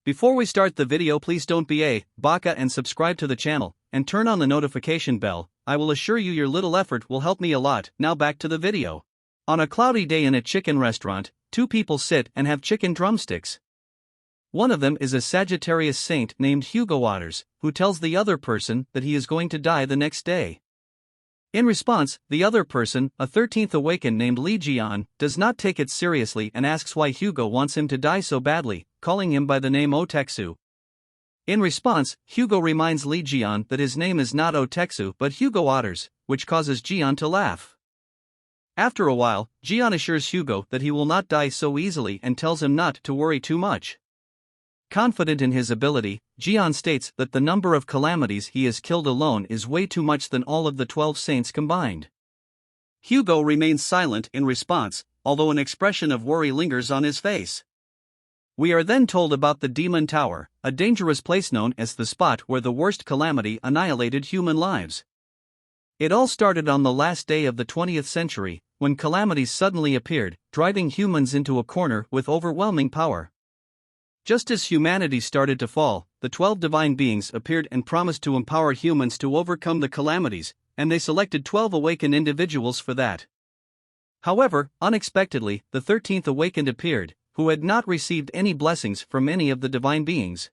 Before we start the video, please don't be a Baka and subscribe to the channel, and turn on the notification bell. I will assure you your little effort will help me a lot. Now back to the video. On a cloudy day in a chicken restaurant, two people sit and have chicken drumsticks. One of them is a Sagittarius saint named Hugo, who tells the other person that he is going to die the next day. In response, the other person, a 13th awakened named Lee Jian, does not take it seriously and asks why Hugo wants him to die so badly, calling him by the name Oteksu. In response, Hugo reminds Lee Jian that his name is not Oteksu but Hugo, which causes Jian to laugh. After a while, Jian assures Hugo that he will not die so easily and tells him not to worry too much. Confident in his ability, Jian states that the number of calamities he has killed alone is way too much than all of the 12 saints combined. Hugo remains silent in response, although an expression of worry lingers on his face. We are then told about the Demon Tower, a dangerous place known as the spot where the worst calamity annihilated human lives. It all started on the last day of the 20th century, when calamities suddenly appeared, driving humans into a corner with overwhelming power. Just as humanity started to fall, the 12 divine beings appeared and promised to empower humans to overcome the calamities, and they selected 12 awakened individuals for that. However, unexpectedly, the 13th awakened appeared, who had not received any blessings from any of the divine beings.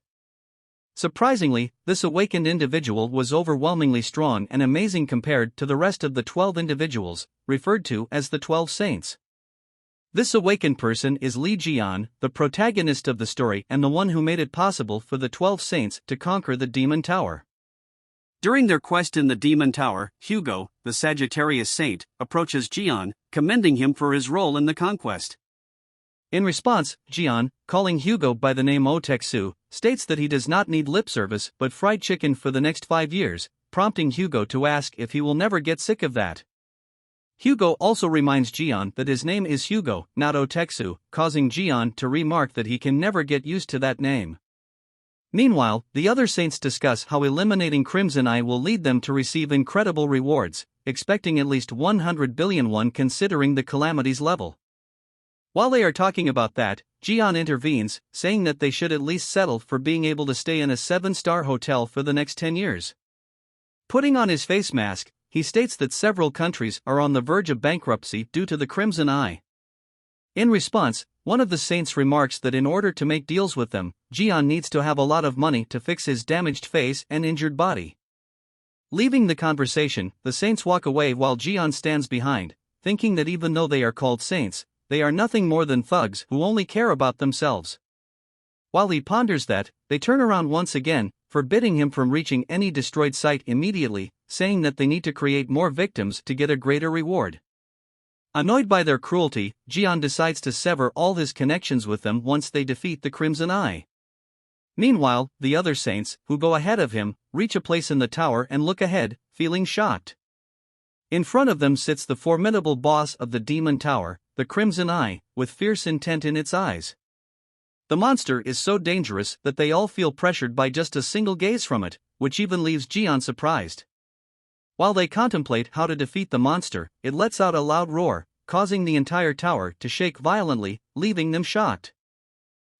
Surprisingly, this awakened individual was overwhelmingly strong and amazing compared to the rest of the 12 individuals, referred to as the 12 saints. This awakened person is Lee Jian, the protagonist of the story and the one who made it possible for the 12 saints to conquer the Demon Tower. During their quest in the Demon Tower, Hugo, the Sagittarius saint, approaches Jian, commending him for his role in the conquest. In response, Jian, calling Hugo by the name Oteksu, states that he does not need lip service but fried chicken for the next 5 years, prompting Hugo to ask if he will never get sick of that. Hugo also reminds Jian that his name is Hugo, not Oteksu, causing Jian to remark that he can never get used to that name. Meanwhile, the other saints discuss how eliminating Crimson Eye will lead them to receive incredible rewards, expecting at least 100 billion won considering the calamities level. While they are talking about that, Jian intervenes, saying that they should at least settle for being able to stay in a 7-star hotel for the next 10 years. Putting on his face mask, he states that several countries are on the verge of bankruptcy due to the Crimson Eye. In response, one of the saints remarks that in order to make deals with them, Jian needs to have a lot of money to fix his damaged face and injured body. Leaving the conversation, the saints walk away while Jian stands behind, thinking that even though they are called saints, they are nothing more than thugs who only care about themselves. While he ponders that, they turn around once again, forbidding him from reaching any destroyed site immediately, saying that they need to create more victims to get a greater reward. Annoyed by their cruelty, Jian decides to sever all his connections with them once they defeat the Crimson Eye. Meanwhile, the other saints, who go ahead of him, reach a place in the tower and look ahead, feeling shocked. In front of them sits the formidable boss of the Demon Tower, the Crimson Eye, with fierce intent in its eyes. The monster is so dangerous that they all feel pressured by just a single gaze from it, which even leaves Jian surprised. While they contemplate how to defeat the monster, it lets out a loud roar, causing the entire tower to shake violently, leaving them shocked.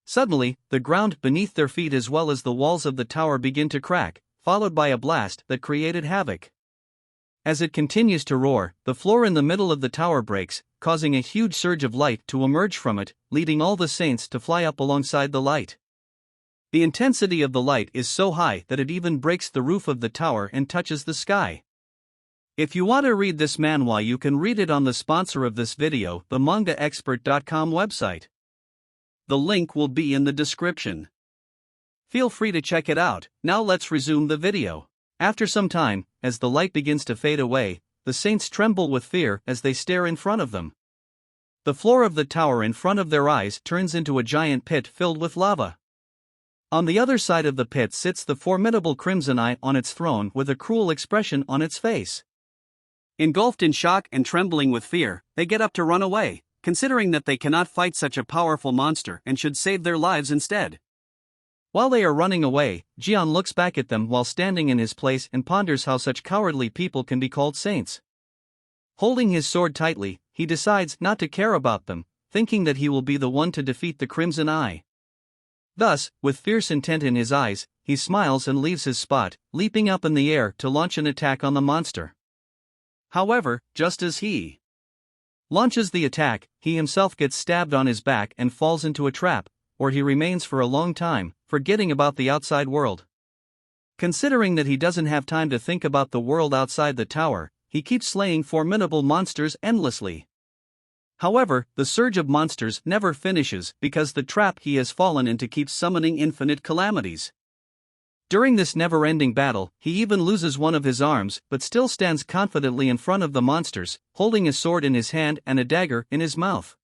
Suddenly, the ground beneath their feet as well as the walls of the tower begin to crack, followed by a blast that created havoc. As it continues to roar, the floor in the middle of the tower breaks, causing a huge surge of light to emerge from it, leading all the saints to fly up alongside the light. The intensity of the light is so high that it even breaks the roof of the tower and touches the sky. If you want to read this manhwa, you can read it on the sponsor of this video, the mangaexpert.com website. The link will be in the description. Feel free to check it out. Now let's resume the video. After some time, as the light begins to fade away, the saints tremble with fear as they stare in front of them. The floor of the tower in front of their eyes turns into a giant pit filled with lava. On the other side of the pit sits the formidable Crimson Eye on its throne with a cruel expression on its face. Engulfed in shock and trembling with fear, they get up to run away, considering that they cannot fight such a powerful monster and should save their lives instead. While they are running away, Jian looks back at them while standing in his place and ponders how such cowardly people can be called saints. Holding his sword tightly, he decides not to care about them, thinking that he will be the one to defeat the Crimson Eye. Thus, with fierce intent in his eyes, he smiles and leaves his spot, leaping up in the air to launch an attack on the monster. However, just as he launches the attack, he himself gets stabbed on his back and falls into a trap, where he remains for a long time, forgetting about the outside world. Considering that he doesn't have time to think about the world outside the tower, he keeps slaying formidable monsters endlessly. However, the surge of monsters never finishes because the trap he has fallen into keeps summoning infinite calamities. During this never-ending battle, he even loses one of his arms but still stands confidently in front of the monsters, holding a sword in his hand and a dagger in his mouth.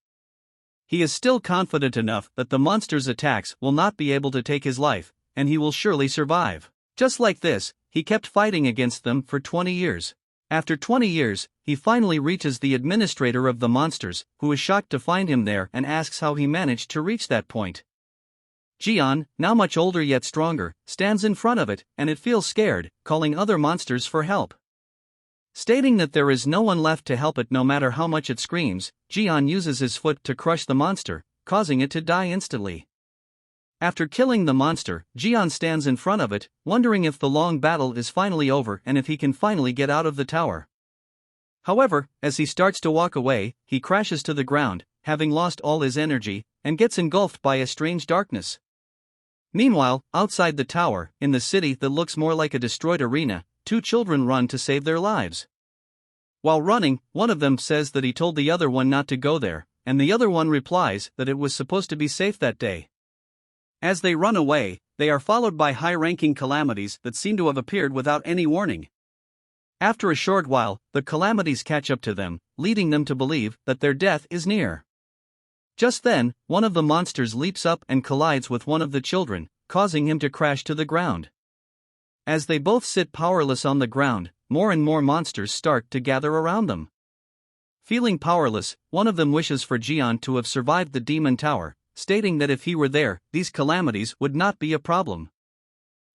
He is still confident enough that the monsters' attacks will not be able to take his life, and he will surely survive. Just like this, he kept fighting against them for 20 years. After 20 years, he finally reaches the administrator of the monsters, who is shocked to find him there and asks how he managed to reach that point. Jian, now much older yet stronger, stands in front of it, and it feels scared, calling other monsters for help. Stating that there is no one left to help it no matter how much it screams, Jian uses his foot to crush the monster, causing it to die instantly. After killing the monster, Jian stands in front of it, wondering if the long battle is finally over and if he can finally get out of the tower. However, as he starts to walk away, he crashes to the ground, having lost all his energy, and gets engulfed by a strange darkness. Meanwhile, outside the tower, in the city that looks more like a destroyed arena, two children run to save their lives. While running, one of them says that he told the other one not to go there, and the other one replies that it was supposed to be safe that day. As they run away, they are followed by high-ranking calamities that seem to have appeared without any warning. After a short while, the calamities catch up to them, leading them to believe that their death is near. Just then, one of the monsters leaps up and collides with one of the children, causing him to crash to the ground. As they both sit powerless on the ground, more and more monsters start to gather around them. Feeling powerless, one of them wishes for Jian to have survived the demon tower, stating that if he were there, these calamities would not be a problem.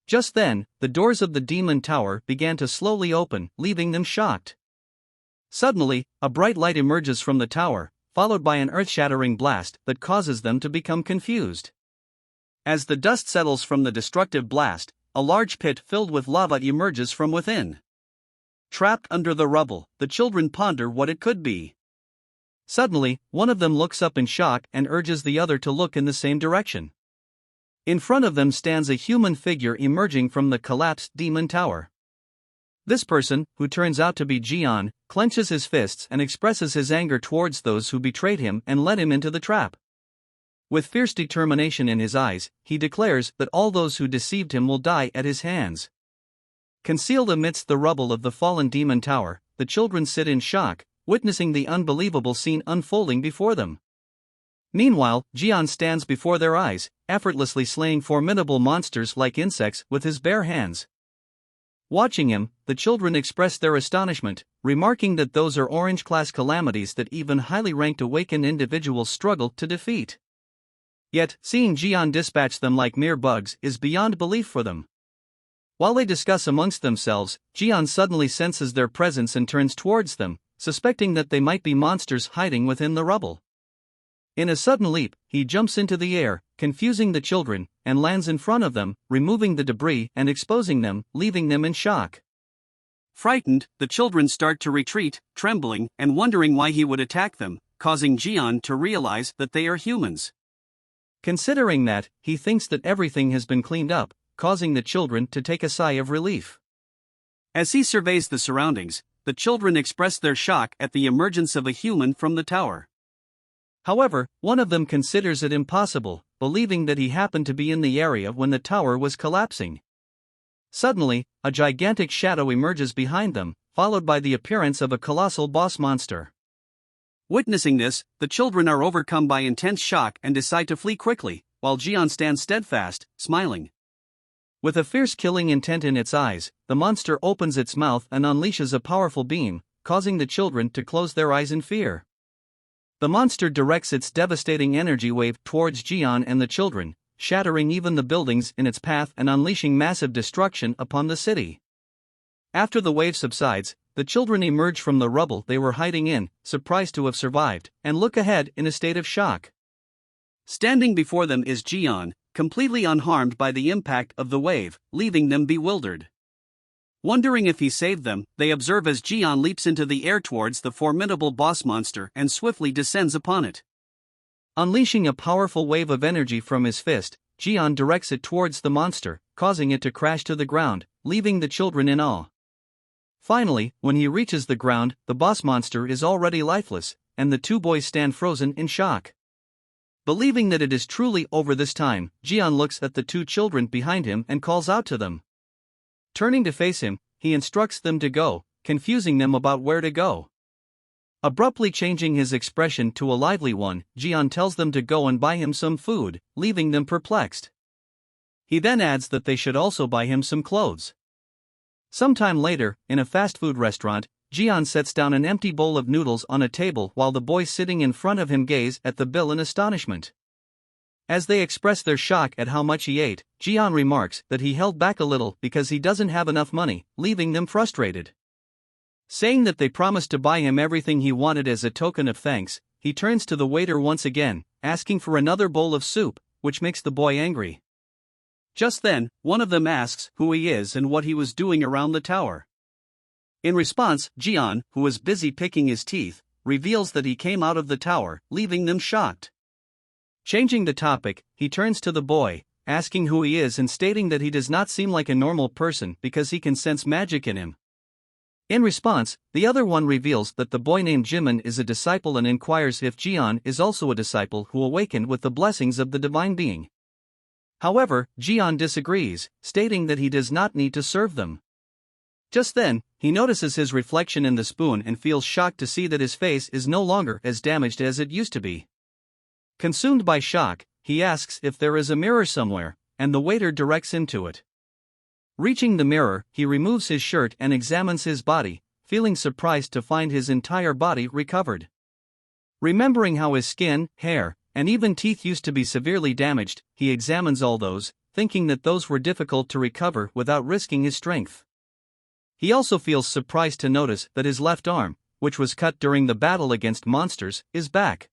Just then, the doors of the demon tower began to slowly open, leaving them shocked. Suddenly, a bright light emerges from the tower, followed by an earth-shattering blast that causes them to become confused. As the dust settles from the destructive blast, a large pit filled with lava emerges from within. Trapped under the rubble, the children ponder what it could be. Suddenly, one of them looks up in shock and urges the other to look in the same direction. In front of them stands a human figure emerging from the collapsed demon tower. This person, who turns out to be Jian, clenches his fists and expresses his anger towards those who betrayed him and led him into the trap. With fierce determination in his eyes, he declares that all those who deceived him will die at his hands. Concealed amidst the rubble of the fallen demon tower, the children sit in shock, witnessing the unbelievable scene unfolding before them. Meanwhile, Jian stands before their eyes, effortlessly slaying formidable monsters like insects with his bare hands. Watching him, the children express their astonishment, remarking that those are orange-class calamities that even highly ranked awakened individuals struggle to defeat. Yet, seeing Jian dispatch them like mere bugs is beyond belief for them. While they discuss amongst themselves, Jian suddenly senses their presence and turns towards them, suspecting that they might be monsters hiding within the rubble. In a sudden leap, he jumps into the air, confusing the children, and lands in front of them, removing the debris and exposing them, leaving them in shock. Frightened, the children start to retreat, trembling and wondering why he would attack them, causing Jian to realize that they are humans. Considering that, he thinks that everything has been cleaned up, causing the children to take a sigh of relief. As he surveys the surroundings, the children express their shock at the emergence of a human from the tower. However, one of them considers it impossible, believing that he happened to be in the area when the tower was collapsing. Suddenly, a gigantic shadow emerges behind them, followed by the appearance of a colossal boss monster. Witnessing this, the children are overcome by intense shock and decide to flee quickly, while Jian stands steadfast, smiling. With a fierce killing intent in its eyes, the monster opens its mouth and unleashes a powerful beam, causing the children to close their eyes in fear. The monster directs its devastating energy wave towards Jian and the children, shattering even the buildings in its path and unleashing massive destruction upon the city. After the wave subsides, the children emerge from the rubble they were hiding in, surprised to have survived, and look ahead in a state of shock. Standing before them is Jian, completely unharmed by the impact of the wave, leaving them bewildered. Wondering if he saved them, they observe as Jian leaps into the air towards the formidable boss monster and swiftly descends upon it. Unleashing a powerful wave of energy from his fist, Jian directs it towards the monster, causing it to crash to the ground, leaving the children in awe. Finally, when he reaches the ground, the boss monster is already lifeless, and the two boys stand frozen in shock. Believing that it is truly over this time, Jian looks at the two children behind him and calls out to them. Turning to face him, he instructs them to go, confusing them about where to go. Abruptly changing his expression to a lively one, Jian tells them to go and buy him some food, leaving them perplexed. He then adds that they should also buy him some clothes. Sometime later, in a fast food restaurant, Jian sets down an empty bowl of noodles on a table while the boys sitting in front of him gaze at the bill in astonishment. As they express their shock at how much he ate, Jian remarks that he held back a little because he doesn't have enough money, leaving them frustrated. Saying that they promised to buy him everything he wanted as a token of thanks, he turns to the waiter once again, asking for another bowl of soup, which makes the boy angry. Just then, one of them asks who he is and what he was doing around the tower. In response, Jian, who is busy picking his teeth, reveals that he came out of the tower, leaving them shocked. Changing the topic, he turns to the boy, asking who he is and stating that he does not seem like a normal person because he can sense magic in him. In response, the other one reveals that the boy named Jimin is a disciple and inquires if Jian is also a disciple who awakened with the blessings of the divine being. However, Jian disagrees, stating that he does not need to serve them. Just then, he notices his reflection in the spoon and feels shocked to see that his face is no longer as damaged as it used to be. Consumed by shock, he asks if there is a mirror somewhere, and the waiter directs him to it. Reaching the mirror, he removes his shirt and examines his body, feeling surprised to find his entire body recovered. Remembering how his skin, hair, and even teeth used to be severely damaged, he examines all those, thinking that those were difficult to recover without risking his strength. He also feels surprised to notice that his left arm, which was cut during the battle against monsters, is back.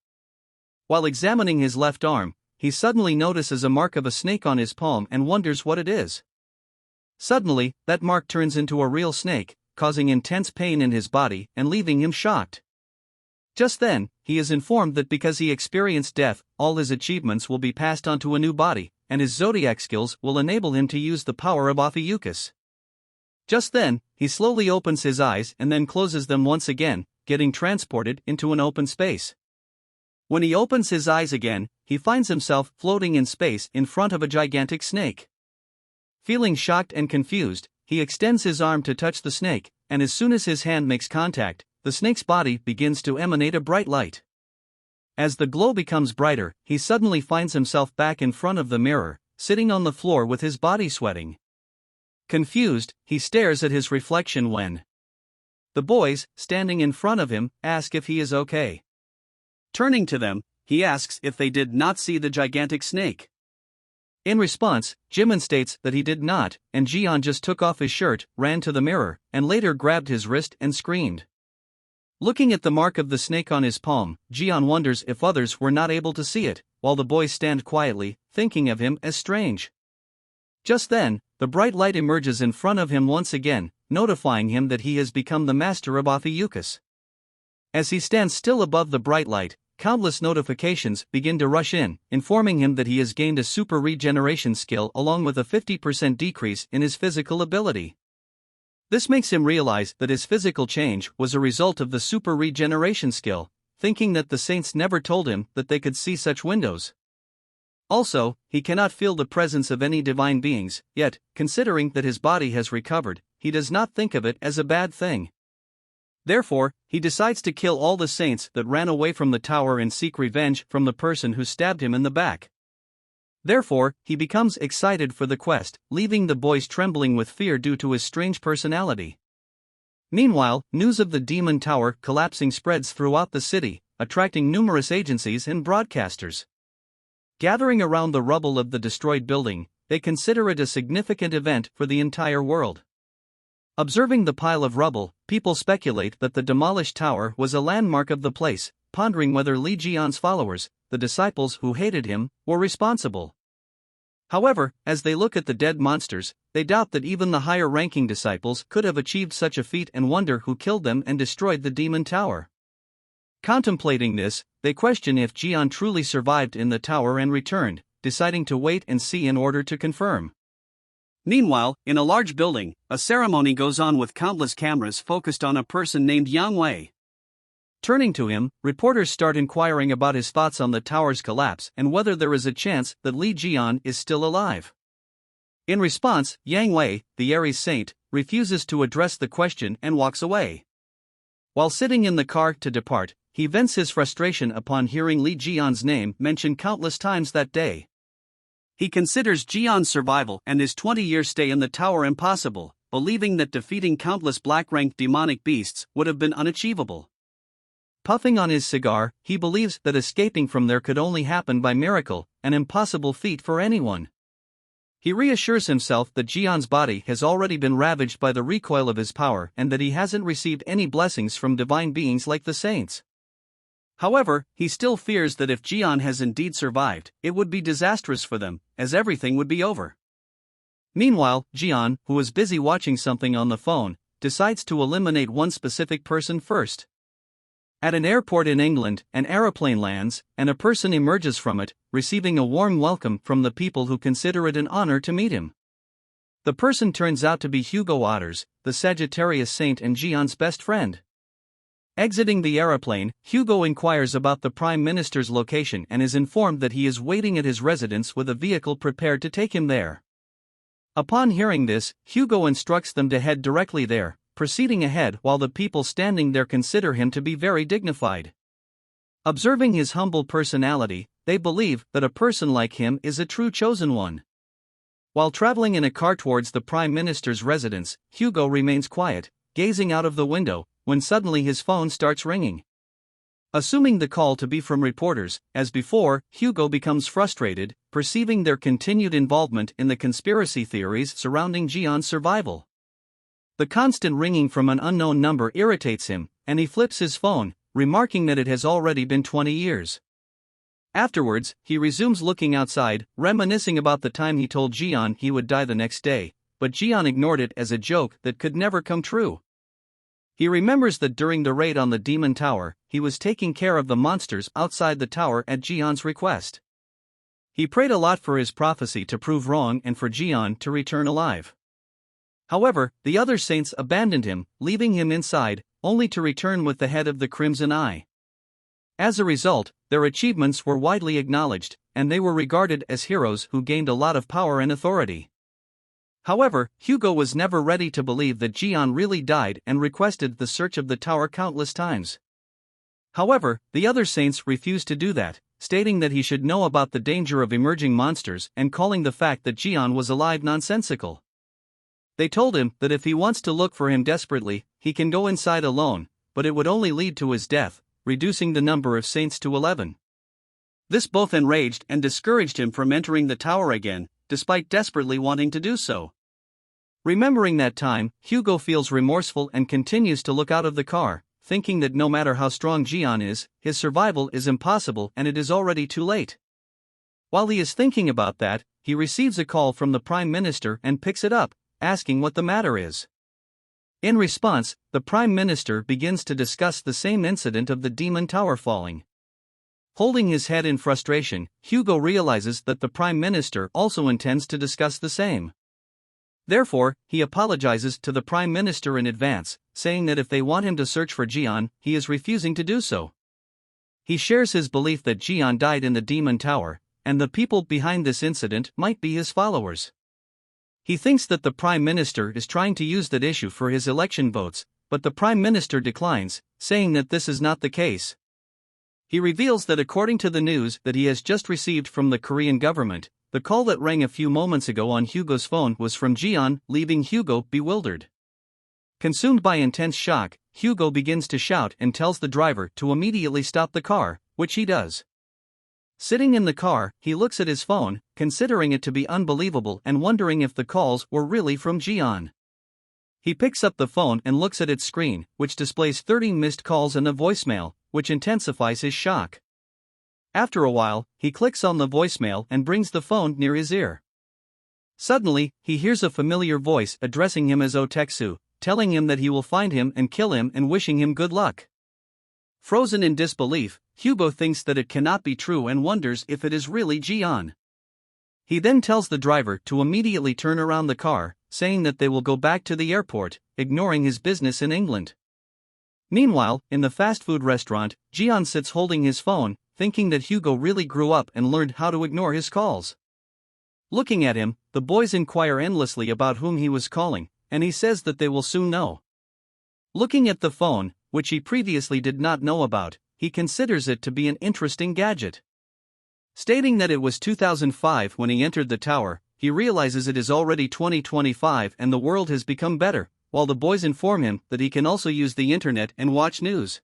While examining his left arm, he suddenly notices a mark of a snake on his palm and wonders what it is. Suddenly, that mark turns into a real snake, causing intense pain in his body and leaving him shocked. Just then, he is informed that because he experienced death, all his achievements will be passed on to a new body, and his zodiac skills will enable him to use the power of Ophiuchus. Just then, he slowly opens his eyes and then closes them once again, getting transported into an open space. When he opens his eyes again, he finds himself floating in space in front of a gigantic snake. Feeling shocked and confused, he extends his arm to touch the snake, and as soon as his hand makes contact, the snake's body begins to emanate a bright light. As the glow becomes brighter, he suddenly finds himself back in front of the mirror, sitting on the floor with his body sweating. Confused, he stares at his reflection when the boys, standing in front of him, ask if he is okay. Turning to them, he asks if they did not see the gigantic snake. In response, Jimin states that he did not, and Jian just took off his shirt, ran to the mirror, and later grabbed his wrist and screamed. Looking at the mark of the snake on his palm, Jian wonders if others were not able to see it, while the boys stand quietly, thinking of him as strange. Just then, the bright light emerges in front of him once again, notifying him that he has become the master of Ophiuchus. As he stands still above the bright light, countless notifications begin to rush in, informing him that he has gained a super regeneration skill along with a 50% decrease in his physical ability. This makes him realize that his physical change was a result of the super regeneration skill, thinking that the saints never told him that they could see such windows. Also, he cannot feel the presence of any divine beings, yet, considering that his body has recovered, he does not think of it as a bad thing. Therefore, he decides to kill all the saints that ran away from the tower and seek revenge from the person who stabbed him in the back. Therefore, he becomes excited for the quest, leaving the boys trembling with fear due to his strange personality. Meanwhile, news of the demon tower collapsing spreads throughout the city, attracting numerous agencies and broadcasters. Gathering around the rubble of the destroyed building, they consider it a significant event for the entire world. Observing the pile of rubble, people speculate that the demolished tower was a landmark of the place, pondering whether Li Jian's followers, the disciples who hated him, were responsible. However, as they look at the dead monsters, they doubt that even the higher-ranking disciples could have achieved such a feat and wonder who killed them and destroyed the demon tower. Contemplating this, they question if Jian truly survived in the tower and returned, deciding to wait and see in order to confirm. Meanwhile, in a large building, a ceremony goes on with countless cameras focused on a person named Yang Wei. Turning to him, reporters start inquiring about his thoughts on the tower's collapse and whether there is a chance that Li Jian is still alive. In response, Yang Wei, the Aries saint, refuses to address the question and walks away. While sitting in the car to depart, he vents his frustration upon hearing Li Jian's name mentioned countless times that day. He considers Jian's survival and his 20-year stay in the tower impossible, believing that defeating countless black-ranked demonic beasts would have been unachievable. Puffing on his cigar, he believes that escaping from there could only happen by miracle, an impossible feat for anyone. He reassures himself that Jian's body has already been ravaged by the recoil of his power and that he hasn't received any blessings from divine beings like the saints. However, he still fears that if Jian has indeed survived, it would be disastrous for them, as everything would be over. Meanwhile, Jian, who is busy watching something on the phone, decides to eliminate one specific person first. At an airport in England, an aeroplane lands, and a person emerges from it, receiving a warm welcome from the people who consider it an honor to meet him. The person turns out to be Hugo, the Sagittarius saint and Jian's best friend. Exiting the aeroplane, Hugo inquires about the Prime Minister's location and is informed that he is waiting at his residence with a vehicle prepared to take him there. Upon hearing this, Hugo instructs them to head directly there, proceeding ahead while the people standing there consider him to be very dignified. Observing his humble personality, they believe that a person like him is a true chosen one. While traveling in a car towards the Prime Minister's residence, Hugo remains quiet, gazing out of the window, when suddenly his phone starts ringing. Assuming the call to be from reporters, as before, Hugo becomes frustrated, perceiving their continued involvement in the conspiracy theories surrounding Jian's survival. The constant ringing from an unknown number irritates him, and he flips his phone, remarking that it has already been 20 years. Afterwards, he resumes looking outside, reminiscing about the time he told Jian he would die the next day, but Jian ignored it as a joke that could never come true. He remembers that during the raid on the Demon Tower, he was taking care of the monsters outside the tower at Jian's request. He prayed a lot for his prophecy to prove wrong and for Jian to return alive. However, the other saints abandoned him, leaving him inside, only to return with the head of the Crimson Eye. As a result, their achievements were widely acknowledged, and they were regarded as heroes who gained a lot of power and authority. However, Hugo was never ready to believe that Jian really died and requested the search of the tower countless times. However, the other saints refused to do that, stating that he should know about the danger of emerging monsters and calling the fact that Jian was alive nonsensical. They told him that if he wants to look for him desperately, he can go inside alone, but it would only lead to his death, reducing the number of saints to 11. This both enraged and discouraged him from entering the tower again, despite desperately wanting to do so. Remembering that time, Hugo feels remorseful and continues to look out of the car, thinking that no matter how strong Jian is, his survival is impossible and it is already too late. While he is thinking about that, he receives a call from the Prime Minister and picks it up, asking what the matter is. In response, the Prime Minister begins to discuss the same incident of the Demon Tower falling. Holding his head in frustration, Hugo realizes that the Prime Minister also intends to discuss the same. Therefore, he apologizes to the Prime Minister in advance, saying that if they want him to search for Jian, he is refusing to do so. He shares his belief that Jian died in the Demon Tower, and the people behind this incident might be his followers. He thinks that the Prime Minister is trying to use that issue for his election votes, but the Prime Minister declines, saying that this is not the case. He reveals that according to the news that he has just received from the Korean government, the call that rang a few moments ago on Hugo's phone was from Jian, leaving Hugo bewildered. Consumed by intense shock, Hugo begins to shout and tells the driver to immediately stop the car, which he does. Sitting in the car, he looks at his phone, considering it to be unbelievable and wondering if the calls were really from Jian. He picks up the phone and looks at its screen, which displays 30 missed calls and a voicemail, which intensifies his shock. After a while, he clicks on the voicemail and brings the phone near his ear. Suddenly, he hears a familiar voice addressing him as Oteksu, telling him that he will find him and kill him and wishing him good luck. Frozen in disbelief, Hugo thinks that it cannot be true and wonders if it is really Jian. He then tells the driver to immediately turn around the car, saying that they will go back to the airport, ignoring his business in England. Meanwhile, in the fast food restaurant, Jian sits holding his phone, thinking that Hugo really grew up and learned how to ignore his calls. Looking at him, the boys inquire endlessly about whom he was calling, and he says that they will soon know. Looking at the phone, which he previously did not know about, he considers it to be an interesting gadget. Stating that it was 2005 when he entered the tower, he realizes it is already 2025 and the world has become better, while the boys inform him that he can also use the internet and watch news.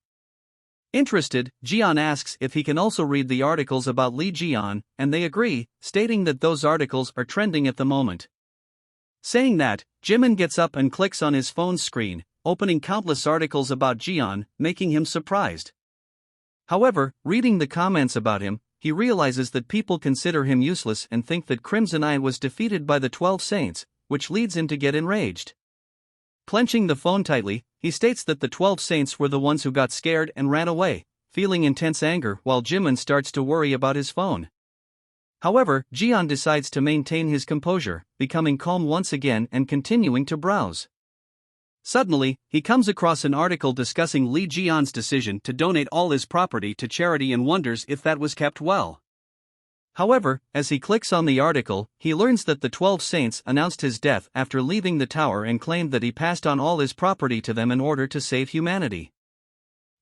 Interested, Jian asks if he can also read the articles about Li Jian, and they agree, stating that those articles are trending at the moment. Saying that, Jimin gets up and clicks on his phone's screen, opening countless articles about Jian, making him surprised. However, reading the comments about him, he realizes that people consider him useless and think that Crimson Eye was defeated by the 12 Saints, which leads him to get enraged. Clenching the phone tightly, he states that the 12 Saints were the ones who got scared and ran away, feeling intense anger while Jimin starts to worry about his phone. However, Jian decides to maintain his composure, becoming calm once again and continuing to browse. Suddenly, he comes across an article discussing Li Jian's decision to donate all his property to charity and wonders if that was kept well. However, as he clicks on the article, he learns that the 12 Saints announced his death after leaving the tower and claimed that he passed on all his property to them in order to save humanity.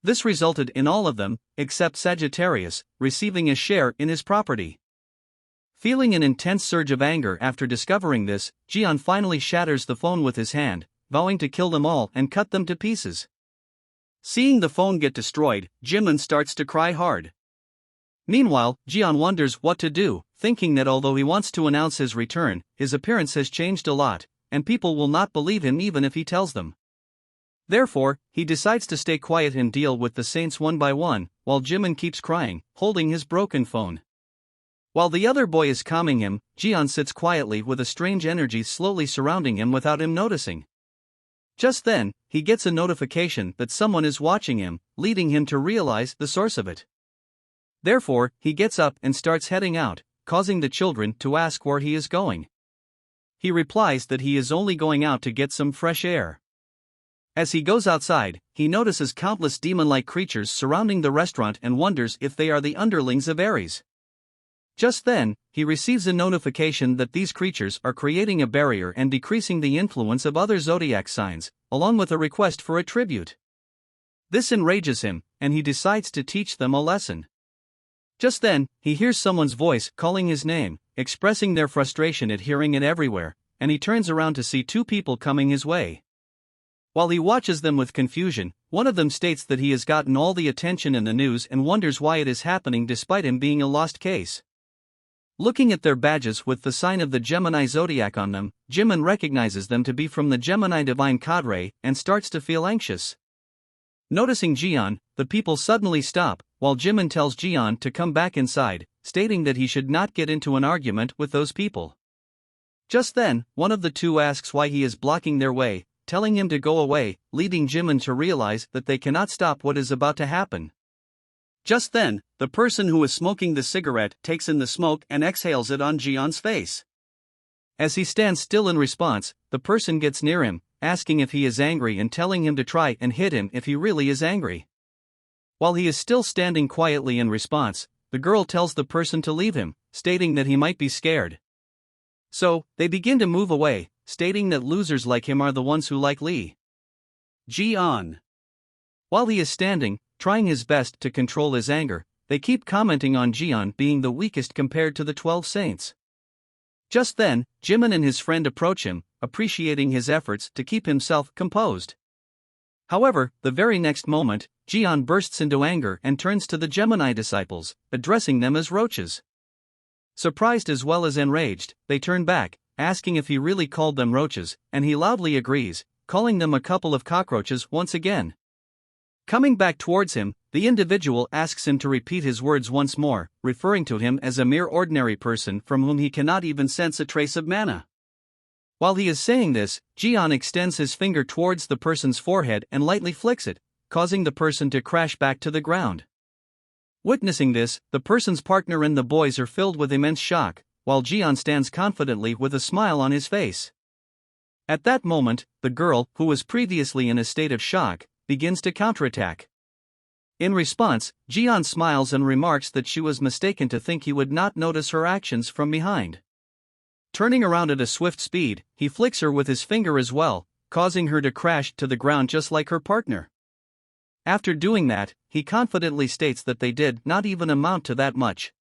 This resulted in all of them, except Sagittarius, receiving a share in his property. Feeling an intense surge of anger after discovering this, Jian finally shatters the phone with his hand, vowing to kill them all and cut them to pieces. Seeing the phone get destroyed, Jimin starts to cry hard. Meanwhile, Jian wonders what to do, thinking that although he wants to announce his return, his appearance has changed a lot, and people will not believe him even if he tells them. Therefore, he decides to stay quiet and deal with the Saints one by one, while Jimin keeps crying, holding his broken phone. While the other boy is calming him, Jian sits quietly with a strange energy slowly surrounding him without him noticing. Just then, he gets a notification that someone is watching him, leading him to realize the source of it. Therefore, he gets up and starts heading out, causing the children to ask where he is going. He replies that he is only going out to get some fresh air. As he goes outside, he notices countless demon-like creatures surrounding the restaurant and wonders if they are the underlings of Aries. Just then, he receives a notification that these creatures are creating a barrier and decreasing the influence of other zodiac signs, along with a request for a tribute. This enrages him, and he decides to teach them a lesson. Just then, he hears someone's voice calling his name, expressing their frustration at hearing it everywhere, and he turns around to see two people coming his way. While he watches them with confusion, one of them states that he has gotten all the attention in the news and wonders why it is happening despite him being a lost case. Looking at their badges with the sign of the Gemini zodiac on them, Jimin recognizes them to be from the Gemini divine cadre and starts to feel anxious. Noticing Jian, the people suddenly stop, while Jimin tells Jian to come back inside, stating that he should not get into an argument with those people. Just then, one of the two asks why he is blocking their way, telling him to go away, leading Jimin to realize that they cannot stop what is about to happen. Just then, the person who is smoking the cigarette takes in the smoke and exhales it on Jian's face. As he stands still in response, the person gets near him, asking if he is angry and telling him to try and hit him if he really is angry. While he is still standing quietly in response, the girl tells the person to leave him, stating that he might be scared. So, they begin to move away, stating that losers like him are the ones who like Li Jian. While he is standing, trying his best to control his anger, they keep commenting on Jian being the weakest compared to the 12 Saints. Just then, Jimin and his friend approach him, appreciating his efforts to keep himself composed. However, the very next moment, Jian bursts into anger and turns to the Gemini disciples, addressing them as roaches. Surprised as well as enraged, they turn back, asking if he really called them roaches, and he loudly agrees, calling them a couple of cockroaches once again. Coming back towards him, the individual asks him to repeat his words once more, referring to him as a mere ordinary person from whom he cannot even sense a trace of mana. While he is saying this, Jian extends his finger towards the person's forehead and lightly flicks it, causing the person to crash back to the ground. Witnessing this, the person's partner and the boys are filled with immense shock, while Jian stands confidently with a smile on his face. At that moment, the girl, who was previously in a state of shock, begins to counterattack. In response, Jian smiles and remarks that she was mistaken to think he would not notice her actions from behind. Turning around at a swift speed, he flicks her with his finger as well, causing her to crash to the ground just like her partner. After doing that, he confidently states that they did not even amount to that much.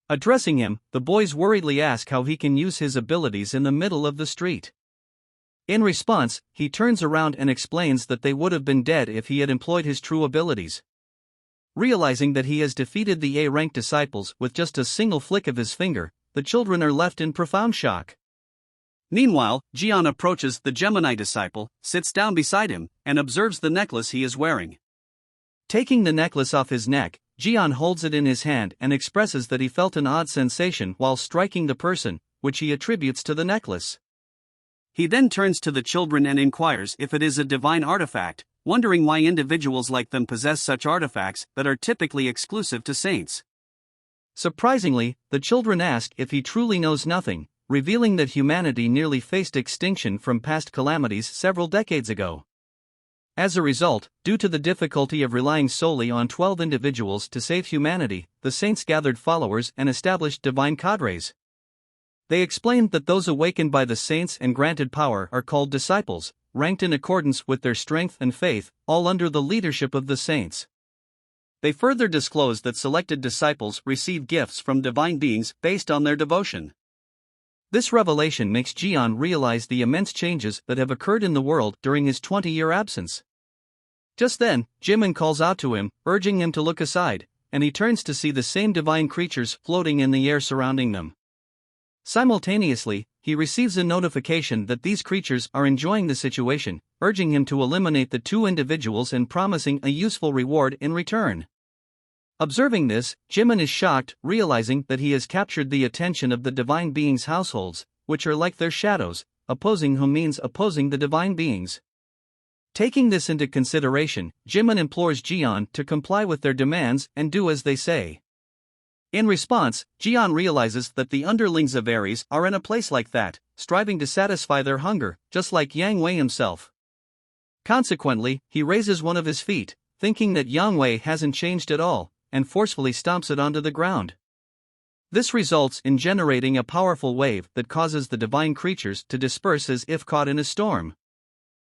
Addressing him, the boys worriedly ask how he can use his abilities in the middle of the street. In response, he turns around and explains that they would have been dead if he had employed his true abilities. Realizing that he has defeated the A-ranked disciples with just a single flick of his finger, the children are left in profound shock. Meanwhile, Jian approaches the Gemini disciple, sits down beside him, and observes the necklace he is wearing. Taking the necklace off his neck, Jian holds it in his hand and expresses that he felt an odd sensation while striking the person, which he attributes to the necklace. He then turns to the children and inquires if it is a divine artifact, wondering why individuals like them possess such artifacts that are typically exclusive to saints. Surprisingly, the children ask if he truly knows nothing, revealing that humanity nearly faced extinction from past calamities several decades ago. As a result, due to the difficulty of relying solely on 12 individuals to save humanity, the saints gathered followers and established divine cadres. They explained that those awakened by the saints and granted power are called disciples, ranked in accordance with their strength and faith, all under the leadership of the saints. They further disclosed that selected disciples receive gifts from divine beings based on their devotion. This revelation makes Jian realize the immense changes that have occurred in the world during his 20-year absence. Just then, Jimin calls out to him, urging him to look aside, and he turns to see the same divine creatures floating in the air surrounding them. Simultaneously, he receives a notification that these creatures are enjoying the situation, urging him to eliminate the two individuals and promising a useful reward in return. Observing this, Jimin is shocked, realizing that he has captured the attention of the divine beings' households, which are like their shadows, opposing whom means opposing the divine beings. Taking this into consideration, Jimin implores Jian to comply with their demands and do as they say. In response, Jian realizes that the underlings of Aries are in a place like that, striving to satisfy their hunger, just like Yang Wei himself. Consequently, he raises one of his feet, thinking that Yang Wei hasn't changed at all, and forcefully stomps it onto the ground. This results in generating a powerful wave that causes the divine creatures to disperse as if caught in a storm.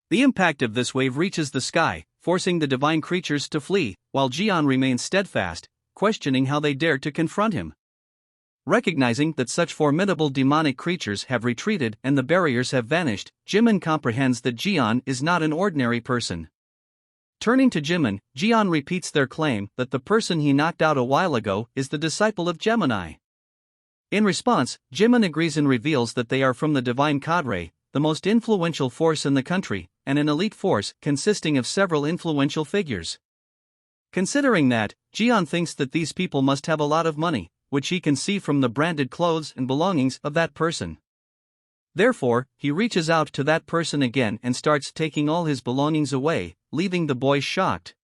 The impact of this wave reaches the sky, forcing the divine creatures to flee, while Jian remains steadfast, questioning how they dared to confront him. Recognizing that such formidable demonic creatures have retreated and the barriers have vanished, Jimin comprehends that Jian is not an ordinary person. Turning to Jimin, Jian repeats their claim that the person he knocked out a while ago is the disciple of Gemini. In response, Jimin agrees and reveals that they are from the Divine Cadre, the most influential force in the country, and an elite force consisting of several influential figures. Considering that, Jian thinks that these people must have a lot of money, which he can see from the branded clothes and belongings of that person. Therefore, he reaches out to that person again and starts taking all his belongings away, leaving the boys shocked.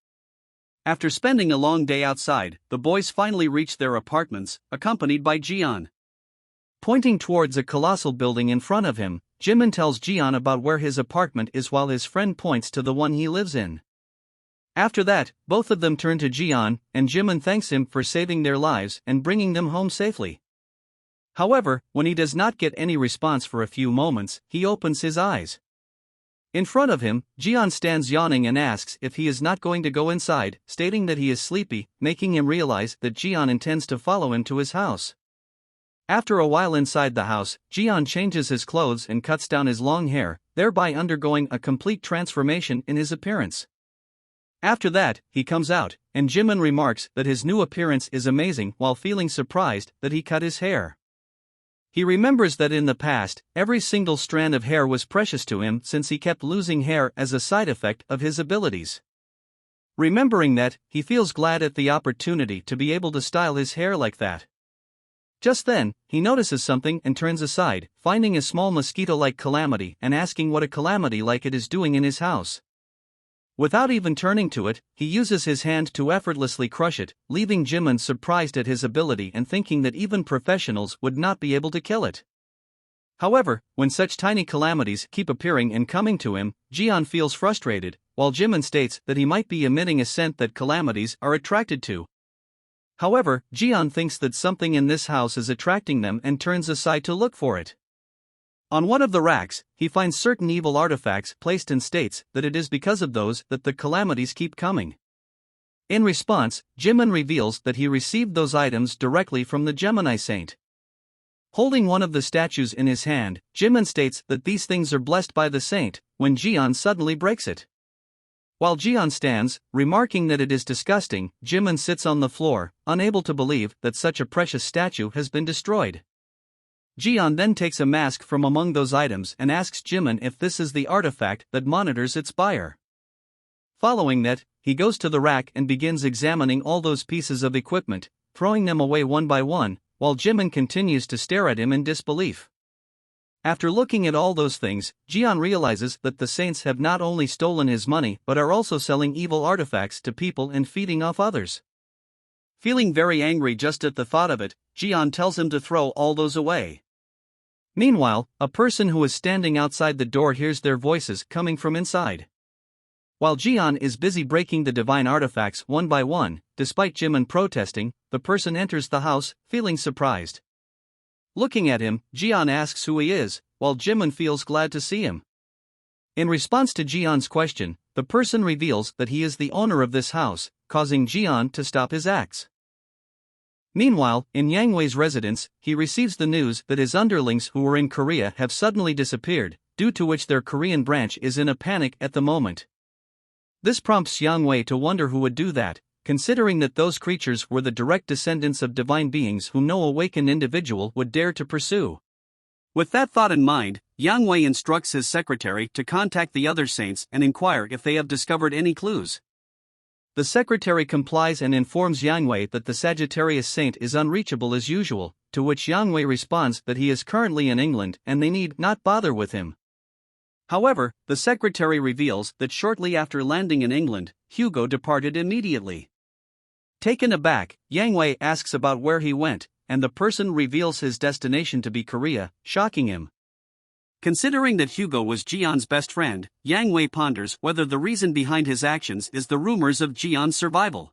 After spending a long day outside, the boys finally reach their apartments, accompanied by Jian. Pointing towards a colossal building in front of him, Jimin tells Jian about where his apartment is while his friend points to the one he lives in. After that, both of them turn to Jian, and Jimin thanks him for saving their lives and bringing them home safely. However, when he does not get any response for a few moments, he opens his eyes. In front of him, Jian stands yawning and asks if he is not going to go inside, stating that he is sleepy, making him realize that Jian intends to follow him to his house. After a while inside the house, Jian changes his clothes and cuts down his long hair, thereby undergoing a complete transformation in his appearance. After that, he comes out, and Jimin remarks that his new appearance is amazing while feeling surprised that he cut his hair. He remembers that in the past, every single strand of hair was precious to him since he kept losing hair as a side effect of his abilities. Remembering that, he feels glad at the opportunity to be able to style his hair like that. Just then, he notices something and turns aside, finding a small mosquito-like calamity and asking what a calamity like it is doing in his house. Without even turning to it, he uses his hand to effortlessly crush it, leaving Jimin surprised at his ability and thinking that even professionals would not be able to kill it. However, when such tiny calamities keep appearing and coming to him, Jian feels frustrated, while Jimin states that he might be emitting a scent that calamities are attracted to. However, Jian thinks that something in this house is attracting them and turns aside to look for it. On one of the racks, he finds certain evil artifacts placed and states that it is because of those that the calamities keep coming. In response, Jimin reveals that he received those items directly from the Gemini saint. Holding one of the statues in his hand, Jimin states that these things are blessed by the saint, when Jian suddenly breaks it. While Jian stands, remarking that it is disgusting, Jimin sits on the floor, unable to believe that such a precious statue has been destroyed. Jian then takes a mask from among those items and asks Jimin if this is the artifact that monitors its buyer. Following that, he goes to the rack and begins examining all those pieces of equipment, throwing them away one by one, while Jimin continues to stare at him in disbelief. After looking at all those things, Jian realizes that the saints have not only stolen his money but are also selling evil artifacts to people and feeding off others. Feeling very angry just at the thought of it, Jian tells him to throw all those away. Meanwhile, a person who is standing outside the door hears their voices coming from inside. While Jian is busy breaking the divine artifacts one by one, despite Jimin protesting, the person enters the house, feeling surprised. Looking at him, Jian asks who he is, while Jimin feels glad to see him. In response to Jian's question, the person reveals that he is the owner of this house, causing Jian to stop his acts. Meanwhile, in Yangwei's residence, he receives the news that his underlings who were in Korea have suddenly disappeared, due to which their Korean branch is in a panic at the moment. This prompts Yangwei to wonder who would do that, considering that those creatures were the direct descendants of divine beings whom no awakened individual would dare to pursue. With that thought in mind, Yangwei instructs his secretary to contact the other saints and inquire if they have discovered any clues. The secretary complies and informs Yangwei that the Sagittarius saint is unreachable as usual, to which Yangwei responds that he is currently in England and they need not bother with him. However, the secretary reveals that shortly after landing in England, Hugo departed immediately. Taken aback, Yangwei asks about where he went, and the person reveals his destination to be Korea, shocking him. Considering that Hugo was Jian's best friend, Yangwei ponders whether the reason behind his actions is the rumors of Jian's survival.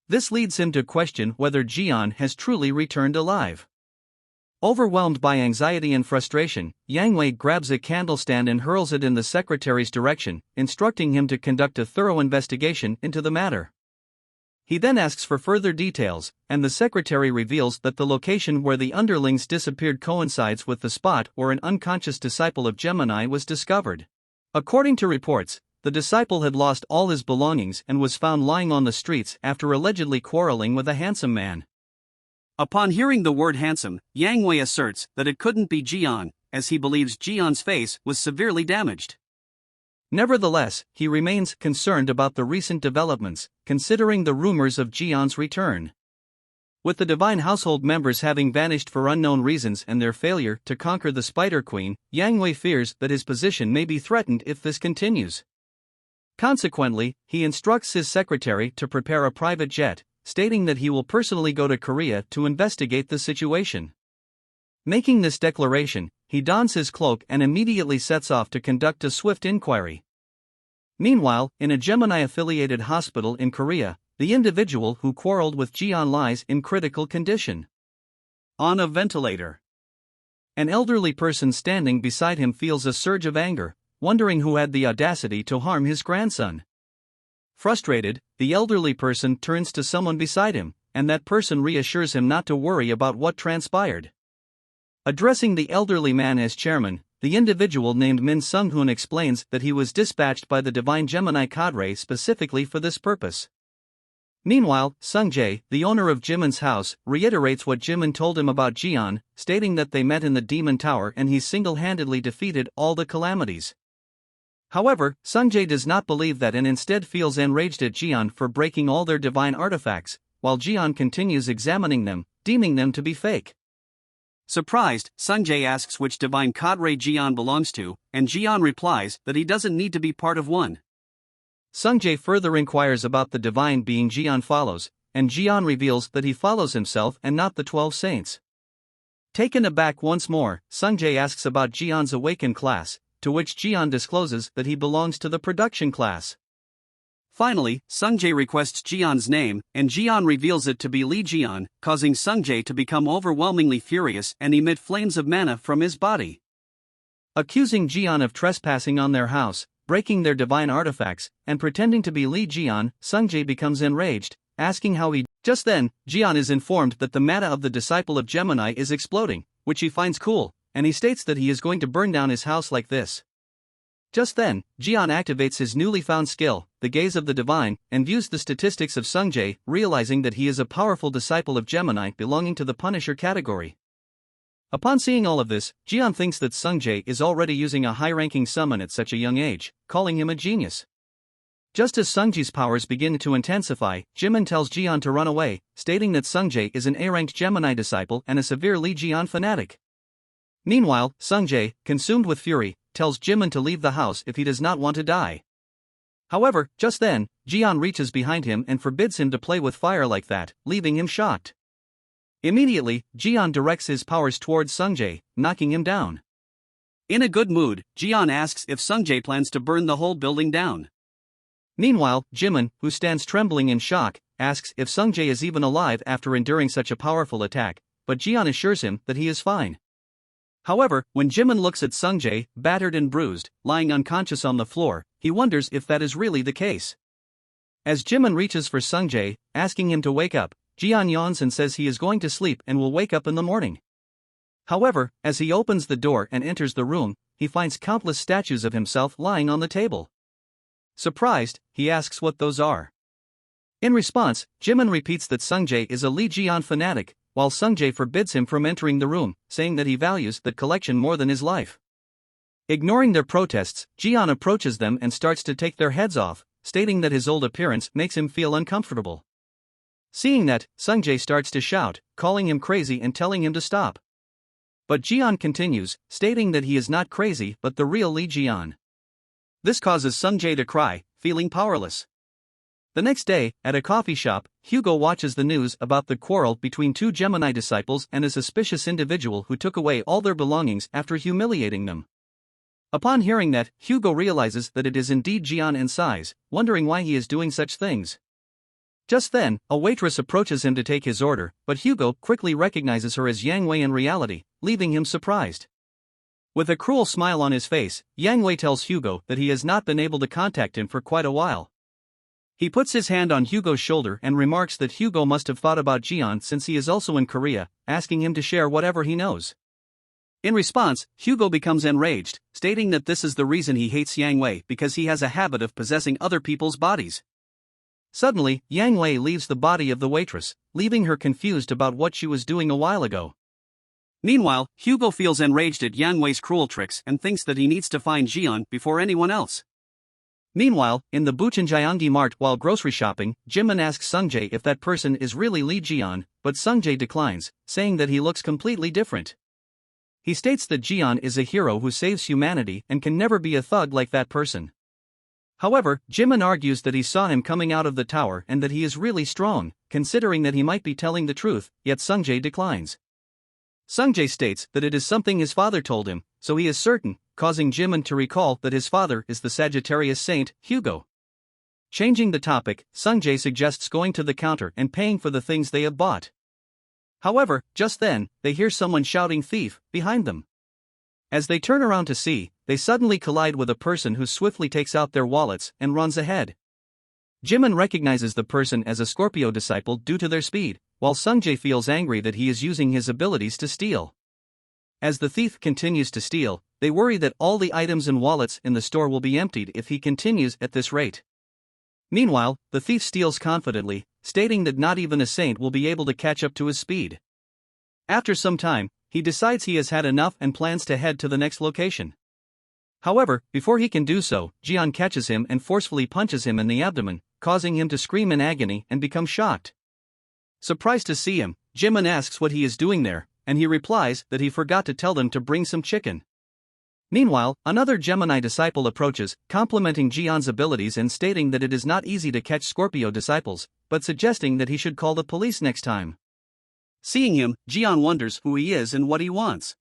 This leads him to question whether Jian has truly returned alive. Overwhelmed by anxiety and frustration, Yangwei grabs a candle stand and hurls it in the secretary's direction, instructing him to conduct a thorough investigation into the matter. He then asks for further details, and the secretary reveals that the location where the underlings disappeared coincides with the spot where an unconscious disciple of Gemini was discovered. According to reports, the disciple had lost all his belongings and was found lying on the streets after allegedly quarreling with a handsome man. Upon hearing the word handsome, Yangwei asserts that it couldn't be Jian, as he believes Jian's face was severely damaged. Nevertheless, he remains concerned about the recent developments, considering the rumors of Jian's return. With the divine household members having vanished for unknown reasons and their failure to conquer the Spider Queen, Yangwei fears that his position may be threatened if this continues. Consequently, he instructs his secretary to prepare a private jet, stating that he will personally go to Korea to investigate the situation. Making this declaration, he dons his cloak and immediately sets off to conduct a swift inquiry. Meanwhile, in a Gemini-affiliated hospital in Korea, the individual who quarreled with Jian lies in critical condition. On a ventilator. An elderly person standing beside him feels a surge of anger, wondering who had the audacity to harm his grandson. Frustrated, the elderly person turns to someone beside him, and that person reassures him not to worry about what transpired. Addressing the elderly man as chairman, the individual named Min Sung-hoon explains that he was dispatched by the Divine Gemini cadre specifically for this purpose. Meanwhile, Sung-jae, the owner of Jimin's house, reiterates what Jimin told him about Jian, stating that they met in the Demon Tower and he single-handedly defeated all the calamities. However, Sung-jae does not believe that and instead feels enraged at Jian for breaking all their divine artifacts. While Jian continues examining them, deeming them to be fake. Surprised, Sungjae asks which divine cadre Jian belongs to, and Jian replies that he doesn't need to be part of one. Sungjae further inquires about the divine being Jian follows, and Jian reveals that he follows himself and not the 12 saints. Taken aback once more, Sungjae asks about Jian's awakened class, to which Jian discloses that he belongs to the production class. Finally, Sungjae requests Jian's name, and Jian reveals it to be Li Jian, causing Sungjae to become overwhelmingly furious and emit flames of mana from his body. Accusing Jian of trespassing on their house, breaking their divine artifacts, and pretending to be Li Jian, Sungjae becomes enraged, asking how he. Just then, Jian is informed that the mana of the disciple of Gemini is exploding, which he finds cool, and he states that he is going to burn down his house like this. Just then, Jian activates his newly found skill, the Gaze of the Divine, and views the statistics of Sungjae, realizing that he is a powerful disciple of Gemini belonging to the Punisher category. Upon seeing all of this, Jian thinks that Sungjae is already using a high-ranking summon at such a young age, calling him a genius. Just as Sungjae's powers begin to intensify, Jimin tells Jian to run away, stating that Sungjae is an A-ranked Gemini disciple and a severe Li Jian fanatic. Meanwhile, Sungjae, consumed with fury, tells Jimin to leave the house if he does not want to die. However, just then, Jian reaches behind him and forbids him to play with fire like that, leaving him shocked. Immediately, Jian directs his powers towards Sungjae, knocking him down. In a good mood, Jian asks if Sungjae plans to burn the whole building down. Meanwhile, Jimin, who stands trembling in shock, asks if Sungjae is even alive after enduring such a powerful attack, but Jian assures him that he is fine. However, when Jimin looks at Sungjae, battered and bruised, lying unconscious on the floor, he wonders if that is really the case. As Jimin reaches for Sungjae, asking him to wake up, Jian yawns and says he is going to sleep and will wake up in the morning. However, as he opens the door and enters the room, he finds countless statues of himself lying on the table. Surprised, he asks what those are. In response, Jimin repeats that Sungjae is a Li Jian fanatic, while Sungjae forbids him from entering the room, saying that he values that collection more than his life. Ignoring their protests, Jian approaches them and starts to take their heads off, stating that his old appearance makes him feel uncomfortable. Seeing that, Sungjae starts to shout, calling him crazy and telling him to stop. But Jian continues, stating that he is not crazy but the real Li Jian. This causes Sungjae to cry, feeling powerless. The next day, at a coffee shop, Hugo watches the news about the quarrel between two Gemini disciples and a suspicious individual who took away all their belongings after humiliating them. Upon hearing that, Hugo realizes that it is indeed Jian in size, wondering why he is doing such things. Just then, a waitress approaches him to take his order, but Hugo quickly recognizes her as Yang Wei in reality, leaving him surprised. With a cruel smile on his face, Yang Wei tells Hugo that he has not been able to contact him for quite a while. He puts his hand on Hugo's shoulder and remarks that Hugo must have thought about Jian since he is also in Korea, asking him to share whatever he knows. In response, Hugo becomes enraged, stating that this is the reason he hates Yang Wei because he has a habit of possessing other people's bodies. Suddenly, Yang Wei leaves the body of the waitress, leaving her confused about what she was doing a while ago. Meanwhile, Hugo feels enraged at Yang Wei's cruel tricks and thinks that he needs to find Jian before anyone else. Meanwhile, in the Buchenjianggi Mart while grocery shopping, Jimin asks Sungjae if that person is really Li Jian, but Sungjae declines, saying that he looks completely different. He states that Jian is a hero who saves humanity and can never be a thug like that person. However, Jimin argues that he saw him coming out of the tower and that he is really strong, considering that he might be telling the truth, yet Sungjae declines. Sungjae states that it is something his father told him, so he is certain, causing Jimin to recall that his father is the Sagittarius saint, Hugo. Changing the topic, Sungjae suggests going to the counter and paying for the things they have bought. However, just then, they hear someone shouting "thief" behind them. As they turn around to see, they suddenly collide with a person who swiftly takes out their wallets and runs ahead. Jimin recognizes the person as a Scorpio disciple due to their speed, while Sungjae feels angry that he is using his abilities to steal. As the thief continues to steal, they worry that all the items and wallets in the store will be emptied if he continues at this rate. Meanwhile, the thief steals confidently, stating that not even a saint will be able to catch up to his speed. After some time, he decides he has had enough and plans to head to the next location. However, before he can do so, Jian catches him and forcefully punches him in the abdomen, causing him to scream in agony and become shocked. Surprised to see him, Jimin asks what he is doing there, and he replies that he forgot to tell them to bring some chicken. Meanwhile, another Gemini disciple approaches, complimenting Jian's abilities and stating that it is not easy to catch Scorpio disciples, but suggesting that he should call the police next time. Seeing him, Jian wonders who he is and what he wants.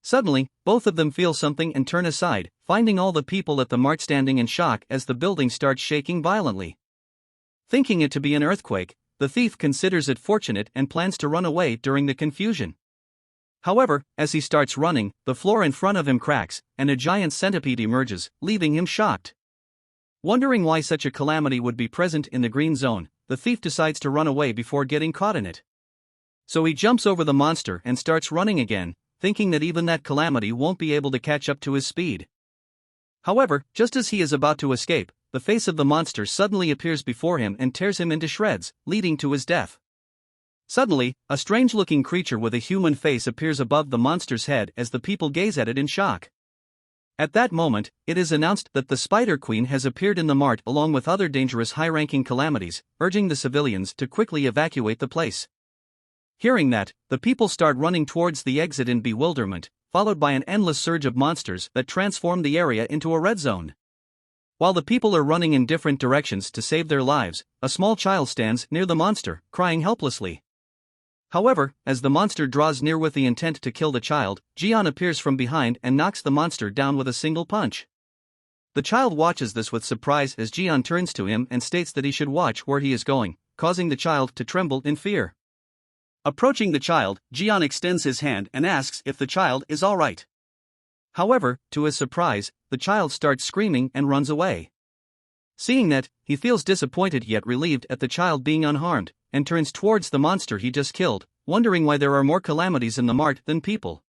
Suddenly, both of them feel something and turn aside, finding all the people at the mart standing in shock as the building starts shaking violently. Thinking it to be an earthquake, the thief considers it fortunate and plans to run away during the confusion. However, as he starts running, the floor in front of him cracks, and a giant centipede emerges, leaving him shocked. Wondering why such a calamity would be present in the green zone, the thief decides to run away before getting caught in it. So he jumps over the monster and starts running again, thinking that even that calamity won't be able to catch up to his speed. However, just as he is about to escape, the face of the monster suddenly appears before him and tears him into shreds, leading to his death. Suddenly, a strange-looking creature with a human face appears above the monster's head as the people gaze at it in shock. At that moment, it is announced that the Spider Queen has appeared in the mart along with other dangerous high-ranking calamities, urging the civilians to quickly evacuate the place. Hearing that, the people start running towards the exit in bewilderment, followed by an endless surge of monsters that transform the area into a red zone. While the people are running in different directions to save their lives, a small child stands near the monster, crying helplessly. However, as the monster draws near with the intent to kill the child, Jian appears from behind and knocks the monster down with a single punch. The child watches this with surprise as Jian turns to him and states that he should watch where he is going, causing the child to tremble in fear. Approaching the child, Jian extends his hand and asks if the child is all right. However, to his surprise, the child starts screaming and runs away. Seeing that, he feels disappointed yet relieved at the child being unharmed, and turns towards the monster he just killed, wondering why there are more calamities in the mart than people.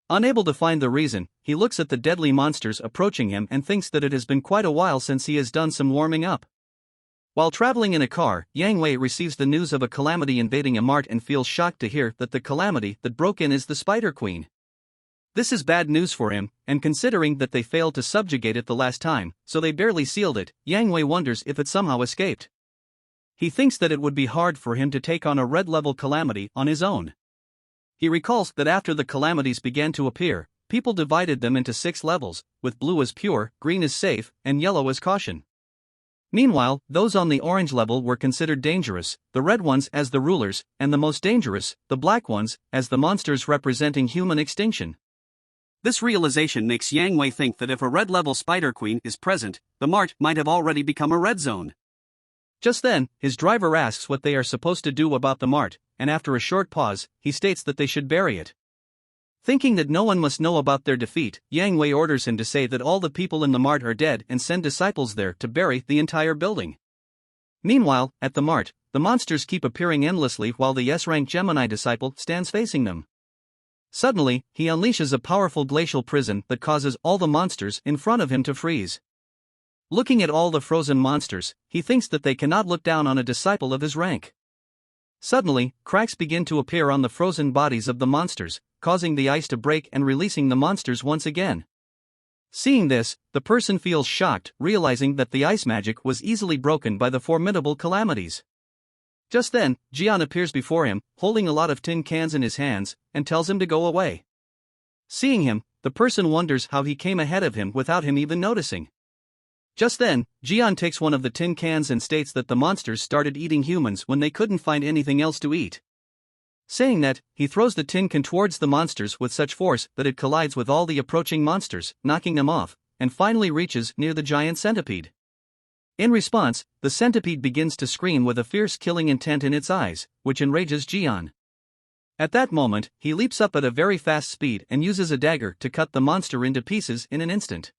Unable to find the reason, he looks at the deadly monsters approaching him and thinks that it has been quite a while since he has done some warming up. While traveling in a car, Yang Wei receives the news of a calamity invading a mart and feels shocked to hear that the calamity that broke in is the Spider Queen. This is bad news for him, and considering that they failed to subjugate it the last time, so they barely sealed it, Yang Wei wonders if it somehow escaped. He thinks that it would be hard for him to take on a red-level calamity on his own. He recalls that after the calamities began to appear, people divided them into 6 levels, with blue as pure, green as safe, and yellow as caution. Meanwhile, those on the orange level were considered dangerous, the red ones as the rulers, and the most dangerous, the black ones, as the monsters representing human extinction. This realization makes Yang Wei think that if a red-level Spider Queen is present, the mart might have already become a red zone. Just then, his driver asks what they are supposed to do about the mart, and after a short pause, he states that they should bury it. Thinking that no one must know about their defeat, Yang Wei orders him to say that all the people in the mart are dead and send disciples there to bury the entire building. Meanwhile, at the mart, the monsters keep appearing endlessly while the S-rank Gemini disciple stands facing them. Suddenly, he unleashes a powerful glacial prison that causes all the monsters in front of him to freeze. Looking at all the frozen monsters, he thinks that they cannot look down on a disciple of his rank. Suddenly, cracks begin to appear on the frozen bodies of the monsters, causing the ice to break and releasing the monsters once again. Seeing this, the person feels shocked, realizing that the ice magic was easily broken by the formidable calamities. Just then, Jian appears before him, holding a lot of tin cans in his hands, and tells him to go away. Seeing him, the person wonders how he came ahead of him without him even noticing. Just then, Jian takes one of the tin cans and states that the monsters started eating humans when they couldn't find anything else to eat. Saying that, he throws the tin can towards the monsters with such force that it collides with all the approaching monsters, knocking them off, and finally reaches near the giant centipede. In response, the centipede begins to scream with a fierce killing intent in its eyes, which enrages Jian. At that moment, he leaps up at a very fast speed and uses a dagger to cut the monster into pieces in an instant.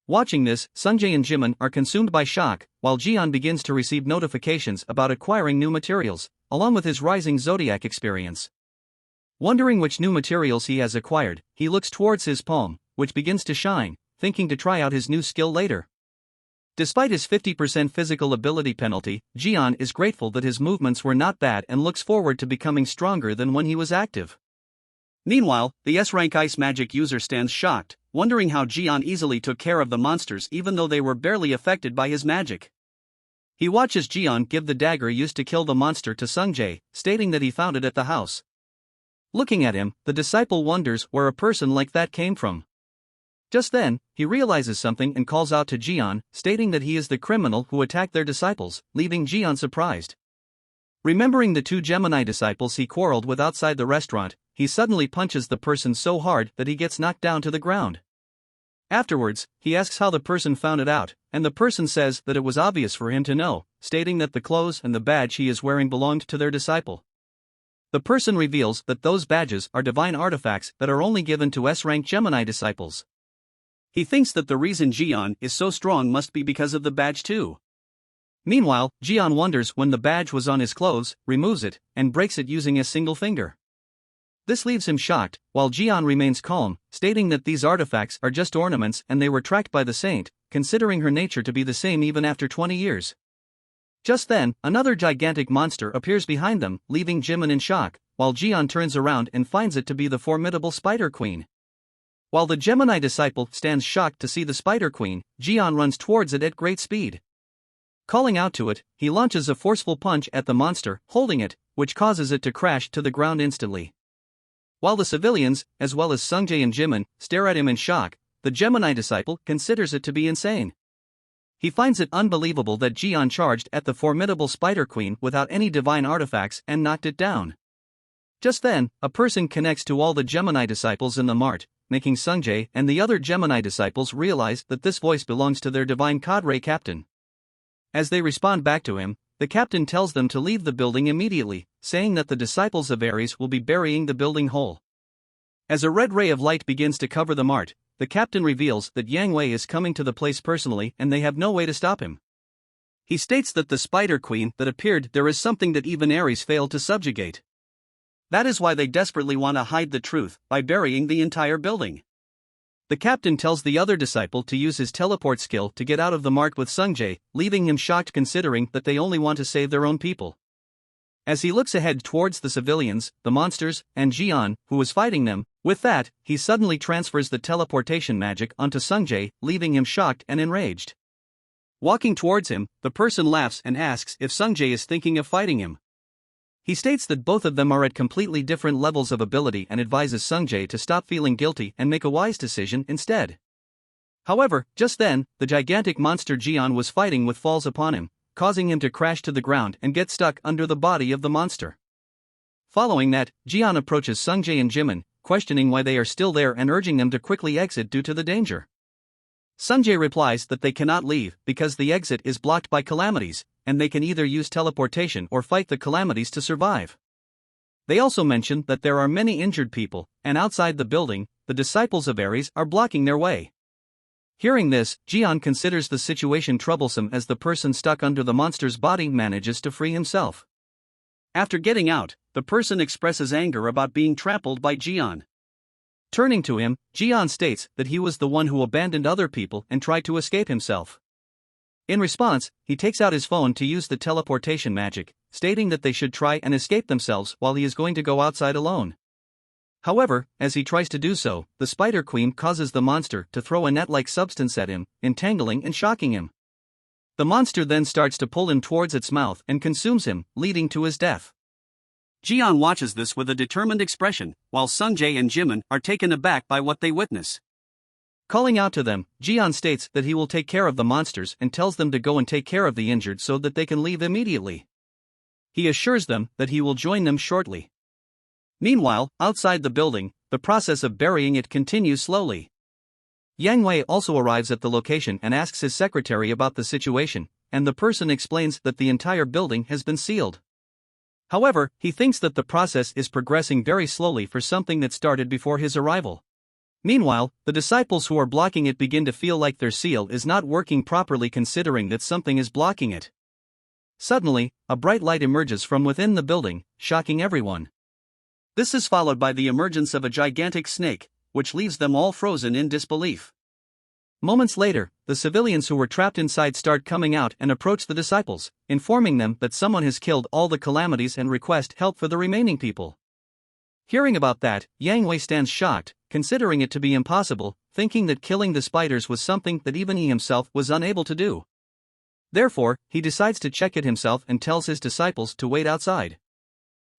Watching this, Sungjae and Jimin are consumed by shock, while Jian begins to receive notifications about acquiring new materials, along with his rising zodiac experience. Wondering which new materials he has acquired, he looks towards his palm, which begins to shine, thinking to try out his new skill later. Despite his 50% physical ability penalty, Jian is grateful that his movements were not bad and looks forward to becoming stronger than when he was active. Meanwhile, the S-rank ice magic user stands shocked, wondering how Jian easily took care of the monsters even though they were barely affected by his magic. He watches Jian give the dagger used to kill the monster to Sungjae, stating that he found it at the house. Looking at him, the disciple wonders where a person like that came from. Just then, he realizes something and calls out to Jian, stating that he is the criminal who attacked their disciples, leaving Jian surprised. Remembering the two Gemini disciples he quarreled with outside the restaurant, he suddenly punches the person so hard that he gets knocked down to the ground. Afterwards, he asks how the person found it out, and the person says that it was obvious for him to know, stating that the clothes and the badge he is wearing belonged to their disciple. The person reveals that those badges are divine artifacts that are only given to S-rank Gemini disciples. He thinks that the reason Jian is so strong must be because of the badge too. Meanwhile, Jian wonders when the badge was on his clothes, removes it, and breaks it using a single finger. This leaves him shocked, while Jian remains calm, stating that these artifacts are just ornaments and they were tracked by the saint, considering her nature to be the same even after 20 years. Just then, another gigantic monster appears behind them, leaving Jimin in shock, while Jian turns around and finds it to be the formidable Spider Queen. While the Gemini disciple stands shocked to see the Spider Queen, Jian runs towards it at great speed. Calling out to it, he launches a forceful punch at the monster, holding it, which causes it to crash to the ground instantly. While the civilians, as well as Sungjae and Jimin, stare at him in shock, the Gemini disciple considers it to be insane. He finds it unbelievable that Jian charged at the formidable Spider Queen without any divine artifacts and knocked it down. Just then, a person connects to all the Gemini disciples in the mart, making Sungjae and the other Gemini disciples realize that this voice belongs to their divine cadre captain. As they respond back to him, the captain tells them to leave the building immediately, saying that the disciples of Aries will be burying the building whole. As a red ray of light begins to cover the mart, the captain reveals that Yang Wei is coming to the place personally and they have no way to stop him. He states that the Spider Queen that appeared there is something that even Aries failed to subjugate. That is why they desperately want to hide the truth by burying the entire building. The captain tells the other disciple to use his teleport skill to get out of the mart with Sungjae, leaving him shocked considering that they only want to save their own people. As he looks ahead towards the civilians, the monsters, and Jian, who was fighting them, with that, he suddenly transfers the teleportation magic onto Sungjae, leaving him shocked and enraged. Walking towards him, the person laughs and asks if Sungjae is thinking of fighting him. He states that both of them are at completely different levels of ability and advises Sungjae to stop feeling guilty and make a wise decision instead. However, just then, the gigantic monster Jian was fighting with falls upon him, causing him to crash to the ground and get stuck under the body of the monster. Following that, Jian approaches Sungjae and Jimin, questioning why they are still there and urging them to quickly exit due to the danger. Sungjae replies that they cannot leave because the exit is blocked by calamities, and they can either use teleportation or fight the calamities to survive. They also mention that there are many injured people, and outside the building, the disciples of Aries are blocking their way. Hearing this, Jian considers the situation troublesome as the person stuck under the monster's body manages to free himself. After getting out, the person expresses anger about being trampled by Jian. Turning to him, Jian states that he was the one who abandoned other people and tried to escape himself. In response, he takes out his phone to use the teleportation magic, stating that they should try and escape themselves while he is going to go outside alone. However, as he tries to do so, the Spider Queen causes the monster to throw a net-like substance at him, entangling and shocking him. The monster then starts to pull him towards its mouth and consumes him, leading to his death. Jian watches this with a determined expression, while Sungjae and Jimin are taken aback by what they witness. Calling out to them, Jian states that he will take care of the monsters and tells them to go and take care of the injured so that they can leave immediately. He assures them that he will join them shortly. Meanwhile, outside the building, the process of burying it continues slowly. Yang Wei also arrives at the location and asks his secretary about the situation, and the person explains that the entire building has been sealed. However, he thinks that the process is progressing very slowly for something that started before his arrival. Meanwhile, the disciples who are blocking it begin to feel like their seal is not working properly considering that something is blocking it. Suddenly, a bright light emerges from within the building, shocking everyone. This is followed by the emergence of a gigantic snake, which leaves them all frozen in disbelief. Moments later, the civilians who were trapped inside start coming out and approach the disciples, informing them that someone has killed all the calamities and request help for the remaining people. Hearing about that, Yang Wei stands shocked, considering it to be impossible, thinking that killing the spiders was something that even he himself was unable to do. Therefore, he decides to check it himself and tells his disciples to wait outside.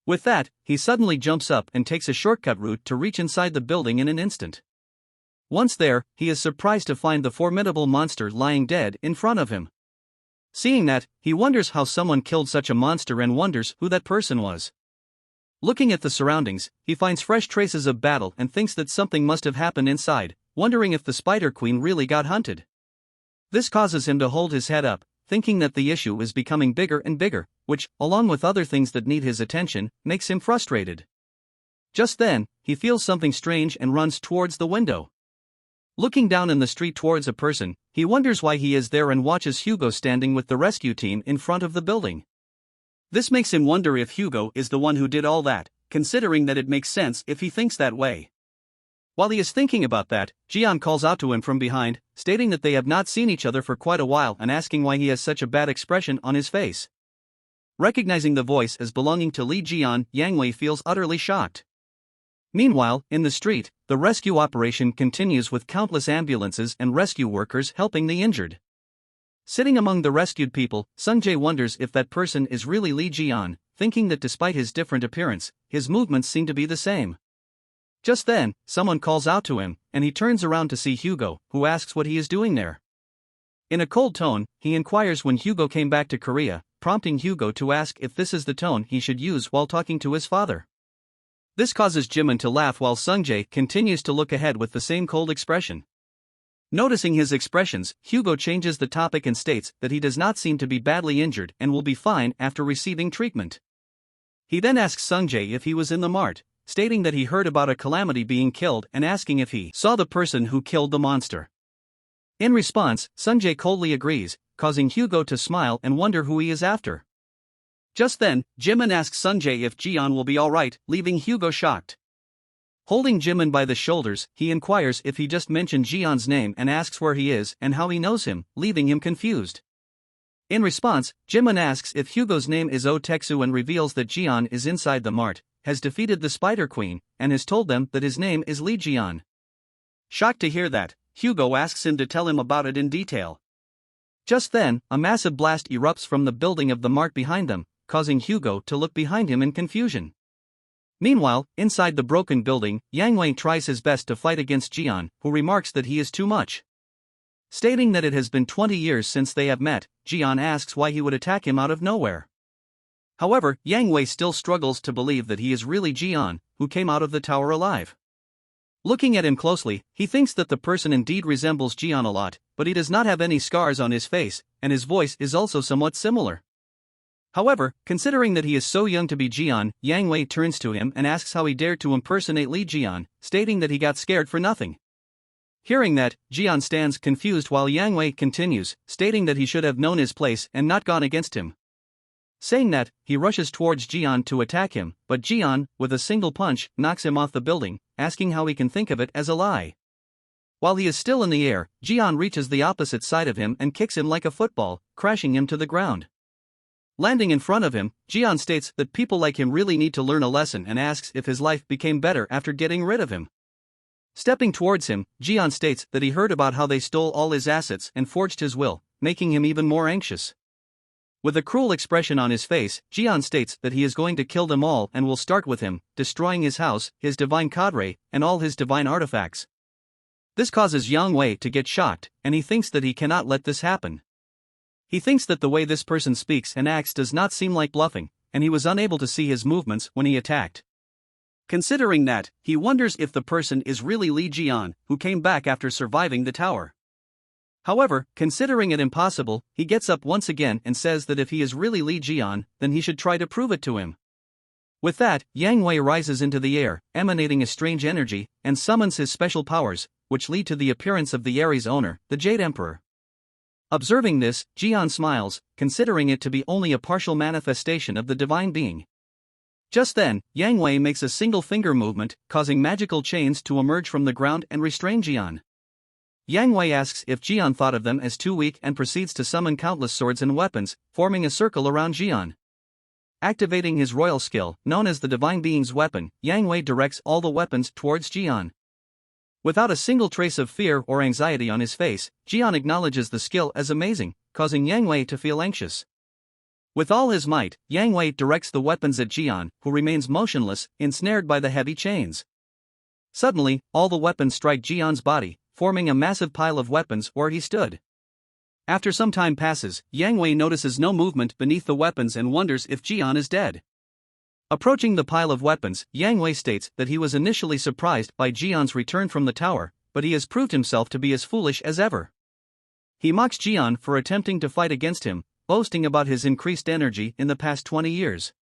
With that, he suddenly jumps up and takes a shortcut route to reach inside the building in an instant. Once there, he is surprised to find the formidable monster lying dead in front of him. Seeing that, he wonders how someone killed such a monster and wonders who that person was. Looking at the surroundings, he finds fresh traces of battle and thinks that something must have happened inside, wondering if the Spider Queen really got hunted. This causes him to hold his head up, thinking that the issue is becoming bigger and bigger, which, along with other things that need his attention, makes him frustrated. Just then, he feels something strange and runs towards the window. Looking down in the street towards a person, he wonders why he is there and watches Hugo standing with the rescue team in front of the building. This makes him wonder if Hugo is the one who did all that, considering that it makes sense if he thinks that way. While he is thinking about that, Jian calls out to him from behind, stating that they have not seen each other for quite a while and asking why he has such a bad expression on his face. Recognizing the voice as belonging to Li Jian, Yang Wei feels utterly shocked. Meanwhile, in the street, the rescue operation continues with countless ambulances and rescue workers helping the injured. Sitting among the rescued people, Sung-jae wonders if that person is really Li Jian, thinking that despite his different appearance, his movements seem to be the same. Just then, someone calls out to him, and he turns around to see Hugo, who asks what he is doing there. In a cold tone, he inquires when Hugo came back to Korea, prompting Hugo to ask if this is the tone he should use while talking to his father. This causes Jimin to laugh while Sung-jae continues to look ahead with the same cold expression. Noticing his expressions, Hugo changes the topic and states that he does not seem to be badly injured and will be fine after receiving treatment. He then asks Sung-jae if he was in the mart, stating that he heard about a calamity being killed and asking if he saw the person who killed the monster. In response, Sung-jae coldly agrees, causing Hugo to smile and wonder who he is after. Just then, Jimin asks Sung-jae if Jian will be alright, leaving Hugo shocked. Holding Jimin by the shoulders, he inquires if he just mentioned Jian's name and asks where he is and how he knows him, leaving him confused. In response, Jimin asks if Hugo's name is Oteksu and reveals that Jian is inside the mart, has defeated the Spider Queen, and has told them that his name is Li Jian. Shocked to hear that, Hugo asks him to tell him about it in detail. Just then, a massive blast erupts from the building of the mart behind them, causing Hugo to look behind him in confusion. Meanwhile, inside the broken building, Yang Wei tries his best to fight against Jian, who remarks that he is too much. Stating that it has been 20 years since they have met, Jian asks why he would attack him out of nowhere. However, Yang Wei still struggles to believe that he is really Jian, who came out of the tower alive. Looking at him closely, he thinks that the person indeed resembles Jian a lot, but he does not have any scars on his face, and his voice is also somewhat similar. However, considering that he is so young to be Jian, Yang Wei turns to him and asks how he dared to impersonate Li Jian, stating that he got scared for nothing. Hearing that, Jian stands confused while Yang Wei continues, stating that he should have known his place and not gone against him. Saying that, he rushes towards Jian to attack him, but Jian, with a single punch, knocks him off the building, asking how he can think of it as a lie. While he is still in the air, Jian reaches the opposite side of him and kicks him like a football, crashing him to the ground. Landing in front of him, Jian states that people like him really need to learn a lesson and asks if his life became better after getting rid of him. Stepping towards him, Jian states that he heard about how they stole all his assets and forged his will, making him even more anxious. With a cruel expression on his face, Jian states that he is going to kill them all and will start with him, destroying his house, his divine cadre, and all his divine artifacts. This causes Yang Wei to get shocked, and he thinks that he cannot let this happen. He thinks that the way this person speaks and acts does not seem like bluffing, and he was unable to see his movements when he attacked. Considering that, he wonders if the person is really Li Jian, who came back after surviving the tower. However, considering it impossible, he gets up once again and says that if he is really Li Jian, then he should try to prove it to him. With that, Yang Wei rises into the air, emanating a strange energy, and summons his special powers, which lead to the appearance of the Aries owner, the Jade Emperor. Observing this, Jian smiles, considering it to be only a partial manifestation of the divine being. Just then, Yang Wei makes a single finger movement, causing magical chains to emerge from the ground and restrain Jian. Yang Wei asks if Jian thought of them as too weak and proceeds to summon countless swords and weapons, forming a circle around Jian. Activating his royal skill, known as the divine being's weapon, Yang Wei directs all the weapons towards Jian. Without a single trace of fear or anxiety on his face, Jian acknowledges the skill as amazing, causing Yang Wei to feel anxious. With all his might, Yang Wei directs the weapons at Jian, who remains motionless, ensnared by the heavy chains. Suddenly, all the weapons strike Jian's body, forming a massive pile of weapons where he stood. After some time passes, Yang Wei notices no movement beneath the weapons and wonders if Jian is dead. Approaching the pile of weapons, Yang Wei states that he was initially surprised by Jian's return from the tower, but he has proved himself to be as foolish as ever. He mocks Jian for attempting to fight against him, boasting about his increased energy in the past 20 years.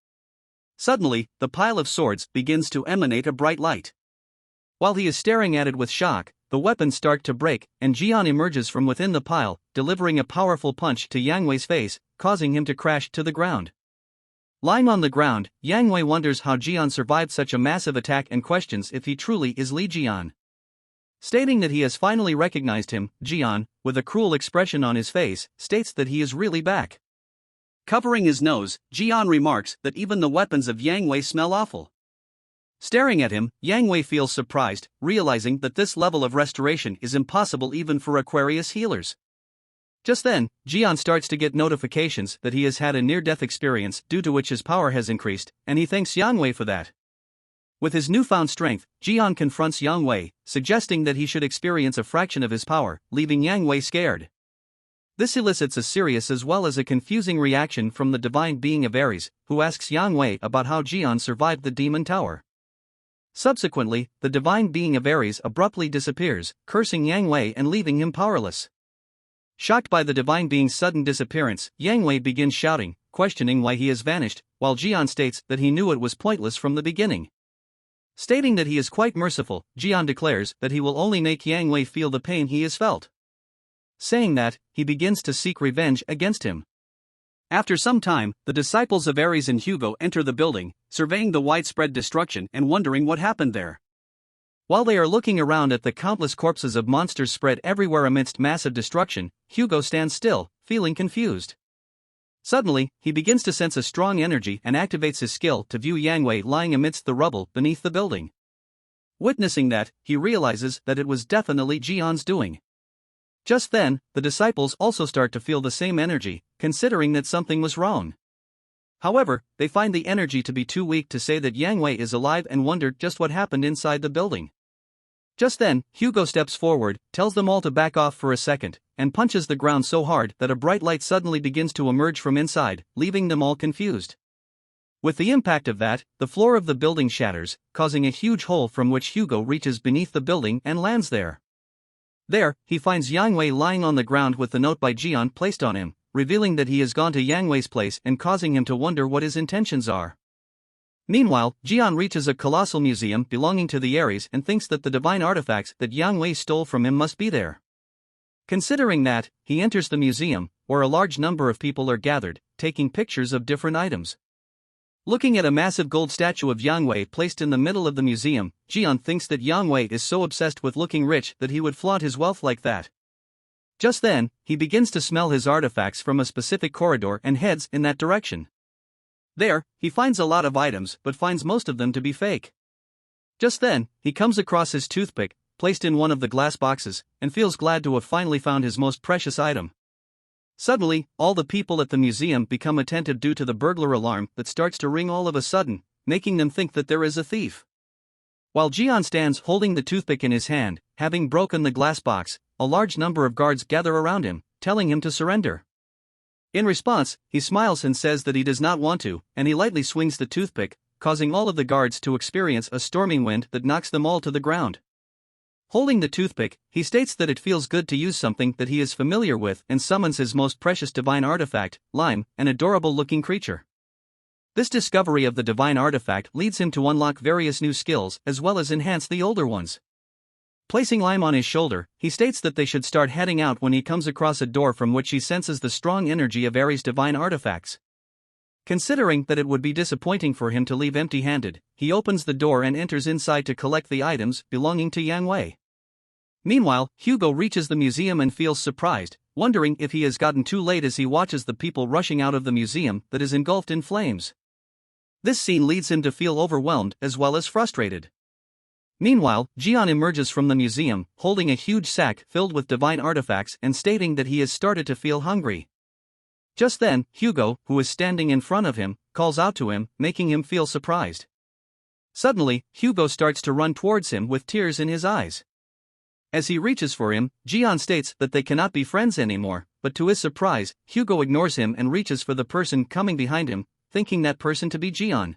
Suddenly, the pile of swords begins to emanate a bright light. While he is staring at it with shock, the weapons start to break, and Jian emerges from within the pile, delivering a powerful punch to Yang Wei's face, causing him to crash to the ground. Lying on the ground, Yang Wei wonders how Jian survived such a massive attack and questions if he truly is Li Jian. Stating that he has finally recognized him, Jian, with a cruel expression on his face, states that he is really back. Covering his nose, Jian remarks that even the weapons of Yang Wei smell awful. Staring at him, Yang Wei feels surprised, realizing that this level of restoration is impossible even for Aquarius healers. Just then, Jian starts to get notifications that he has had a near-death experience due to which his power has increased, and he thanks Yang Wei for that. With his newfound strength, Jian confronts Yang Wei, suggesting that he should experience a fraction of his power, leaving Yang Wei scared. This elicits a serious as well as a confusing reaction from the divine being of Aries, who asks Yang Wei about how Jian survived the demon tower. Subsequently, the divine being of Aries abruptly disappears, cursing Yang Wei and leaving him powerless. Shocked by the divine being's sudden disappearance, Yang Wei begins shouting, questioning why he has vanished, while Jian states that he knew it was pointless from the beginning. Stating that he is quite merciful, Jian declares that he will only make Yang Wei feel the pain he has felt. Saying that, he begins to seek revenge against him. After some time, the disciples of Aries and Hugo enter the building, surveying the widespread destruction and wondering what happened there. While they are looking around at the countless corpses of monsters spread everywhere amidst massive destruction, Hugo stands still, feeling confused. Suddenly, he begins to sense a strong energy and activates his skill to view Yang Wei lying amidst the rubble beneath the building. Witnessing that, he realizes that it was definitely Jian's doing. Just then, the disciples also start to feel the same energy, considering that something was wrong. However, they find the energy to be too weak to say that Yang Wei is alive and wonder just what happened inside the building. Just then, Hugo steps forward, tells them all to back off for a second, and punches the ground so hard that a bright light suddenly begins to emerge from inside, leaving them all confused. With the impact of that, the floor of the building shatters, causing a huge hole from which Hugo reaches beneath the building and lands there. There, he finds Yang Wei lying on the ground with the note by Jian placed on him, revealing that he has gone to Yang Wei's place and causing him to wonder what his intentions are. Meanwhile, Jian reaches a colossal museum belonging to the Aries and thinks that the divine artifacts that Yang Wei stole from him must be there. Considering that, he enters the museum, where a large number of people are gathered, taking pictures of different items. Looking at a massive gold statue of Yang Wei placed in the middle of the museum, Jian thinks that Yang Wei is so obsessed with looking rich that he would flaunt his wealth like that. Just then, he begins to smell his artifacts from a specific corridor and heads in that direction. There, he finds a lot of items but finds most of them to be fake. Just then, he comes across his toothpick, placed in one of the glass boxes, and feels glad to have finally found his most precious item. Suddenly, all the people at the museum become attentive due to the burglar alarm that starts to ring all of a sudden, making them think that there is a thief. While Jian stands holding the toothpick in his hand, having broken the glass box, a large number of guards gather around him, telling him to surrender. In response, he smiles and says that he does not want to, and he lightly swings the toothpick, causing all of the guards to experience a stormy wind that knocks them all to the ground. Holding the toothpick, he states that it feels good to use something that he is familiar with and summons his most precious divine artifact, Lime, an adorable-looking creature. This discovery of the divine artifact leads him to unlock various new skills as well as enhance the older ones. Placing Lime on his shoulder, he states that they should start heading out when he comes across a door from which he senses the strong energy of Aries' divine artifacts. Considering that it would be disappointing for him to leave empty-handed, he opens the door and enters inside to collect the items belonging to Yang Wei. Meanwhile, Hugo reaches the museum and feels surprised, wondering if he has gotten too late as he watches the people rushing out of the museum that is engulfed in flames. This scene leads him to feel overwhelmed as well as frustrated. Meanwhile, Jian emerges from the museum, holding a huge sack filled with divine artifacts and stating that he has started to feel hungry. Just then, Hugo, who is standing in front of him, calls out to him, making him feel surprised. Suddenly, Hugo starts to run towards him with tears in his eyes. As he reaches for him, Jian states that they cannot be friends anymore, but to his surprise, Hugo ignores him and reaches for the person coming behind him, thinking that person to be Jian.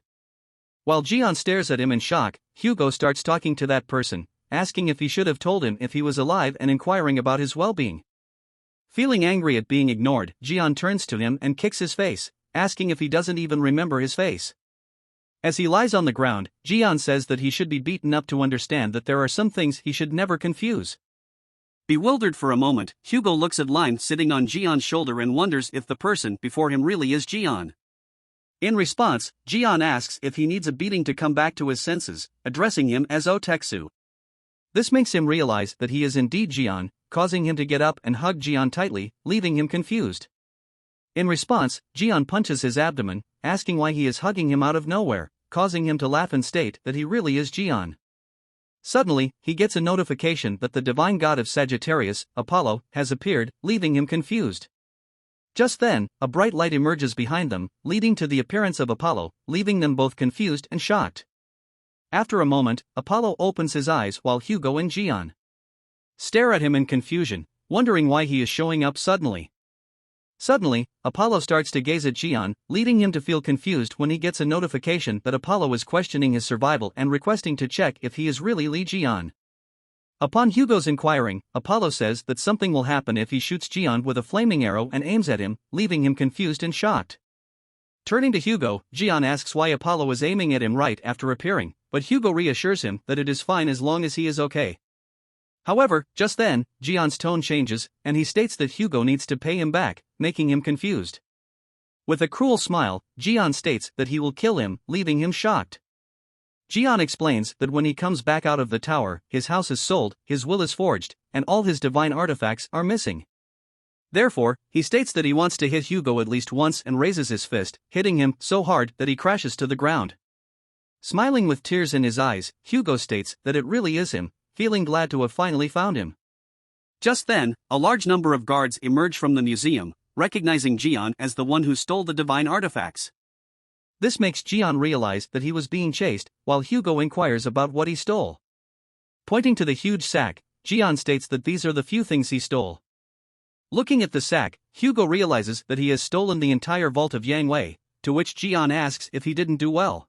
While Jian stares at him in shock, Hugo starts talking to that person, asking if he should have told him if he was alive and inquiring about his well-being. Feeling angry at being ignored, Jian turns to him and kicks his face, asking if he doesn't even remember his face. As he lies on the ground, Jian says that he should be beaten up to understand that there are some things he should never confuse. Bewildered for a moment, Hugo looks at Line sitting on Jian's shoulder and wonders if the person before him really is Jian. In response, Jian asks if he needs a beating to come back to his senses, addressing him as Oteksu. This makes him realize that he is indeed Jian, causing him to get up and hug Jian tightly, leaving him confused. In response, Jian punches his abdomen, asking why he is hugging him out of nowhere, causing him to laugh and state that he really is Jian. Suddenly, he gets a notification that the divine god of Sagittarius, Apollo, has appeared, leaving him confused. Just then, a bright light emerges behind them, leading to the appearance of Apollo, leaving them both confused and shocked. After a moment, Apollo opens his eyes while Hugo and Jian stare at him in confusion, wondering why he is showing up suddenly. Suddenly, Apollo starts to gaze at Jian, leading him to feel confused when he gets a notification that Apollo is questioning his survival and requesting to check if he is really Li Jian. Upon Hugo's inquiring, Apollo says that something will happen if he shoots Jian with a flaming arrow and aims at him, leaving him confused and shocked. Turning to Hugo, Jian asks why Apollo is aiming at him right after appearing, but Hugo reassures him that it is fine as long as he is okay. However, just then, Jian's tone changes, and he states that Hugo needs to pay him back, making him confused. With a cruel smile, Jian states that he will kill him, leaving him shocked. Jian explains that when he comes back out of the tower, his house is sold, his will is forged, and all his divine artifacts are missing. Therefore, he states that he wants to hit Hugo at least once and raises his fist, hitting him so hard that he crashes to the ground. Smiling with tears in his eyes, Hugo states that it really is him, feeling glad to have finally found him. Just then, a large number of guards emerge from the museum, recognizing Jian as the one who stole the divine artifacts. This makes Jian realize that he was being chased, while Hugo inquires about what he stole. Pointing to the huge sack, Jian states that these are the few things he stole. Looking at the sack, Hugo realizes that he has stolen the entire vault of Yangwei, to which Jian asks if he didn't do well.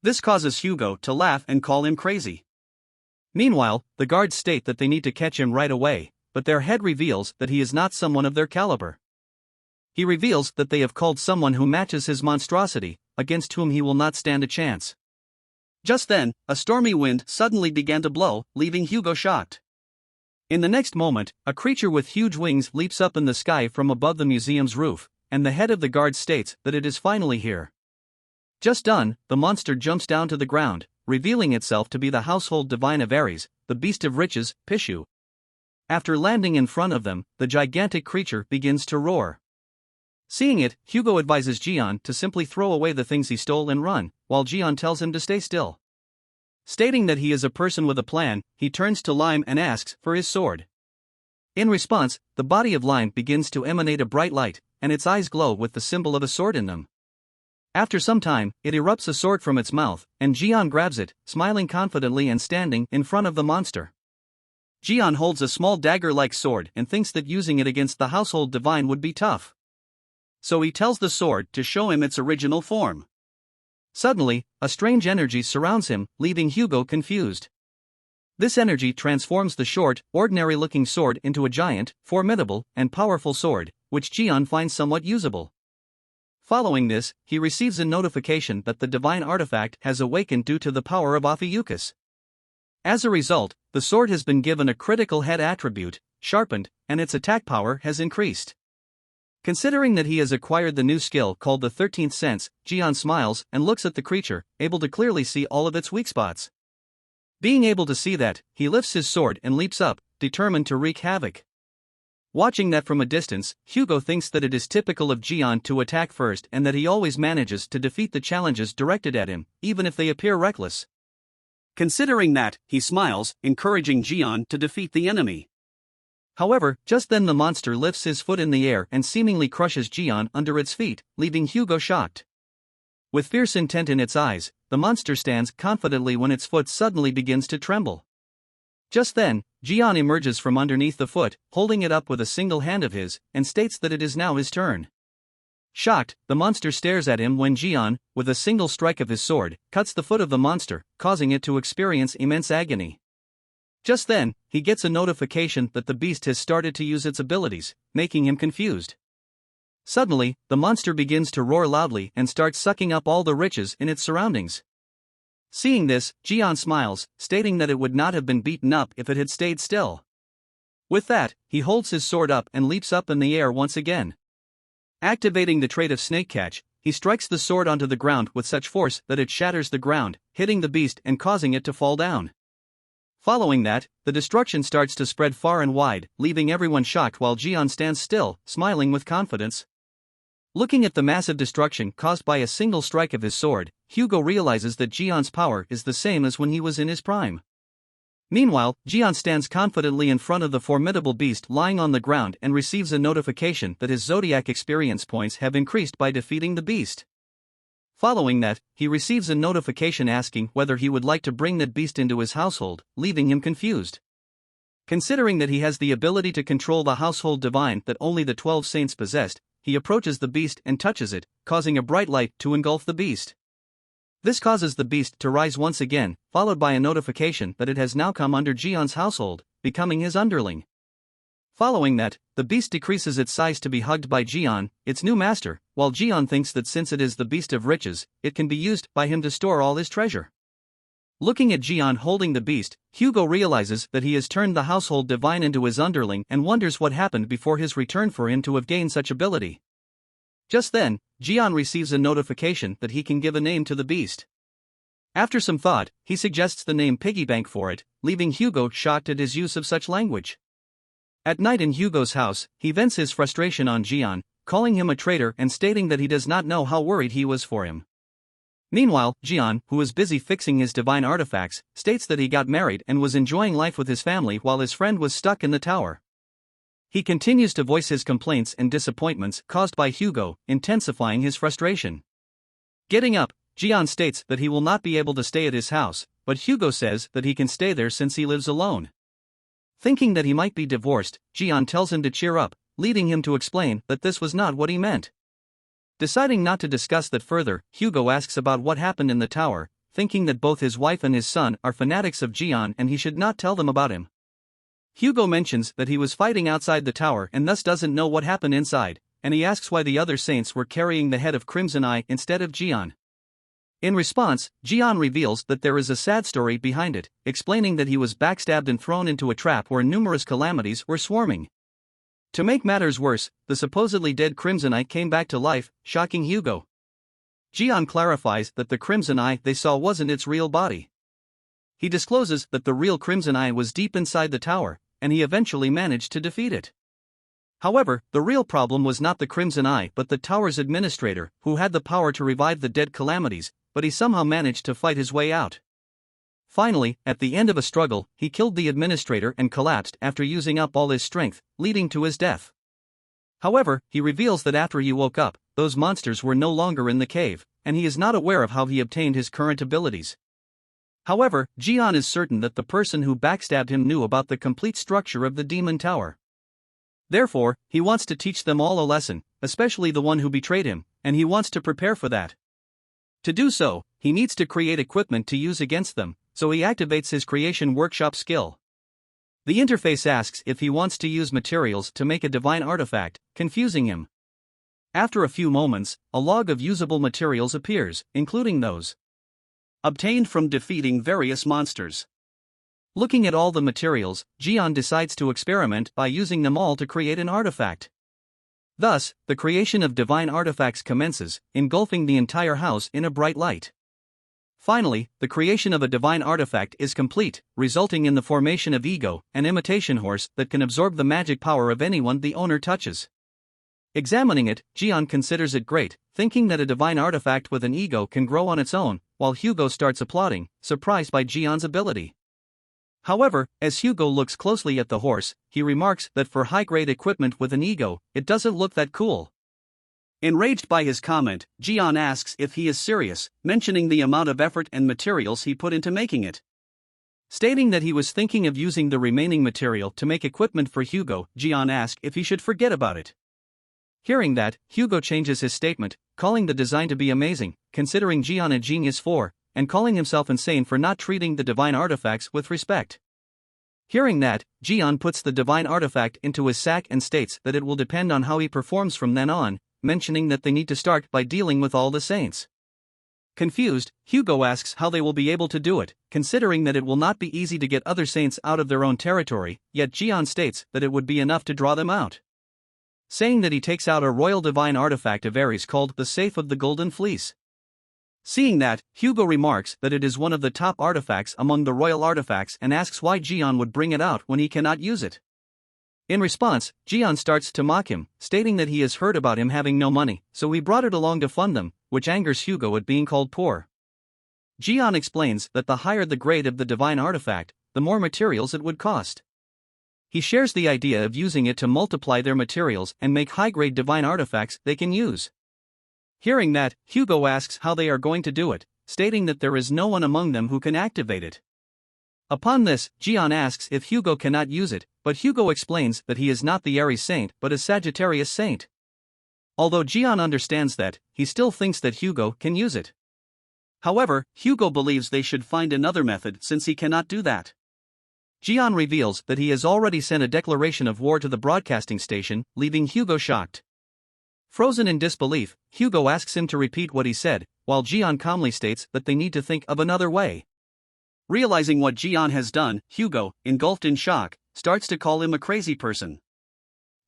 This causes Hugo to laugh and call him crazy. Meanwhile, the guards state that they need to catch him right away, but their head reveals that he is not someone of their caliber. He reveals that they have called someone who matches his monstrosity, against whom he will not stand a chance. Just then, a stormy wind suddenly began to blow, leaving Hugo shocked. In the next moment, a creature with huge wings leaps up in the sky from above the museum's roof, and the head of the guard states that it is finally here. Just done, the monster jumps down to the ground, revealing itself to be the household divine of Aries, the beast of riches, Pishu. After landing in front of them, the gigantic creature begins to roar. Seeing it, Hugo advises Jian to simply throw away the things he stole and run, while Jian tells him to stay still. Stating that he is a person with a plan, he turns to Lime and asks for his sword. In response, the body of Lime begins to emanate a bright light, and its eyes glow with the symbol of a sword in them. After some time, it erupts a sword from its mouth, and Jian grabs it, smiling confidently and standing in front of the monster. Jian holds a small dagger-like sword and thinks that using it against the household divine would be tough. So he tells the sword to show him its original form. Suddenly, a strange energy surrounds him, leaving Hugo confused. This energy transforms the short, ordinary-looking sword into a giant, formidable, and powerful sword, which Jian finds somewhat usable. Following this, he receives a notification that the divine artifact has awakened due to the power of Ophiuchus. As a result, the sword has been given a critical head attribute, sharpened, and its attack power has increased. Considering that he has acquired the new skill called the 13th sense, Jian smiles and looks at the creature, able to clearly see all of its weak spots. Being able to see that, he lifts his sword and leaps up, determined to wreak havoc. Watching that from a distance, Hugo thinks that it is typical of Jian to attack first and that he always manages to defeat the challenges directed at him, even if they appear reckless. Considering that, he smiles, encouraging Jian to defeat the enemy. However, just then the monster lifts his foot in the air and seemingly crushes Jian under its feet, leaving Hugo shocked. With fierce intent in its eyes, the monster stands confidently when its foot suddenly begins to tremble. Just then, Jian emerges from underneath the foot, holding it up with a single hand of his, and states that it is now his turn. Shocked, the monster stares at him when Jian, with a single strike of his sword, cuts the foot of the monster, causing it to experience immense agony. Just then, he gets a notification that the beast has started to use its abilities, making him confused. Suddenly, the monster begins to roar loudly and starts sucking up all the riches in its surroundings. Seeing this, Jian smiles, stating that it would not have been beaten up if it had stayed still. With that, he holds his sword up and leaps up in the air once again. Activating the trait of snake catch, he strikes the sword onto the ground with such force that it shatters the ground, hitting the beast and causing it to fall down. Following that, the destruction starts to spread far and wide, leaving everyone shocked while Jian stands still, smiling with confidence. Looking at the massive destruction caused by a single strike of his sword, Hugo realizes that Jian's power is the same as when he was in his prime. Meanwhile, Jian stands confidently in front of the formidable beast lying on the ground and receives a notification that his zodiac experience points have increased by defeating the beast. Following that, he receives a notification asking whether he would like to bring that beast into his household, leaving him confused. Considering that he has the ability to control the household divine that only the 12 saints possessed, he approaches the beast and touches it, causing a bright light to engulf the beast. This causes the beast to rise once again, followed by a notification that it has now come under Jian's household, becoming his underling. Following that, the beast decreases its size to be hugged by Jian, its new master, while Jian thinks that since it is the beast of riches, it can be used by him to store all his treasure. Looking at Jian holding the beast, Hugo realizes that he has turned the household divine into his underling and wonders what happened before his return for him to have gained such ability. Just then, Jian receives a notification that he can give a name to the beast. After some thought, he suggests the name Piggybank for it, leaving Hugo shocked at his use of such language. At night in Hugo's house, he vents his frustration on Jian, calling him a traitor and stating that he does not know how worried he was for him. Meanwhile, Jian, who was busy fixing his divine artifacts, states that he got married and was enjoying life with his family while his friend was stuck in the tower. He continues to voice his complaints and disappointments caused by Hugo, intensifying his frustration. Getting up, Jian states that he will not be able to stay at his house, but Hugo says that he can stay there since he lives alone. Thinking that he might be divorced, Jian tells him to cheer up, leading him to explain that this was not what he meant. Deciding not to discuss that further, Hugo asks about what happened in the tower, thinking that both his wife and his son are fanatics of Jian and he should not tell them about him. Hugo mentions that he was fighting outside the tower and thus doesn't know what happened inside, and he asks why the other saints were carrying the head of Crimson Eye instead of Jian. In response, Jian reveals that there is a sad story behind it, explaining that he was backstabbed and thrown into a trap where numerous calamities were swarming. To make matters worse, the supposedly dead Crimson Eye came back to life, shocking Hugo. Jian clarifies that the Crimson Eye they saw wasn't its real body. He discloses that the real Crimson Eye was deep inside the tower, and he eventually managed to defeat it. However, the real problem was not the Crimson Eye but the tower's administrator, who had the power to revive the dead calamities, but he somehow managed to fight his way out. Finally, at the end of a struggle, he killed the administrator and collapsed after using up all his strength, leading to his death. However, he reveals that after he woke up, those monsters were no longer in the cave, and he is not aware of how he obtained his current abilities. However, Jian is certain that the person who backstabbed him knew about the complete structure of the demon tower. Therefore, he wants to teach them all a lesson, especially the one who betrayed him, and he wants to prepare for that. To do so, he needs to create equipment to use against them, so he activates his creation workshop skill. The interface asks if he wants to use materials to make a divine artifact, confusing him. After a few moments, a log of usable materials appears, including those obtained from defeating various monsters. Looking at all the materials, Jian decides to experiment by using them all to create an artifact. Thus, the creation of divine artifacts commences, engulfing the entire house in a bright light. Finally, the creation of a divine artifact is complete, resulting in the formation of Ego, an imitation horse that can absorb the magic power of anyone the owner touches. Examining it, Jian considers it great, thinking that a divine artifact with an ego can grow on its own, while Hugo starts applauding, surprised by Jian's ability. However, as Hugo looks closely at the horse, he remarks that for high-grade equipment with an ego, it doesn't look that cool. Enraged by his comment, Jian asks if he is serious, mentioning the amount of effort and materials he put into making it. Stating that he was thinking of using the remaining material to make equipment for Hugo, Jian asks if he should forget about it. Hearing that, Hugo changes his statement, calling the design to be amazing, considering Jian a genius for, and calling himself insane for not treating the divine artifacts with respect. Hearing that, Jian puts the divine artifact into his sack and states that it will depend on how he performs from then on, mentioning that they need to start by dealing with all the saints. Confused, Hugo asks how they will be able to do it, considering that it will not be easy to get other saints out of their own territory, yet Jian states that it would be enough to draw them out. Saying that he takes out a royal divine artifact of Aries called the Safe of the Golden Fleece. Seeing that, Hugo remarks that it is one of the top artifacts among the royal artifacts and asks why Jian would bring it out when he cannot use it. In response, Jian starts to mock him, stating that he has heard about him having no money, so he brought it along to fund them, which angers Hugo at being called poor. Jian explains that the higher the grade of the divine artifact, the more materials it would cost. He shares the idea of using it to multiply their materials and make high-grade divine artifacts they can use. Hearing that, Hugo asks how they are going to do it, stating that there is no one among them who can activate it. Upon this, Jian asks if Hugo cannot use it, but Hugo explains that he is not the Aries saint but a Sagittarius saint. Although Jian understands that, he still thinks that Hugo can use it. However, Hugo believes they should find another method since he cannot do that. Jian reveals that he has already sent a declaration of war to the broadcasting station, leaving Hugo shocked. Frozen in disbelief, Hugo asks him to repeat what he said, while Jian calmly states that they need to think of another way. Realizing what Jian has done, Hugo, engulfed in shock, starts to call him a crazy person.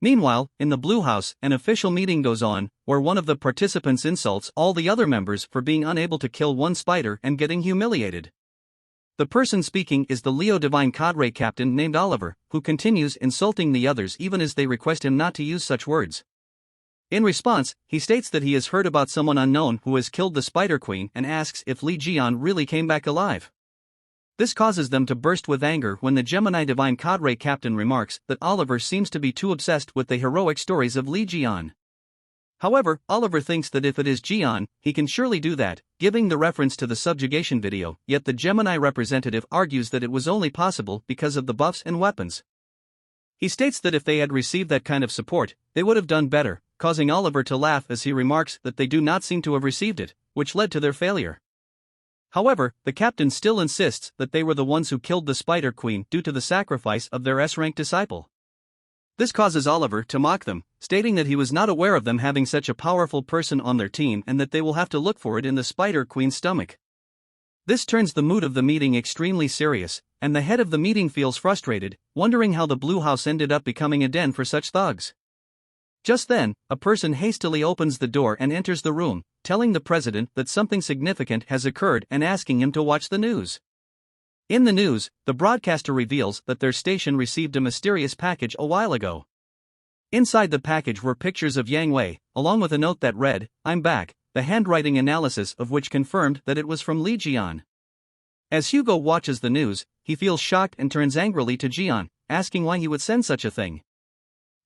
Meanwhile, in the Blue House, an official meeting goes on, where one of the participants insults all the other members for being unable to kill one spider and getting humiliated. The person speaking is the Leo Divine Cadre captain named Oliver, who continues insulting the others even as they request him not to use such words. In response, he states that he has heard about someone unknown who has killed the Spider Queen and asks if Li Jian really came back alive. This causes them to burst with anger when the Gemini Divine Cadre captain remarks that Oliver seems to be too obsessed with the heroic stories of Li Jian. However, Oliver thinks that if it is Jian, he can surely do that, giving the reference to the subjugation video, yet the Gemini representative argues that it was only possible because of the buffs and weapons. He states that if they had received that kind of support, they would have done better, causing Oliver to laugh as he remarks that they do not seem to have received it, which led to their failure. However, the captain still insists that they were the ones who killed the Spider Queen due to the sacrifice of their S-rank disciple. This causes Oliver to mock them, stating that he was not aware of them having such a powerful person on their team and that they will have to look for it in the Spider Queen's stomach. This turns the mood of the meeting extremely serious, and the head of the meeting feels frustrated, wondering how the Blue House ended up becoming a den for such thugs. Just then, a person hastily opens the door and enters the room, telling the president that something significant has occurred and asking him to watch the news. In the news, the broadcaster reveals that their station received a mysterious package a while ago. Inside the package were pictures of Yang Wei, along with a note that read, "I'm back," the handwriting analysis of which confirmed that it was from Li Jian. As Hugo watches the news, he feels shocked and turns angrily to Jian, asking why he would send such a thing.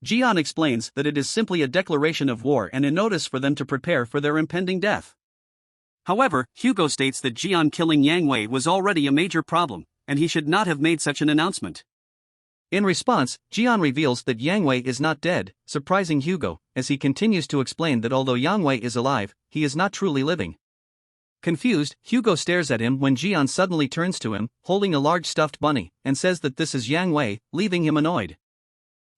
Jian explains that it is simply a declaration of war and a notice for them to prepare for their impending death. However, Hugo states that Jian killing Yang Wei was already a major problem, and he should not have made such an announcement. In response, Jian reveals that Yang Wei is not dead, surprising Hugo, as he continues to explain that although Yang Wei is alive, he is not truly living. Confused, Hugo stares at him when Jian suddenly turns to him, holding a large stuffed bunny, and says that this is Yang Wei, leaving him annoyed.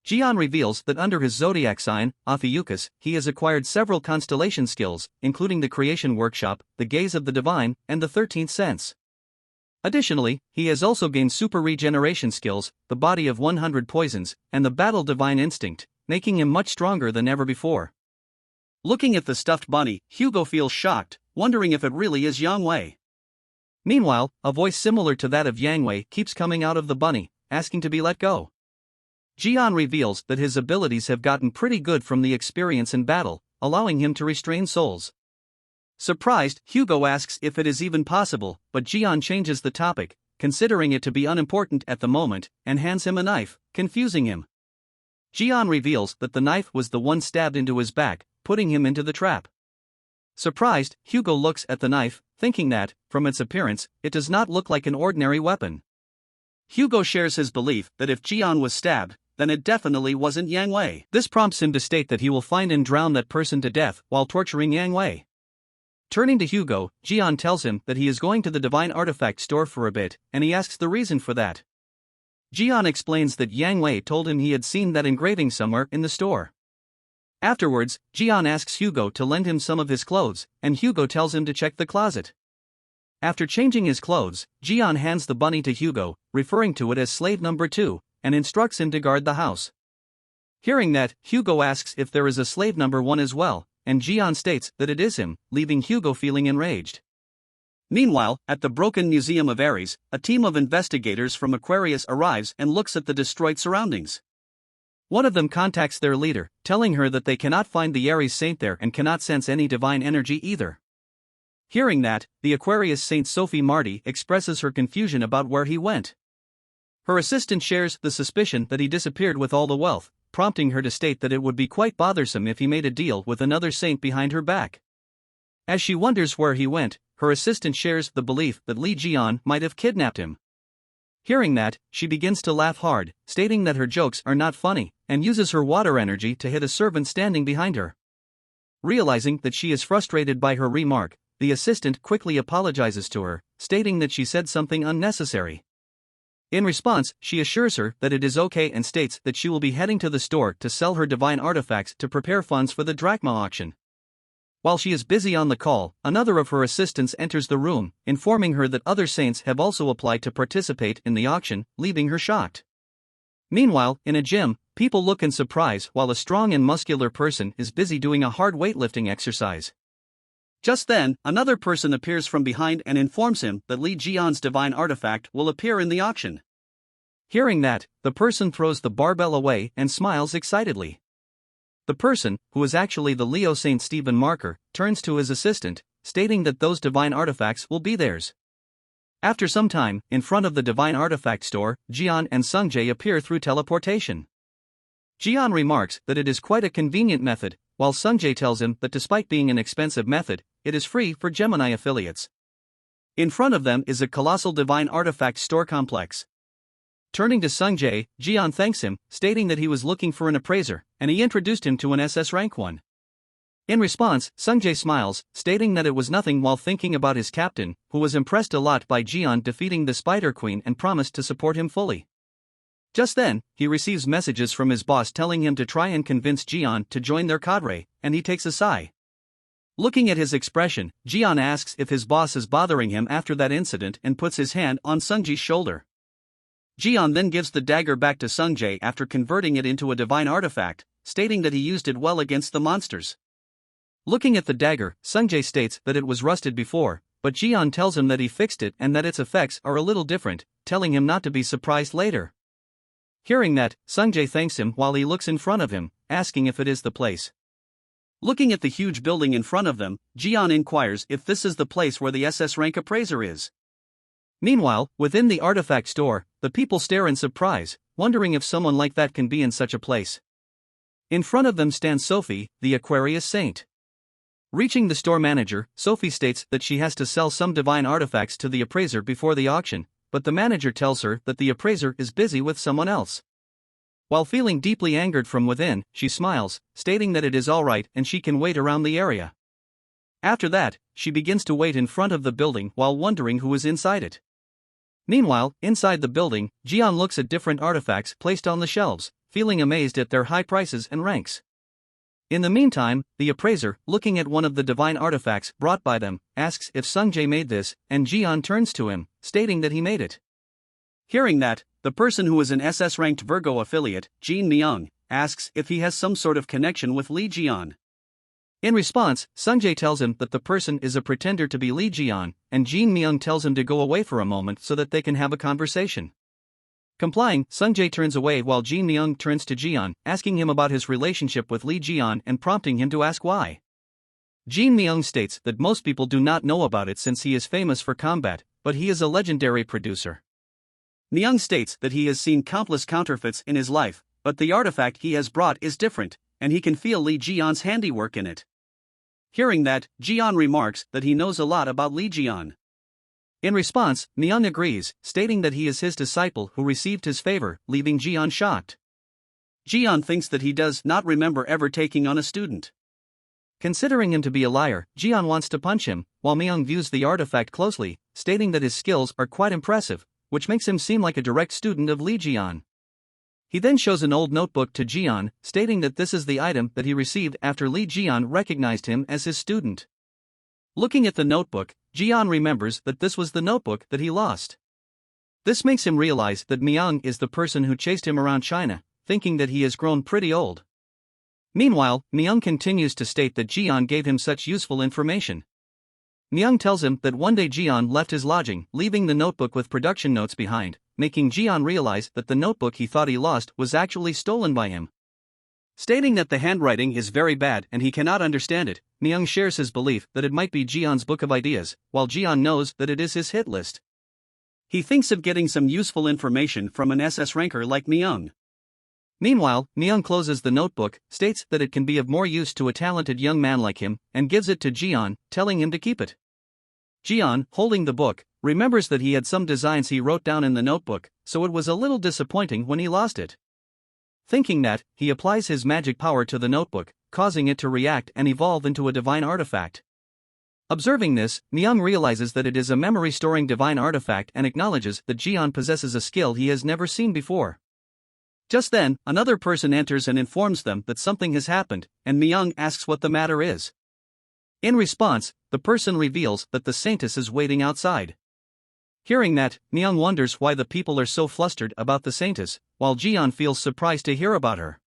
Jian reveals that under his zodiac sign, Ophiuchus, he has acquired several constellation skills, including the Creation Workshop, the Gaze of the Divine, and the 13th Sense. Additionally, he has also gained super regeneration skills, the Body of 100 Poisons, and the Battle Divine Instinct, making him much stronger than ever before. Looking at the stuffed bunny, Hugo feels shocked, wondering if it really is Yang Wei. Meanwhile, a voice similar to that of Yang Wei keeps coming out of the bunny, asking to be let go. Jian reveals that his abilities have gotten pretty good from the experience in battle, allowing him to restrain souls. Surprised, Hugo asks if it is even possible, but Jian changes the topic, considering it to be unimportant at the moment, and hands him a knife, confusing him. Jian reveals that the knife was the one stabbed into his back, putting him into the trap. Surprised, Hugo looks at the knife, thinking that, from its appearance, it does not look like an ordinary weapon. Hugo shares his belief that if Jian was stabbed, then it definitely wasn't Yang Wei. This prompts him to state that he will find and drown that person to death while torturing Yang Wei. Turning to Hugo, Jian tells him that he is going to the Divine Artifact store for a bit, and he asks the reason for that. Jian explains that Yang Wei told him he had seen that engraving somewhere in the store. Afterwards, Jian asks Hugo to lend him some of his clothes, and Hugo tells him to check the closet. After changing his clothes, Jian hands the bunny to Hugo, referring to it as slave number 2, and instructs him to guard the house. Hearing that, Hugo asks if there is a slave number 1 as well, and Jian states that it is him, leaving Hugo feeling enraged. Meanwhile, at the Broken Museum of Aries, a team of investigators from Aquarius arrives and looks at the destroyed surroundings. One of them contacts their leader, telling her that they cannot find the Aries saint there and cannot sense any divine energy either. Hearing that, the Aquarius saint Sophie Marty expresses her confusion about where he went. Her assistant shares the suspicion that he disappeared with all the wealth, prompting her to state that it would be quite bothersome if he made a deal with another saint behind her back. As she wonders where he went, her assistant shares the belief that Li Jian might have kidnapped him. Hearing that, she begins to laugh hard, stating that her jokes are not funny, and uses her water energy to hit a servant standing behind her. Realizing that she is frustrated by her remark, the assistant quickly apologizes to her, stating that she said something unnecessary. In response, she assures her that it is okay and states that she will be heading to the store to sell her divine artifacts to prepare funds for the drachma auction. While she is busy on the call, another of her assistants enters the room, informing her that other saints have also applied to participate in the auction, leaving her shocked. Meanwhile, in a gym, people look in surprise while a strong and muscular person is busy doing a hard weightlifting exercise. Just then, another person appears from behind and informs him that Li Jian's divine artifact will appear in the auction. Hearing that, the person throws the barbell away and smiles excitedly. The person, who is actually the Leo Saint Stephen Marker, turns to his assistant, stating that those divine artifacts will be theirs. After some time, in front of the divine artifact store, Jian and Sungjae appear through teleportation. Jian remarks that it is quite a convenient method, while Sungjae tells him that despite being an expensive method, it is free for Gemini affiliates. In front of them is a colossal divine artifact store complex. Turning to Sungjae, Jian thanks him, stating that he was looking for an appraiser, and he introduced him to an SS rank 1. In response, Sungjae smiles, stating that it was nothing while thinking about his captain, who was impressed a lot by Jian defeating the Spider Queen and promised to support him fully. Just then, he receives messages from his boss telling him to try and convince Jian to join their cadre, and he takes a sigh. Looking at his expression, Jian asks if his boss is bothering him after that incident and puts his hand on Sungjae's shoulder. Jian then gives the dagger back to Sungjae after converting it into a divine artifact, stating that he used it well against the monsters. Looking at the dagger, Sungjae states that it was rusted before, but Jian tells him that he fixed it and that its effects are a little different, telling him not to be surprised later. Hearing that, Sungjae thanks him while he looks in front of him, asking if it is the place. Looking at the huge building in front of them, Jian inquires if this is the place where the SS rank appraiser is. Meanwhile, within the artifact store, the people stare in surprise, wondering if someone like that can be in such a place. In front of them stands Sophie, the Aquarius saint. Reaching the store manager, Sophie states that she has to sell some divine artifacts to the appraiser before the auction, but the manager tells her that the appraiser is busy with someone else. While feeling deeply angered from within, she smiles, stating that it is alright and she can wait around the area. After that, she begins to wait in front of the building while wondering who is inside it. Meanwhile, inside the building, Jian looks at different artifacts placed on the shelves, feeling amazed at their high prices and ranks. In the meantime, the appraiser, looking at one of the divine artifacts brought by them, asks if Sungjae made this, and Jian turns to him, stating that he made it. Hearing that, the person who is an SS-ranked Virgo affiliate, Jin Myung, asks if he has some sort of connection with Li Jian. In response, Sungjae tells him that the person is a pretender to be Li Jian, and Jin Myung tells him to go away for a moment so that they can have a conversation. Complying, Sungjae turns away while Jin Myung turns to Jian, asking him about his relationship with Li Jian and prompting him to ask why. Jin Myung states that most people do not know about it since he is famous for combat, but he is a legendary producer. Myung states that he has seen countless counterfeits in his life, but the artifact he has brought is different, and he can feel Lee Jian's handiwork in it. Hearing that, Jian remarks that he knows a lot about Lee Jian. In response, Myung agrees, stating that he is his disciple who received his favor, leaving Jian shocked. Jian thinks that he does not remember ever taking on a student. Considering him to be a liar, Jian wants to punch him, while Myung views the artifact closely, stating that his skills are quite impressive, which makes him seem like a direct student of Lee Jian. He then shows an old notebook to Jian, stating that this is the item that he received after Lee Jian recognized him as his student. Looking at the notebook, Jian remembers that this was the notebook that he lost. This makes him realize that Myung is the person who chased him around China, thinking that he has grown pretty old. Meanwhile, Myung continues to state that Jian gave him such useful information. Myung tells him that one day Jian left his lodging, leaving the notebook with production notes behind, making Jian realize that the notebook he thought he lost was actually stolen by him. Stating that the handwriting is very bad and he cannot understand it, Myung shares his belief that it might be Jian's book of ideas, while Jian knows that it is his hit list. He thinks of getting some useful information from an SS ranker like Myung. Meanwhile, Myung closes the notebook, states that it can be of more use to a talented young man like him, and gives it to Jian, telling him to keep it. Jian, holding the book, remembers that he had some designs he wrote down in the notebook, so it was a little disappointing when he lost it. Thinking that, he applies his magic power to the notebook, causing it to react and evolve into a divine artifact. Observing this, Myung realizes that it is a memory-storing divine artifact and acknowledges that Jian possesses a skill he has never seen before. Just then, another person enters and informs them that something has happened, and Myung asks what the matter is. In response, the person reveals that the Saintess is waiting outside. Hearing that, Myung wonders why the people are so flustered about the Saintess, while Jian feels surprised to hear about her.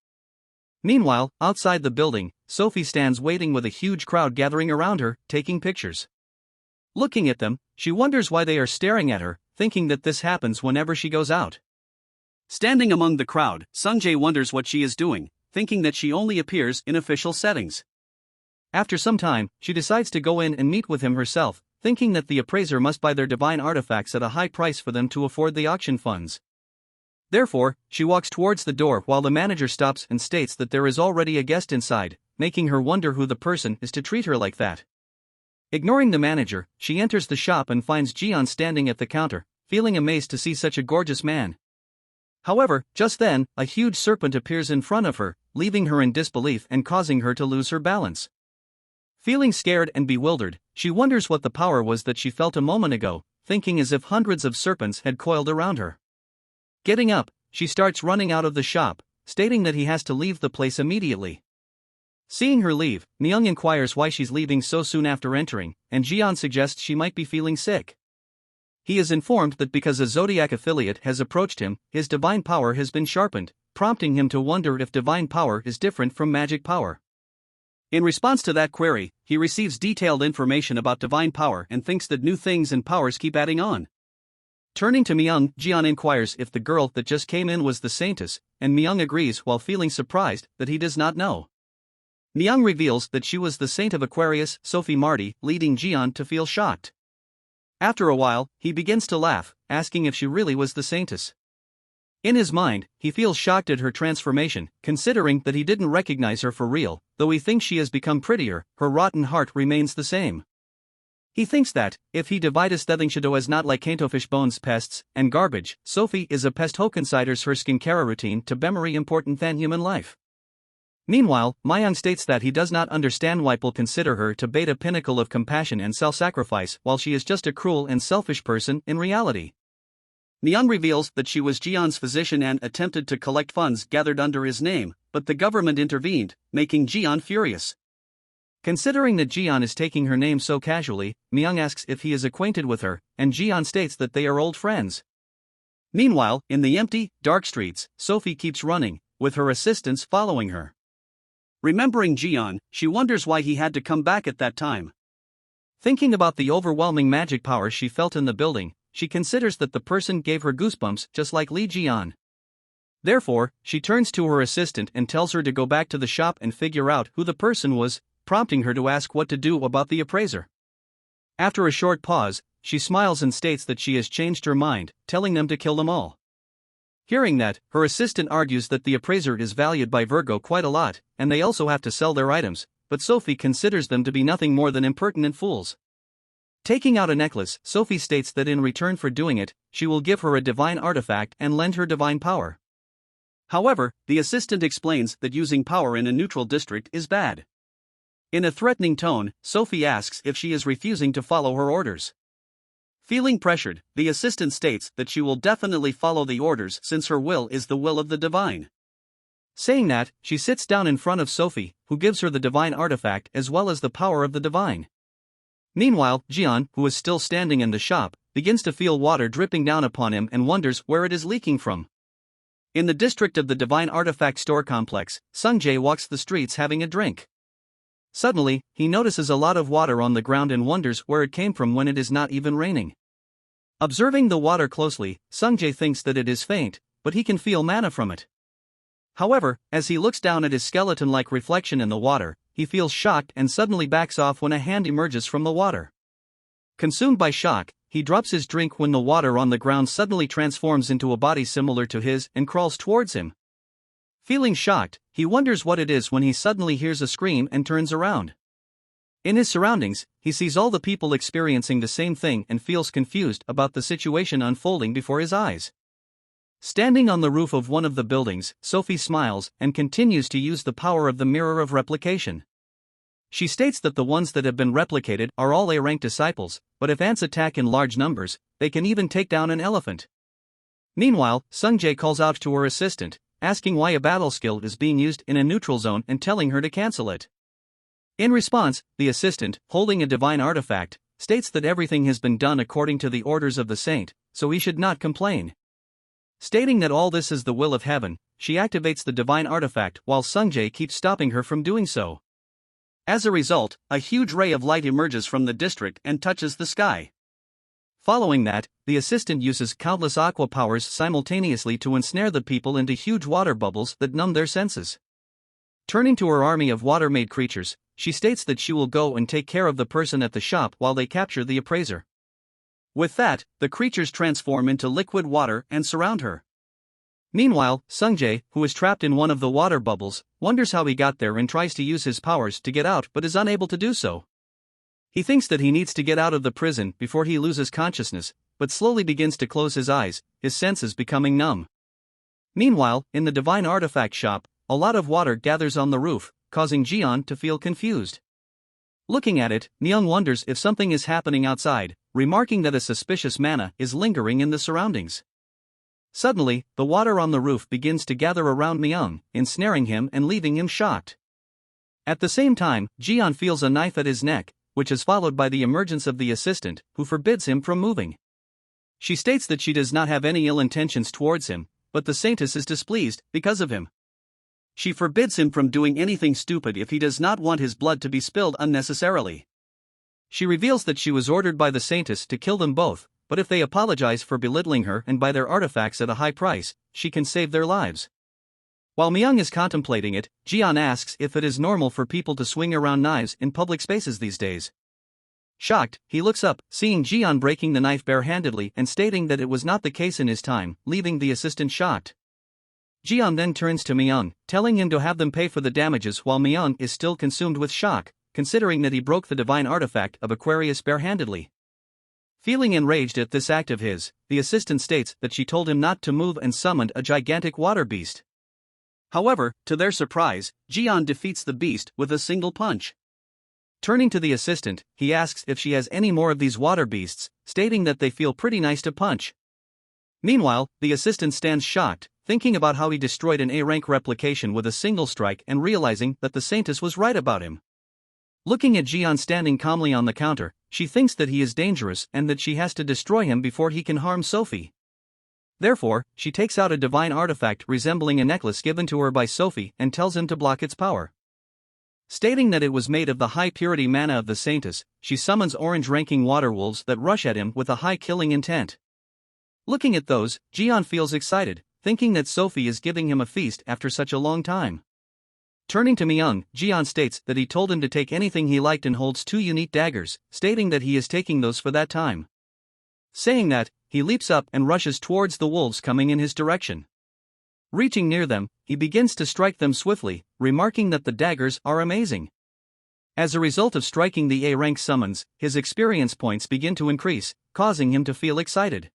Meanwhile, outside the building, Sophie stands waiting with a huge crowd gathering around her, taking pictures. Looking at them, she wonders why they are staring at her, thinking that this happens whenever she goes out. Standing among the crowd, Sungjae wonders what she is doing, thinking that she only appears in official settings. After some time, she decides to go in and meet with him herself, thinking that the appraiser must buy their divine artifacts at a high price for them to afford the auction funds. Therefore, she walks towards the door while the manager stops and states that there is already a guest inside, making her wonder who the person is to treat her like that. Ignoring the manager, she enters the shop and finds Jian standing at the counter, feeling amazed to see such a gorgeous man. However, just then, a huge serpent appears in front of her, leaving her in disbelief and causing her to lose her balance. Feeling scared and bewildered, she wonders what the power was that she felt a moment ago, thinking as if hundreds of serpents had coiled around her. Getting up, she starts running out of the shop, stating that he has to leave the place immediately. Seeing her leave, Myung inquires why she's leaving so soon after entering, and Jian suggests she might be feeling sick. He is informed that because a Zodiac affiliate has approached him, his divine power has been sharpened, prompting him to wonder if divine power is different from magic power. In response to that query, he receives detailed information about divine power and thinks that new things and powers keep adding on. Turning to Myung, Jian inquires if the girl that just came in was the Saintess, and Myung agrees while feeling surprised that he does not know. Myung reveals that she was the Saint of Aquarius, Sophie Marty, leading Jian to feel shocked. After a while, he begins to laugh, asking if she really was the Saintess. In his mind, he feels shocked at her transformation, considering that he didn't recognize her for real, though he thinks she has become prettier, her rotten heart remains the same. He thinks that, if he divides Thethingshado as not like Cantofish bones pests and garbage, Sophie is a pest who considers her skincare routine to be more important than human life. Meanwhile, Myung states that he does not understand why people consider her to be a pinnacle of compassion and self-sacrifice while she is just a cruel and selfish person in reality. Myung reveals that she was Jian's physician and attempted to collect funds gathered under his name, but the government intervened, making Jian furious. Considering that Jian is taking her name so casually, Myung asks if he is acquainted with her, and Jian states that they are old friends. Meanwhile, in the empty, dark streets, Sophie keeps running, with her assistants following her. Remembering Jian, she wonders why he had to come back at that time. Thinking about the overwhelming magic power she felt in the building, she considers that the person gave her goosebumps just like Lee Jian. Therefore, she turns to her assistant and tells her to go back to the shop and figure out who the person was, prompting her to ask what to do about the appraiser. After a short pause, she smiles and states that she has changed her mind, telling them to kill them all. Hearing that, her assistant argues that the appraiser is valued by Virgo quite a lot, and they also have to sell their items, but Sophie considers them to be nothing more than impertinent fools. Taking out a necklace, Sophie states that in return for doing it, she will give her a divine artifact and lend her divine power. However, the assistant explains that using power in a neutral district is bad. In a threatening tone, Sophie asks if she is refusing to follow her orders. Feeling pressured, the assistant states that she will definitely follow the orders since her will is the will of the divine. Saying that, she sits down in front of Sophie, who gives her the divine artifact as well as the power of the divine. Meanwhile, Jian, who is still standing in the shop, begins to feel water dripping down upon him and wonders where it is leaking from. In the district of the Divine Artifact Store Complex, Sungjae walks the streets having a drink. Suddenly, he notices a lot of water on the ground and wonders where it came from when it is not even raining. Observing the water closely, Sungjae thinks that it is faint, but he can feel mana from it. However, as he looks down at his skeleton-like reflection in the water, he feels shocked and suddenly backs off when a hand emerges from the water. Consumed by shock, he drops his drink when the water on the ground suddenly transforms into a body similar to his and crawls towards him. Feeling shocked, he wonders what it is when he suddenly hears a scream and turns around. In his surroundings, he sees all the people experiencing the same thing and feels confused about the situation unfolding before his eyes. Standing on the roof of one of the buildings, Sophie smiles and continues to use the power of the mirror of replication. She states that the ones that have been replicated are all A-rank disciples, but if ants attack in large numbers, they can even take down an elephant. Meanwhile, Sungjae calls out to her assistant, asking why a battle skill is being used in a neutral zone and telling her to cancel it. In response, the assistant, holding a divine artifact, states that everything has been done according to the orders of the saint, so he should not complain. Stating that all this is the will of heaven, she activates the divine artifact while Sungjae keeps stopping her from doing so. As a result, a huge ray of light emerges from the district and touches the sky. Following that, the assistant uses countless aqua powers simultaneously to ensnare the people into huge water bubbles that numb their senses. Turning to her army of water-made creatures, she states that she will go and take care of the person at the shop while they capture the appraiser. With that, the creatures transform into liquid water and surround her. Meanwhile, Sungjae, who is trapped in one of the water bubbles, wonders how he got there and tries to use his powers to get out but is unable to do so. He thinks that he needs to get out of the prison before he loses consciousness, but slowly begins to close his eyes, his senses becoming numb. Meanwhile, in the divine artifact shop, a lot of water gathers on the roof, causing Jian to feel confused. Looking at it, Myung wonders if something is happening outside, remarking that a suspicious mana is lingering in the surroundings. Suddenly, the water on the roof begins to gather around Myung, ensnaring him and leaving him shocked. At the same time, Jian feels a knife at his neck, which is followed by the emergence of the assistant, who forbids him from moving. She states that she does not have any ill intentions towards him, but the saintess is displeased because of him. She forbids him from doing anything stupid if he does not want his blood to be spilled unnecessarily. She reveals that she was ordered by the saintess to kill them both, but if they apologize for belittling her and buy their artifacts at a high price, she can save their lives. While Myung is contemplating it, Jian asks if it is normal for people to swing around knives in public spaces these days. Shocked, he looks up, seeing Jian breaking the knife barehandedly and stating that it was not the case in his time, leaving the assistant shocked. Jian then turns to Myung, telling him to have them pay for the damages while Myung is still consumed with shock, considering that he broke the divine artifact of Aquarius barehandedly. Feeling enraged at this act of his, the assistant states that she told him not to move and summoned a gigantic water beast. However, to their surprise, Jian defeats the beast with a single punch. Turning to the assistant, he asks if she has any more of these water beasts, stating that they feel pretty nice to punch. Meanwhile, the assistant stands shocked, thinking about how he destroyed an A-rank replication with a single strike and realizing that the saintess was right about him. Looking at Jian standing calmly on the counter, she thinks that he is dangerous and that she has to destroy him before he can harm Sophie. Therefore, she takes out a divine artifact resembling a necklace given to her by Sophie and tells him to block its power. Stating that it was made of the high-purity mana of the saintess, she summons orange-ranking water wolves that rush at him with a high killing intent. Looking at those, Jian feels excited, thinking that Sophie is giving him a feast after such a long time. Turning to Myung, Jian states that he told him to take anything he liked and holds 2 unique daggers, stating that he is taking those for that time. Saying that, he leaps up and rushes towards the wolves coming in his direction. Reaching near them, he begins to strike them swiftly, remarking that the daggers are amazing. As a result of striking the A-rank summons, his experience points begin to increase, causing him to feel excited.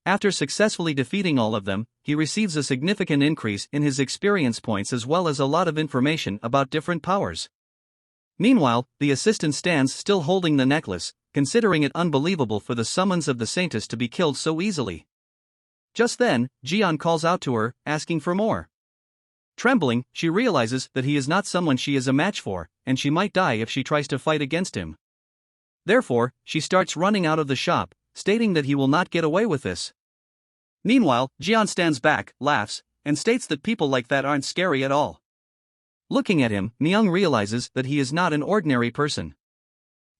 After successfully defeating all of them, he receives a significant increase in his experience points as well as a lot of information about different powers. Meanwhile, the assistant stands still holding the necklace, considering it unbelievable for the summons of the Saintess to be killed so easily. Just then, Jian calls out to her, asking for more. Trembling, she realizes that he is not someone she is a match for, and she might die if she tries to fight against him. Therefore, she starts running out of the shop, stating that he will not get away with this. Meanwhile, Jian stands back, laughs, and states that people like that aren't scary at all. Looking at him, Myung realizes that he is not an ordinary person.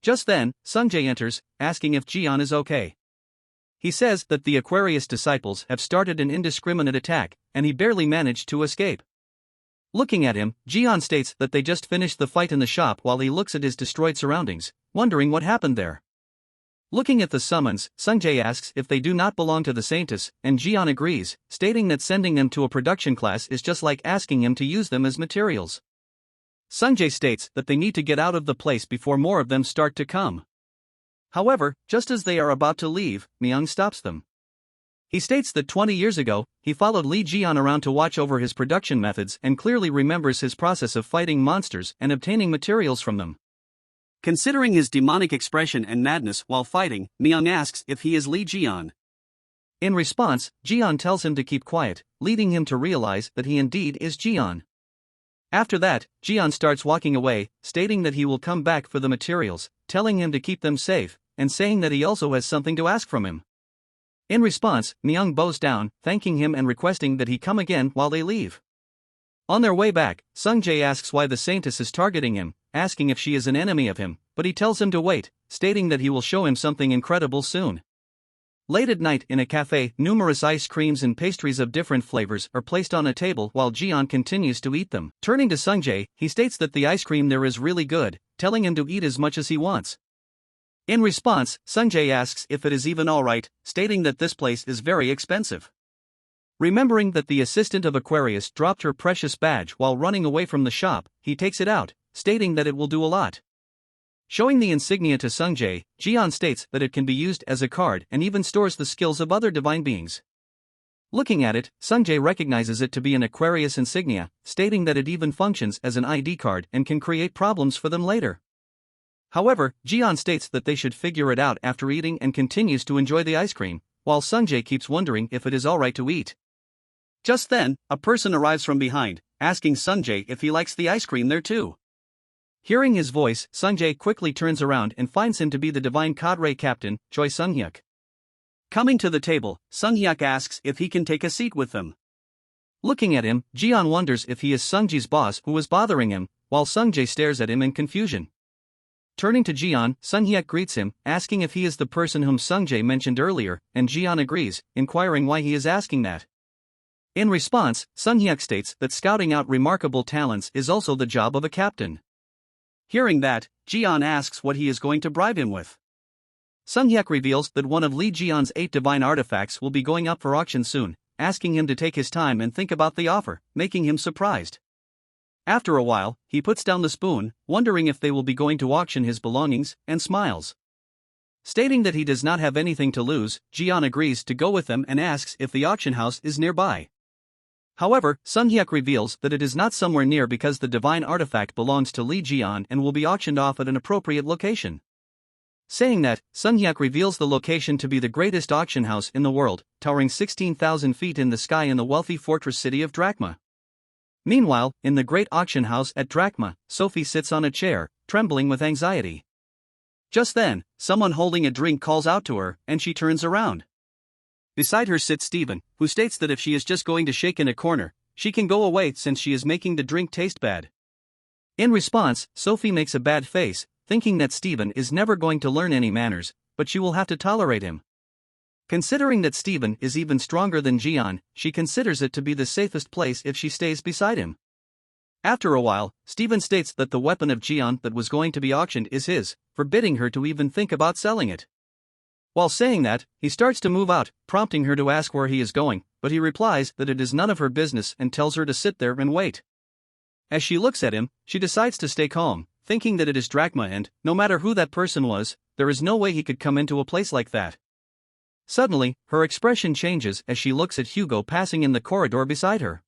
Just then, Sungjae enters, asking if Jian is okay. He says that the Aquarius disciples have started an indiscriminate attack, and he barely managed to escape. Looking at him, Jian states that they just finished the fight in the shop while he looks at his destroyed surroundings, wondering what happened there. Looking at the summons, Sungjae asks if they do not belong to the Saintess, and Jian agrees, stating that sending them to a production class is just like asking him to use them as materials. Sungjae states that they need to get out of the place before more of them start to come. However, just as they are about to leave, Myung stops them. He states that 20 years ago, he followed Lee Jian around to watch over his production methods and clearly remembers his process of fighting monsters and obtaining materials from them. Considering his demonic expression and madness while fighting, Myung asks if he is Lee Jian. In response, Jian tells him to keep quiet, leading him to realize that he indeed is Jian. After that, Jian starts walking away, stating that he will come back for the materials, telling him to keep them safe, and saying that he also has something to ask from him. In response, Myung bows down, thanking him and requesting that he come again while they leave. On their way back, Sungjae asks why the Saintess is targeting him, asking if she is an enemy of him, but he tells him to wait, stating that he will show him something incredible soon. Late at night in a cafe, numerous ice creams and pastries of different flavors are placed on a table while Jian continues to eat them. Turning to Sungjae, he states that the ice cream there is really good, telling him to eat as much as he wants. In response, Sungjae asks if it is even alright, stating that this place is very expensive. Remembering that the assistant of Aquarius dropped her precious badge while running away from the shop, he takes it out, stating that it will do a lot. Showing the insignia to Sungjae, Jian states that it can be used as a card and even stores the skills of other divine beings. Looking at it, Sungjae recognizes it to be an Aquarius insignia, stating that it even functions as an ID card and can create problems for them later. However, Jian states that they should figure it out after eating and continues to enjoy the ice cream, while Sungjae keeps wondering if it is alright to eat. Just then, a person arrives from behind, asking Sungjae if he likes the ice cream there too. Hearing his voice, Sungjae quickly turns around and finds him to be the divine cadre captain, Choi Sunghyuk. Coming to the table, Sunghyuk asks if he can take a seat with them. Looking at him, Jian wonders if he is Sungji's boss who was bothering him, while Sungjae stares at him in confusion. Turning to Jian, Sunghyuk greets him, asking if he is the person whom Sungjae mentioned earlier, and Jian agrees, inquiring why he is asking that. In response, Sunghyuk states that scouting out remarkable talents is also the job of a captain. Hearing that, Jian asks what he is going to bribe him with. Sunghyuk reveals that one of Lee Jian's 8 divine artifacts will be going up for auction soon, asking him to take his time and think about the offer, making him surprised. After a while, he puts down the spoon, wondering if they will be going to auction his belongings, and smiles. Stating that he does not have anything to lose, Jian agrees to go with them and asks if the auction house is nearby. However, Sunghyuk reveals that it is not somewhere near because the divine artifact belongs to Lee Jian and will be auctioned off at an appropriate location. Saying that, Sunghyuk reveals the location to be the greatest auction house in the world, towering 16,000 feet in the sky in the wealthy fortress city of Drachma. Meanwhile, in the great auction house at Drachma, Sophie sits on a chair, trembling with anxiety. Just then, someone holding a drink calls out to her, and she turns around. Beside her sits Steven, who states that if she is just going to shake in a corner, she can go away since she is making the drink taste bad. In response, Sophie makes a bad face, thinking that Steven is never going to learn any manners, but she will have to tolerate him. Considering that Steven is even stronger than Jian, she considers it to be the safest place if she stays beside him. After a while, Steven states that the weapon of Jian that was going to be auctioned is his, forbidding her to even think about selling it. While saying that, he starts to move out, prompting her to ask where he is going, but he replies that it is none of her business and tells her to sit there and wait. As she looks at him, she decides to stay calm, thinking that it is Drachma and, no matter who that person was, there is no way he could come into a place like that. Suddenly, her expression changes as she looks at Hugo passing in the corridor beside her.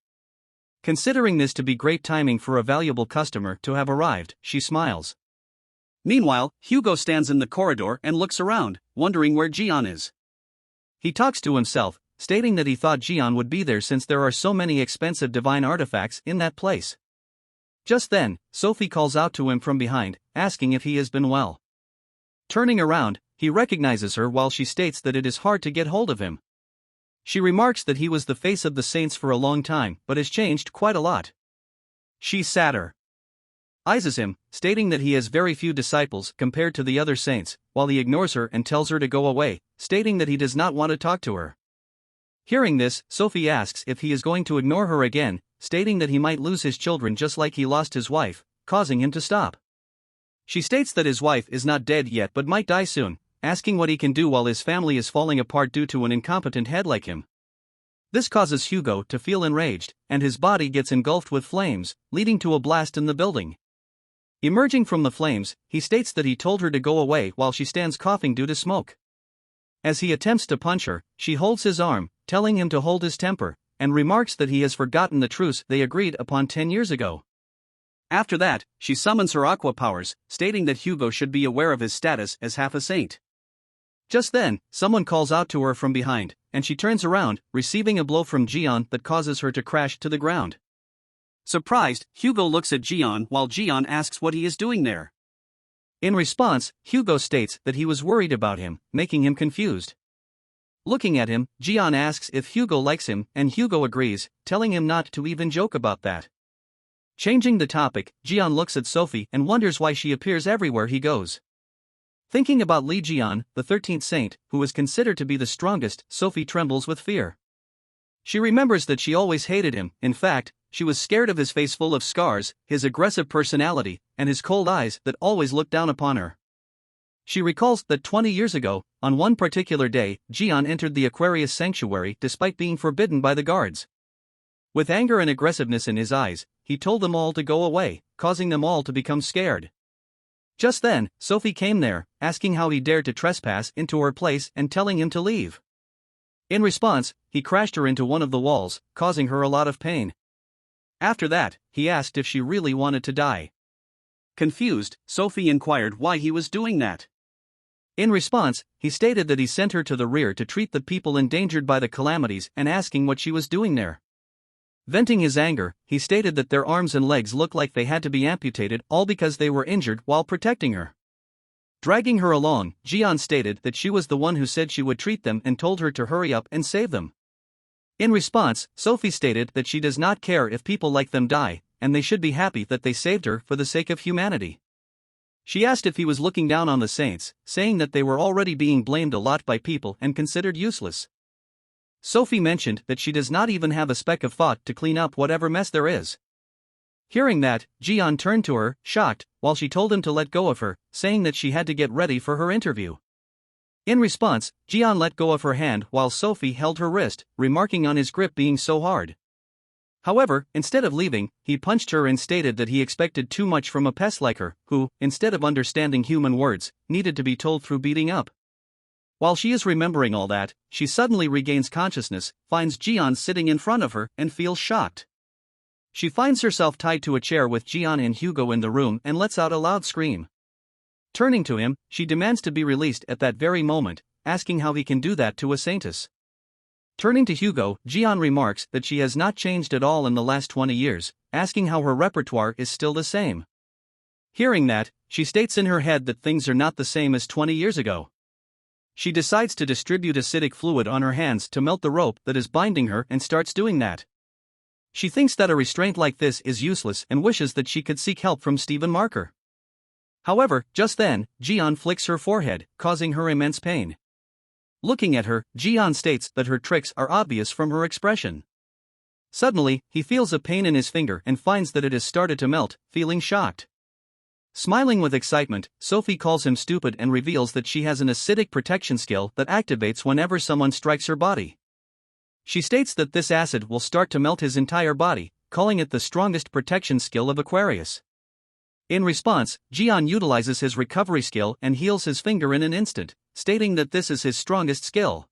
Considering this to be great timing for a valuable customer to have arrived, she smiles. Meanwhile, Hugo stands in the corridor and looks around, wondering where Jian is. He talks to himself, stating that he thought Jian would be there since there are so many expensive divine artifacts in that place. Just then, Sophie calls out to him from behind, asking if he has been well. Turning around, he recognizes her while she states that it is hard to get hold of him. She remarks that he was the face of the saints for a long time but has changed quite a lot. She sadder. Ises him, stating that he has very few disciples compared to the other saints, while he ignores her and tells her to go away, stating that he does not want to talk to her. Hearing this, Sophie asks if he is going to ignore her again, stating that he might lose his children just like he lost his wife, causing him to stop. She states that his wife is not dead yet but might die soon, asking what he can do while his family is falling apart due to an incompetent head like him. This causes Hugo to feel enraged, and his body gets engulfed with flames, leading to a blast in the building. Emerging from the flames, he states that he told her to go away while she stands coughing due to smoke. As he attempts to punch her, she holds his arm, telling him to hold his temper, and remarks that he has forgotten the truce they agreed upon 10 years ago. After that, she summons her aqua powers, stating that Hugo should be aware of his status as half a saint. Just then, someone calls out to her from behind, and she turns around, receiving a blow from Jian that causes her to crash to the ground. Surprised, Hugo looks at Jian while Jian asks what he is doing there. In response, Hugo states that he was worried about him, making him confused. Looking at him, Jian asks if Hugo likes him, and Hugo agrees, telling him not to even joke about that. Changing the topic, Jian looks at Sophie and wonders why she appears everywhere he goes. Thinking about Li Jian, the 13th saint, who is considered to be the strongest, Sophie trembles with fear. She remembers that she always hated him. In fact, she was scared of his face full of scars, his aggressive personality, and his cold eyes that always looked down upon her. She recalls that 20 years ago, on one particular day, Jian entered the Aquarius sanctuary despite being forbidden by the guards. With anger and aggressiveness in his eyes, he told them all to go away, causing them all to become scared. Just then, Sophie came there, asking how he dared to trespass into her place and telling him to leave. In response, he crashed her into one of the walls, causing her a lot of pain. After that, he asked if she really wanted to die. Confused, Sophie inquired why he was doing that. In response, he stated that he sent her to the rear to treat the people endangered by the calamities and asking what she was doing there. Venting his anger, he stated that their arms and legs looked like they had to be amputated, all because they were injured while protecting her. Dragging her along, Jian stated that she was the one who said she would treat them and told her to hurry up and save them. In response, Sophie stated that she does not care if people like them die, and they should be happy that they saved her for the sake of humanity. She asked if he was looking down on the saints, saying that they were already being blamed a lot by people and considered useless. Sophie mentioned that she does not even have a speck of thought to clean up whatever mess there is. Hearing that, Jian turned to her, shocked, while she told him to let go of her, saying that she had to get ready for her interview. In response, Jian let go of her hand while Sophie held her wrist, remarking on his grip being so hard. However, instead of leaving, he punched her and stated that he expected too much from a pest like her, who, instead of understanding human words, needed to be told through beating up. While she is remembering all that, she suddenly regains consciousness, finds Jian sitting in front of her, and feels shocked. She finds herself tied to a chair with Jian and Hugo in the room and lets out a loud scream. Turning to him, she demands to be released at that very moment, asking how he can do that to a saintess. Turning to Hugo, Jian remarks that she has not changed at all in the last 20 years, asking how her repertoire is still the same. Hearing that, she states in her head that things are not the same as 20 years ago. She decides to distribute acidic fluid on her hands to melt the rope that is binding her and starts doing that. She thinks that a restraint like this is useless and wishes that she could seek help from Stephen Marker. However, just then, Jian flicks her forehead, causing her immense pain. Looking at her, Jian states that her tricks are obvious from her expression. Suddenly, he feels a pain in his finger and finds that it has started to melt, feeling shocked. Smiling with excitement, Sophie calls him stupid and reveals that she has an acidic protection skill that activates whenever someone strikes her body. She states that this acid will start to melt his entire body, calling it the strongest protection skill of Aquarius. In response, Jian utilizes his recovery skill and heals his finger in an instant, stating that this is his strongest skill.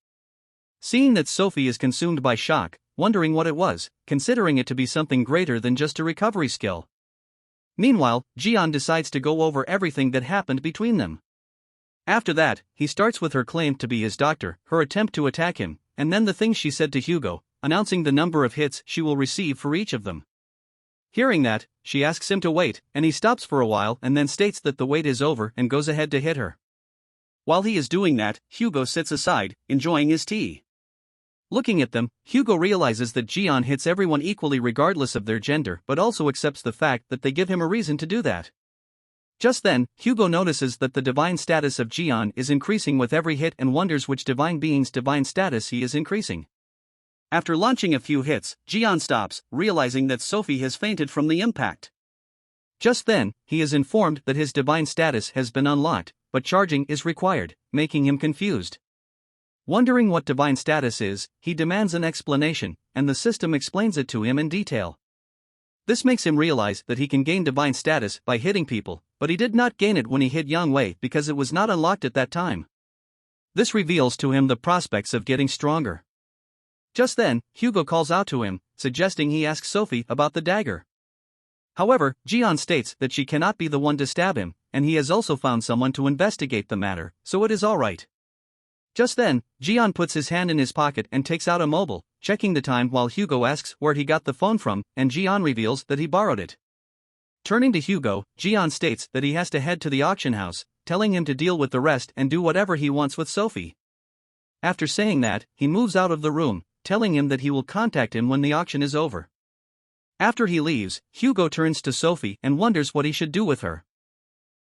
Seeing that Sophie is consumed by shock, wondering what it was, considering it to be something greater than just a recovery skill. Meanwhile, Jian decides to go over everything that happened between them. After that, he starts with her claim to be his doctor, her attempt to attack him, and then the things she said to Hugo, announcing the number of hits she will receive for each of them. Hearing that, she asks him to wait, and he stops for a while and then states that the wait is over and goes ahead to hit her. While he is doing that, Hugo sits aside, enjoying his tea. Looking at them, Hugo realizes that Jian hits everyone equally regardless of their gender but also accepts the fact that they give him a reason to do that. Just then, Hugo notices that the divine status of Jian is increasing with every hit and wonders which divine being's divine status he is increasing. After launching a few hits, Jian stops, realizing that Sophie has fainted from the impact. Just then, he is informed that his divine status has been unlocked, but charging is required, making him confused. Wondering what divine status is, he demands an explanation, and the system explains it to him in detail. This makes him realize that he can gain divine status by hitting people, but he did not gain it when he hit Yang Wei because it was not unlocked at that time. This reveals to him the prospects of getting stronger. Just then, Hugo calls out to him, suggesting he ask Sophie about the dagger. However, Jian states that she cannot be the one to stab him, and he has also found someone to investigate the matter, so it is alright. Just then, Jian puts his hand in his pocket and takes out a mobile, checking the time while Hugo asks where he got the phone from, and Jian reveals that he borrowed it. Turning to Hugo, Jian states that he has to head to the auction house, telling him to deal with the rest and do whatever he wants with Sophie. After saying that, he moves out of the room, telling him that he will contact him when the auction is over. After he leaves, Hugo turns to Sophie and wonders what he should do with her.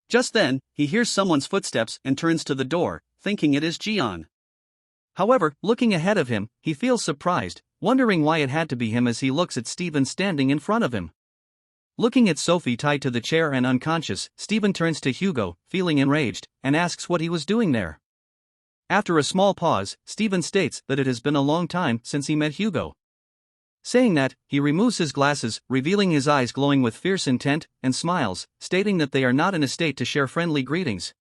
Just then, he hears someone's footsteps and turns to the door, thinking it is Jian. However, looking ahead of him, he feels surprised, wondering why it had to be him as he looks at Steven standing in front of him. Looking at Sophie tied to the chair and unconscious, Steven turns to Hugo, feeling enraged, and asks what he was doing there. After a small pause, Steven states that it has been a long time since he met Hugo. Saying that, he removes his glasses, revealing his eyes glowing with fierce intent, and smiles, stating that they are not in a state to share friendly greetings.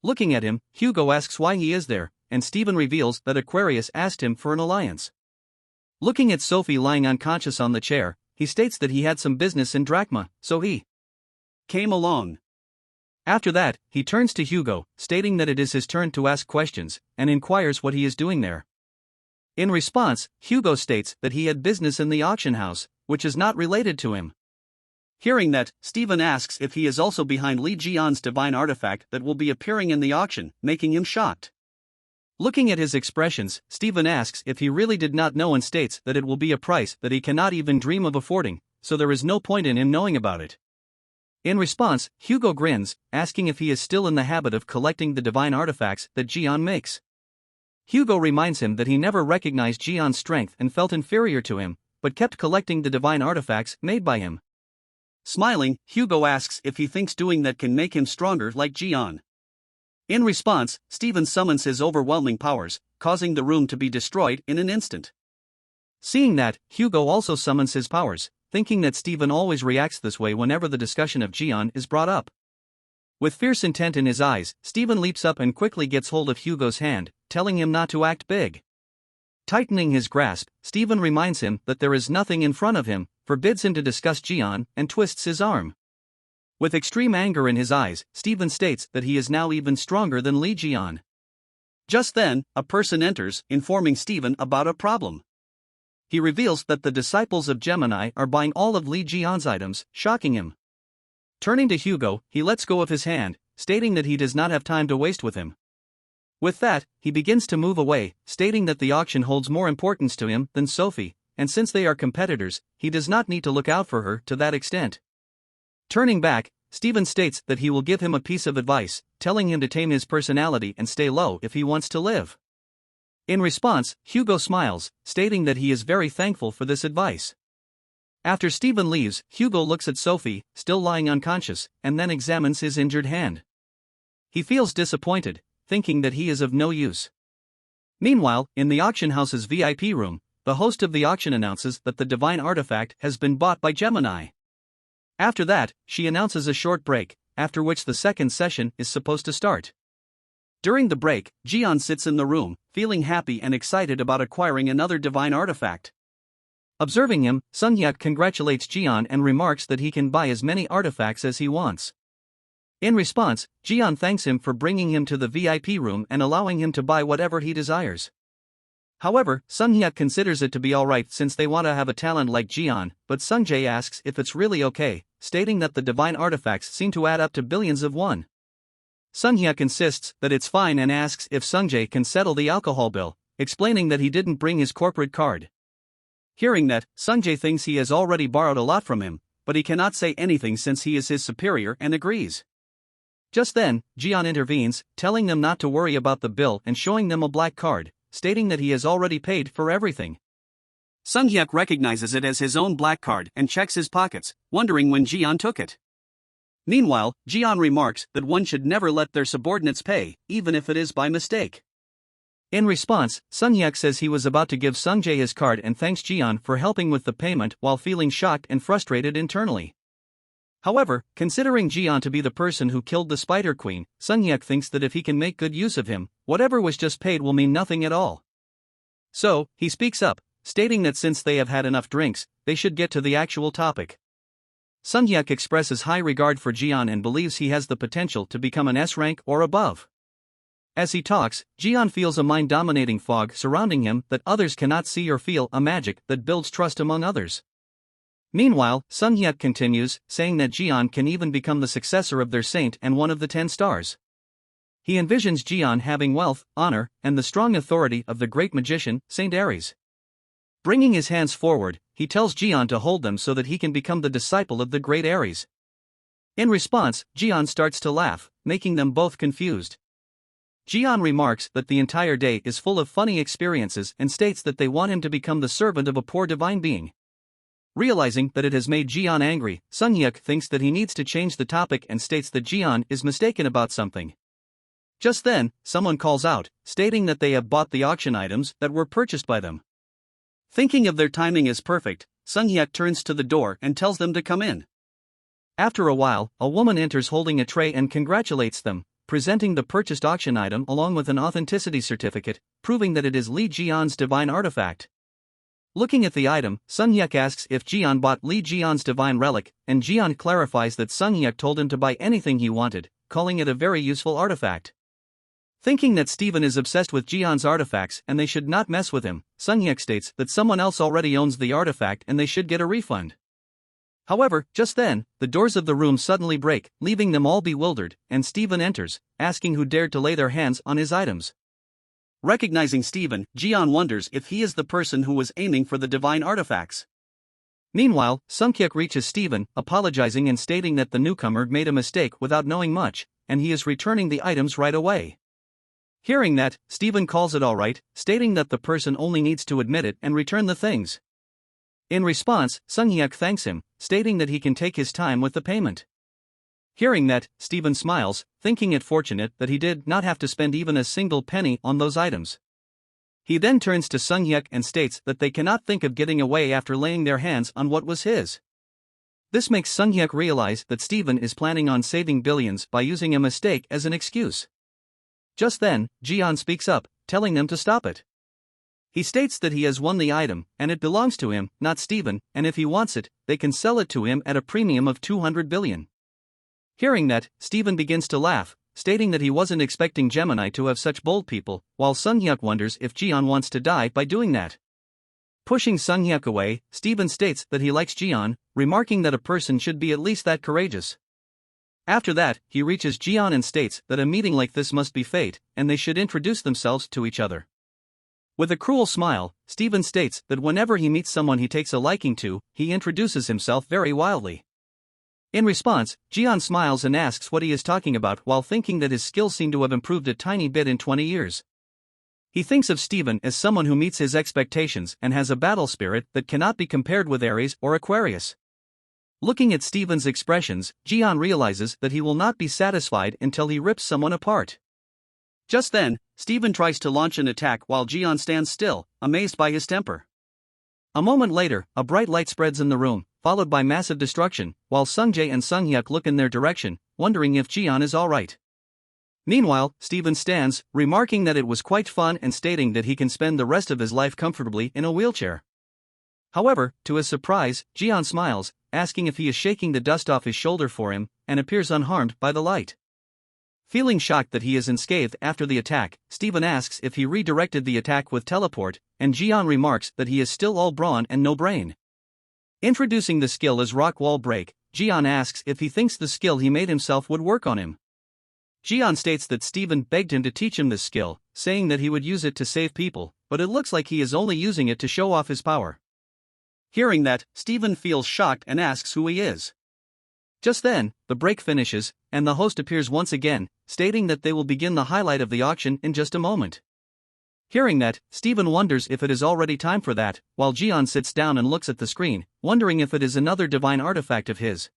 Looking at him, Hugo asks why he is there, and Steven reveals that Aquarius asked him for an alliance. Looking at Sophie lying unconscious on the chair, he states that he had some business in Drachma, so he came along. After that, he turns to Hugo, stating that it is his turn to ask questions, and inquires what he is doing there. In response, Hugo states that he had business in the auction house, which is not related to him. Hearing that, Steven asks if he is also behind Li Jian's divine artifact that will be appearing in the auction, making him shocked. Looking at his expressions, Steven asks if he really did not know and states that it will be a price that he cannot even dream of affording, so there is no point in him knowing about it. In response, Hugo grins, asking if he is still in the habit of collecting the divine artifacts that Jian makes. Hugo reminds him that he never recognized Jian's strength and felt inferior to him, but kept collecting the divine artifacts made by him. Smiling, Hugo asks if he thinks doing that can make him stronger like Jian. In response, Steven summons his overwhelming powers, causing the room to be destroyed in an instant. Seeing that, Hugo also summons his powers, thinking that Steven always reacts this way whenever the discussion of Jian is brought up. With fierce intent in his eyes, Steven leaps up and quickly gets hold of Hugo's hand, telling him not to act big. Tightening his grasp, Steven reminds him that there is nothing in front of him, forbids him to discuss Jian, and twists his arm. With extreme anger in his eyes, Steven states that he is now even stronger than Li Jian. Just then, a person enters, informing Steven about a problem. He reveals that the disciples of Gemini are buying all of Li Jian's items, shocking him. Turning to Hugo, he lets go of his hand, stating that he does not have time to waste with him. With that, he begins to move away, stating that the auction holds more importance to him than Sophie, and since they are competitors, he does not need to look out for her to that extent. Turning back, Steven states that he will give him a piece of advice, telling him to tame his personality and stay low if he wants to live. In response, Hugo smiles, stating that he is very thankful for this advice. After Steven leaves, Hugo looks at Sophie, still lying unconscious, and then examines his injured hand. He feels disappointed, thinking that he is of no use. Meanwhile, in the auction house's VIP room, the host of the auction announces that the divine artifact has been bought by Gemini. After that, she announces a short break, after which the second session is supposed to start. During the break, Jian sits in the room, feeling happy and excited about acquiring another divine artifact. Observing him, Sung-hyuk congratulates Jian and remarks that he can buy as many artifacts as he wants. In response, Jian thanks him for bringing him to the VIP room and allowing him to buy whatever he desires. However, Sung-hyuk considers it to be alright since they want to have a talent like Jian, but Sung-jae asks if it's really okay, stating that the divine artifacts seem to add up to billions of won. Sung-hyuk insists that it's fine and asks if Sung-jae can settle the alcohol bill, explaining that he didn't bring his corporate card. Hearing that, Sung-jae thinks he has already borrowed a lot from him, but he cannot say anything since he is his superior and agrees. Just then, Jian intervenes, telling them not to worry about the bill and showing them a black card, stating that he has already paid for everything. Sung-hyuk recognizes it as his own black card and checks his pockets, wondering when Jian took it. Meanwhile, Jian remarks that one should never let their subordinates pay, even if it is by mistake. In response, Sung-hyuk says he was about to give Sung-jae his card and thanks Jian for helping with the payment while feeling shocked and frustrated internally. However, considering Jian to be the person who killed the Spider Queen, Sung-hyuk thinks that if he can make good use of him, whatever was just paid will mean nothing at all. So, he speaks up, stating that since they have had enough drinks, they should get to the actual topic. Sung-hyuk expresses high regard for Jian and believes he has the potential to become an S rank or above. As he talks, Jian feels a mind-dominating fog surrounding him that others cannot see or feel, a magic that builds trust among others. Meanwhile, Sung-hyuk continues, saying that Jian can even become the successor of their saint and one of the 10 stars. He envisions Jian having wealth, honor, and the strong authority of the great magician, Saint Aries. Bringing his hands forward, he tells Jian to hold them so that he can become the disciple of the great Aries. In response, Jian starts to laugh, making them both confused. Jian remarks that the entire day is full of funny experiences and states that they want him to become the servant of a poor divine being. Realizing that it has made Jian angry, Sung-hyuk thinks that he needs to change the topic and states that Jian is mistaken about something. Just then, someone calls out, stating that they have bought the auction items that were purchased by them. Thinking of their timing as perfect, Sung-hyuk turns to the door and tells them to come in. After a while, a woman enters holding a tray and congratulates them, presenting the purchased auction item along with an authenticity certificate, proving that it is Li Jian's divine artifact. Looking at the item, Sung-hyuk asks if Jian bought Li Jian's divine relic, and Jian clarifies that Sung-hyuk told him to buy anything he wanted, calling it a very useful artifact. Thinking that Steven is obsessed with Jian's artifacts and they should not mess with him, Sung-hyuk states that someone else already owns the artifact and they should get a refund. However, just then, the doors of the room suddenly break, leaving them all bewildered, and Steven enters, asking who dared to lay their hands on his items. Recognizing Steven, Jian wonders if he is the person who was aiming for the divine artifacts. Meanwhile, Sung-hyuk reaches Steven, apologizing and stating that the newcomer made a mistake without knowing much, and he is returning the items right away. Hearing that, Steven calls it alright, stating that the person only needs to admit it and return the things. In response, Sung-hyuk thanks him, stating that he can take his time with the payment. Hearing that, Steven smiles, thinking it fortunate that he did not have to spend even a single penny on those items. He then turns to Sung-hyuk and states that they cannot think of getting away after laying their hands on what was his. This makes Sung-hyuk realize that Steven is planning on saving billions by using a mistake as an excuse. Just then, Jian speaks up, telling them to stop it. He states that he has won the item, and it belongs to him, not Steven, and if he wants it, they can sell it to him at a premium of 200 billion. Hearing that, Steven begins to laugh, stating that he wasn't expecting Gemini to have such bold people, while Sung-hyuk wonders if Jian wants to die by doing that. Pushing Sung-hyuk away, Steven states that he likes Jian, remarking that a person should be at least that courageous. After that, he reaches Jian and states that a meeting like this must be fate, and they should introduce themselves to each other. With a cruel smile, Steven states that whenever he meets someone he takes a liking to, he introduces himself very wildly. In response, Jian smiles and asks what he is talking about while thinking that his skills seem to have improved a tiny bit in 20 years. He thinks of Steven as someone who meets his expectations and has a battle spirit that cannot be compared with Aries or Aquarius. Looking at Steven's expressions, Jian realizes that he will not be satisfied until he rips someone apart. Just then, Steven tries to launch an attack while Jian stands still, amazed by his temper. A moment later, a bright light spreads in the room, followed by massive destruction, while Sungjae and Sunghyuk look in their direction, wondering if Jian is alright. Meanwhile, Steven stands, remarking that it was quite fun and stating that he can spend the rest of his life comfortably in a wheelchair. However, to his surprise, Jian smiles, asking if he is shaking the dust off his shoulder for him, and appears unharmed by the light. Feeling shocked that he is unscathed after the attack, Steven asks if he redirected the attack with teleport, and Jian remarks that he is still all brawn and no brain. Introducing the skill as rock wall break, Jian asks if he thinks the skill he made himself would work on him. Jian states that Steven begged him to teach him this skill, saying that he would use it to save people, but it looks like he is only using it to show off his power. Hearing that, Steven feels shocked and asks who he is. Just then, the break finishes, and the host appears once again, stating that they will begin the highlight of the auction in just a moment. Hearing that, Steven wonders if it is already time for that, while Jian sits down and looks at the screen, wondering if it is another divine artifact of his.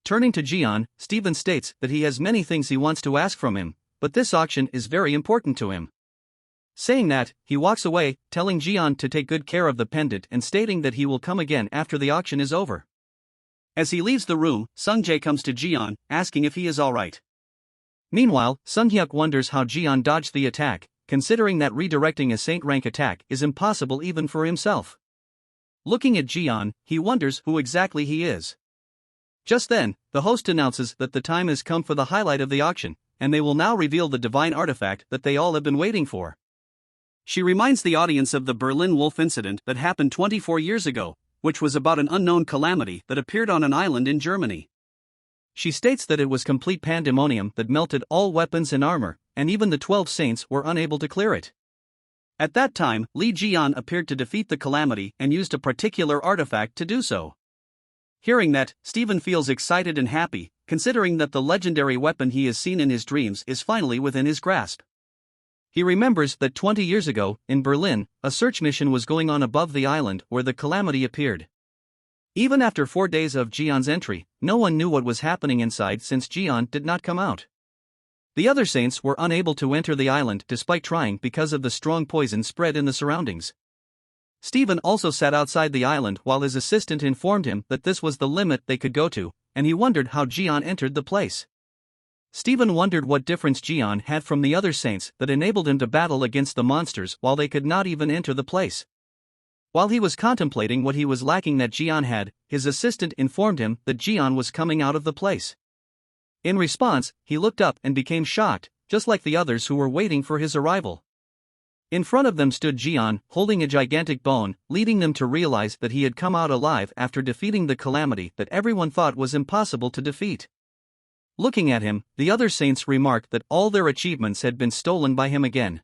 Turning to Jian, Steven states that he has many things he wants to ask from him, but this auction is very important to him. Saying that, he walks away, telling Jian to take good care of the pendant and stating that he will come again after the auction is over. As he leaves the room, Sungjae comes to Jian, asking if he is alright. Meanwhile, Sunghyuk wonders how Jian dodged the attack, considering that redirecting a saint rank attack is impossible even for himself. Looking at Jian, he wonders who exactly he is. Just then, the host announces that the time has come for the highlight of the auction, and they will now reveal the divine artifact that they all have been waiting for. She reminds the audience of the Berlin Wolf incident that happened 24 years ago, which was about an unknown calamity that appeared on an island in Germany. She states that it was complete pandemonium that melted all weapons and armor, and even the 12 saints were unable to clear it. At that time, Li Jian appeared to defeat the calamity and used a particular artifact to do so. Hearing that, Steven feels excited and happy, considering that the legendary weapon he has seen in his dreams is finally within his grasp. He remembers that 20 years ago, in Berlin, a search mission was going on above the island where the calamity appeared. Even after 4 days of Jian's entry, no one knew what was happening inside since Jian did not come out. The other saints were unable to enter the island despite trying because of the strong poison spread in the surroundings. Steven also sat outside the island while his assistant informed him that this was the limit they could go to, and he wondered how Jian entered the place. Steven wondered what difference Jian had from the other saints that enabled him to battle against the monsters while they could not even enter the place. While he was contemplating what he was lacking that Jian had, his assistant informed him that Jian was coming out of the place. In response, he looked up and became shocked, just like the others who were waiting for his arrival. In front of them stood Jian, holding a gigantic bone, leading them to realize that he had come out alive after defeating the calamity that everyone thought was impossible to defeat. Looking at him, the other saints remarked that all their achievements had been stolen by him again.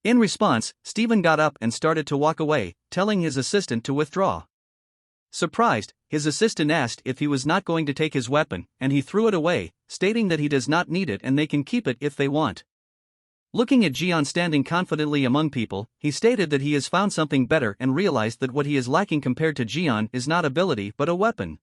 In response, Steven got up and started to walk away, telling his assistant to withdraw. Surprised, his assistant asked if he was not going to take his weapon, and he threw it away, stating that he does not need it and they can keep it if they want. Looking at Jian standing confidently among people, he stated that he has found something better and realized that what he is lacking compared to Jian is not ability but a weapon.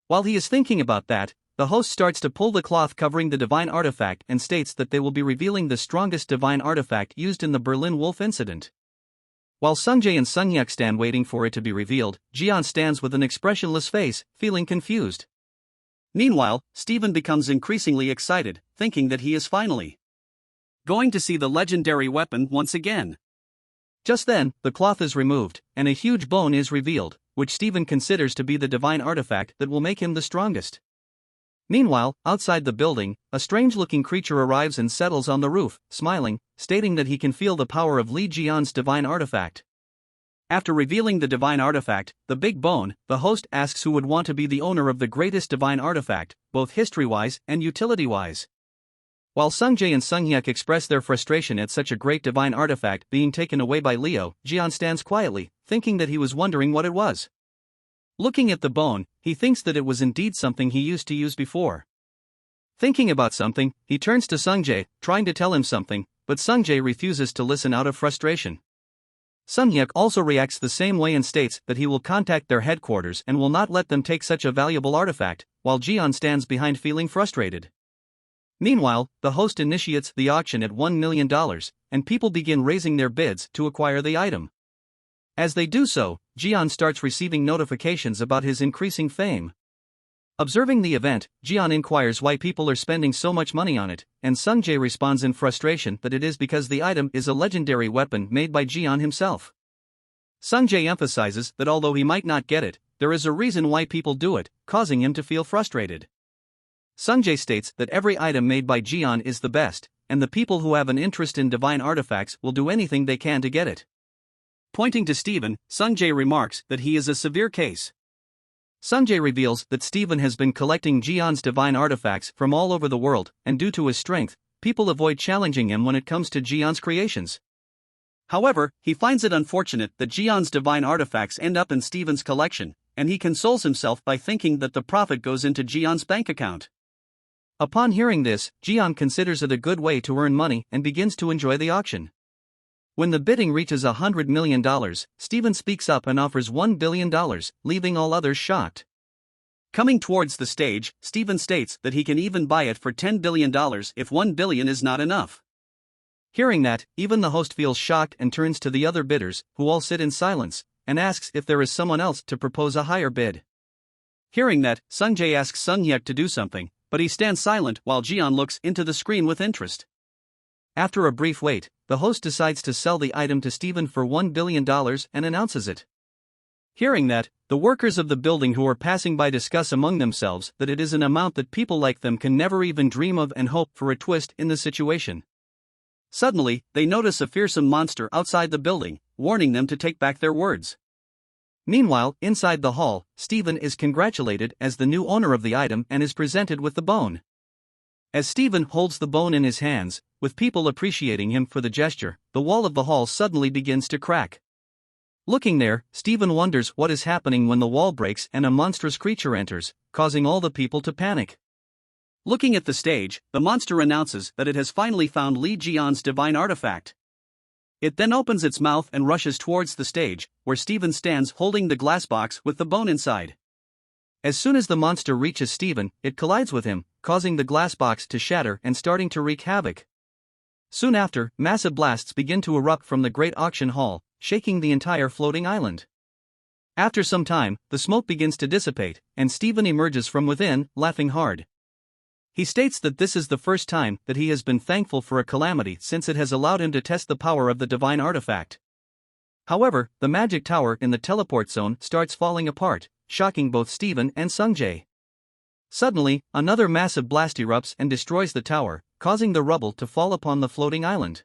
While he is thinking about that, the host starts to pull the cloth covering the divine artifact and states that they will be revealing the strongest divine artifact used in the Berlin Wolf incident. While Sungjae and Sunghyuk stand waiting for it to be revealed, Jian stands with an expressionless face, feeling confused. Meanwhile, Steven becomes increasingly excited, thinking that he is finally going to see the legendary weapon once again. Just then, the cloth is removed, and a huge bone is revealed, which Steven considers to be the divine artifact that will make him the strongest. Meanwhile, outside the building, a strange-looking creature arrives and settles on the roof, smiling, stating that he can feel the power of Li Jian's divine artifact. After revealing the divine artifact, the big bone, the host asks who would want to be the owner of the greatest divine artifact, both history-wise and utility-wise. While Sungjae and Sunghyuk express their frustration at such a great divine artifact being taken away by Leo, Jian stands quietly, thinking that he was wondering what it was. Looking at the bone, he thinks that it was indeed something he used to use before. Thinking about something, he turns to Sungjae, trying to tell him something, but Sungjae refuses to listen out of frustration. Sunhyuk also reacts the same way and states that he will contact their headquarters and will not let them take such a valuable artifact, while Jian stands behind feeling frustrated. Meanwhile, the host initiates the auction at $1 million, and people begin raising their bids to acquire the item. As they do so, Jian starts receiving notifications about his increasing fame. Observing the event, Jian inquires why people are spending so much money on it, and Sungjae responds in frustration that it is because the item is a legendary weapon made by Jian himself. Sungjae emphasizes that although he might not get it, there is a reason why people do it, causing him to feel frustrated. Sungjae states that every item made by Jian is the best, and the people who have an interest in divine artifacts will do anything they can to get it. Pointing to Steven, Sungjae remarks that he is a severe case. Sungjae reveals that Steven has been collecting Jian's divine artifacts from all over the world, and due to his strength, people avoid challenging him when it comes to Jian's creations. However, he finds it unfortunate that Jian's divine artifacts end up in Steven's collection, and he consoles himself by thinking that the profit goes into Jian's bank account. Upon hearing this, Jian considers it a good way to earn money and begins to enjoy the auction. When the bidding reaches $100 million, Steven speaks up and offers $1 billion, leaving all others shocked. Coming towards the stage, Steven states that he can even buy it for $10 billion if $1 billion is not enough. Hearing that, even the host feels shocked and turns to the other bidders, who all sit in silence, and asks if there is someone else to propose a higher bid. Hearing that, Sungjae asks Sunhyuk to do something, but he stands silent while Jian looks into the screen with interest. After a brief wait, the host decides to sell the item to Steven for $1 billion and announces it. Hearing that, the workers of the building who are passing by discuss among themselves that it is an amount that people like them can never even dream of and hope for a twist in the situation. Suddenly, they notice a fearsome monster outside the building, warning them to take back their words. Meanwhile, inside the hall, Steven is congratulated as the new owner of the item and is presented with the bone. As Steven holds the bone in his hands, with people appreciating him for the gesture, the wall of the hall suddenly begins to crack. Looking there, Steven wonders what is happening when the wall breaks and a monstrous creature enters, causing all the people to panic. Looking at the stage, the monster announces that it has finally found Li Jian's divine artifact. It then opens its mouth and rushes towards the stage, where Steven stands holding the glass box with the bone inside. As soon as the monster reaches Steven, it collides with him, causing the glass box to shatter and starting to wreak havoc. Soon after, massive blasts begin to erupt from the great auction hall, shaking the entire floating island. After some time, the smoke begins to dissipate, and Steven emerges from within, laughing hard. He states that this is the first time that he has been thankful for a calamity since it has allowed him to test the power of the divine artifact. However, the magic tower in the teleport zone starts falling apart, shocking both Steven and Sungjae. Suddenly, another massive blast erupts and destroys the tower, causing the rubble to fall upon the floating island.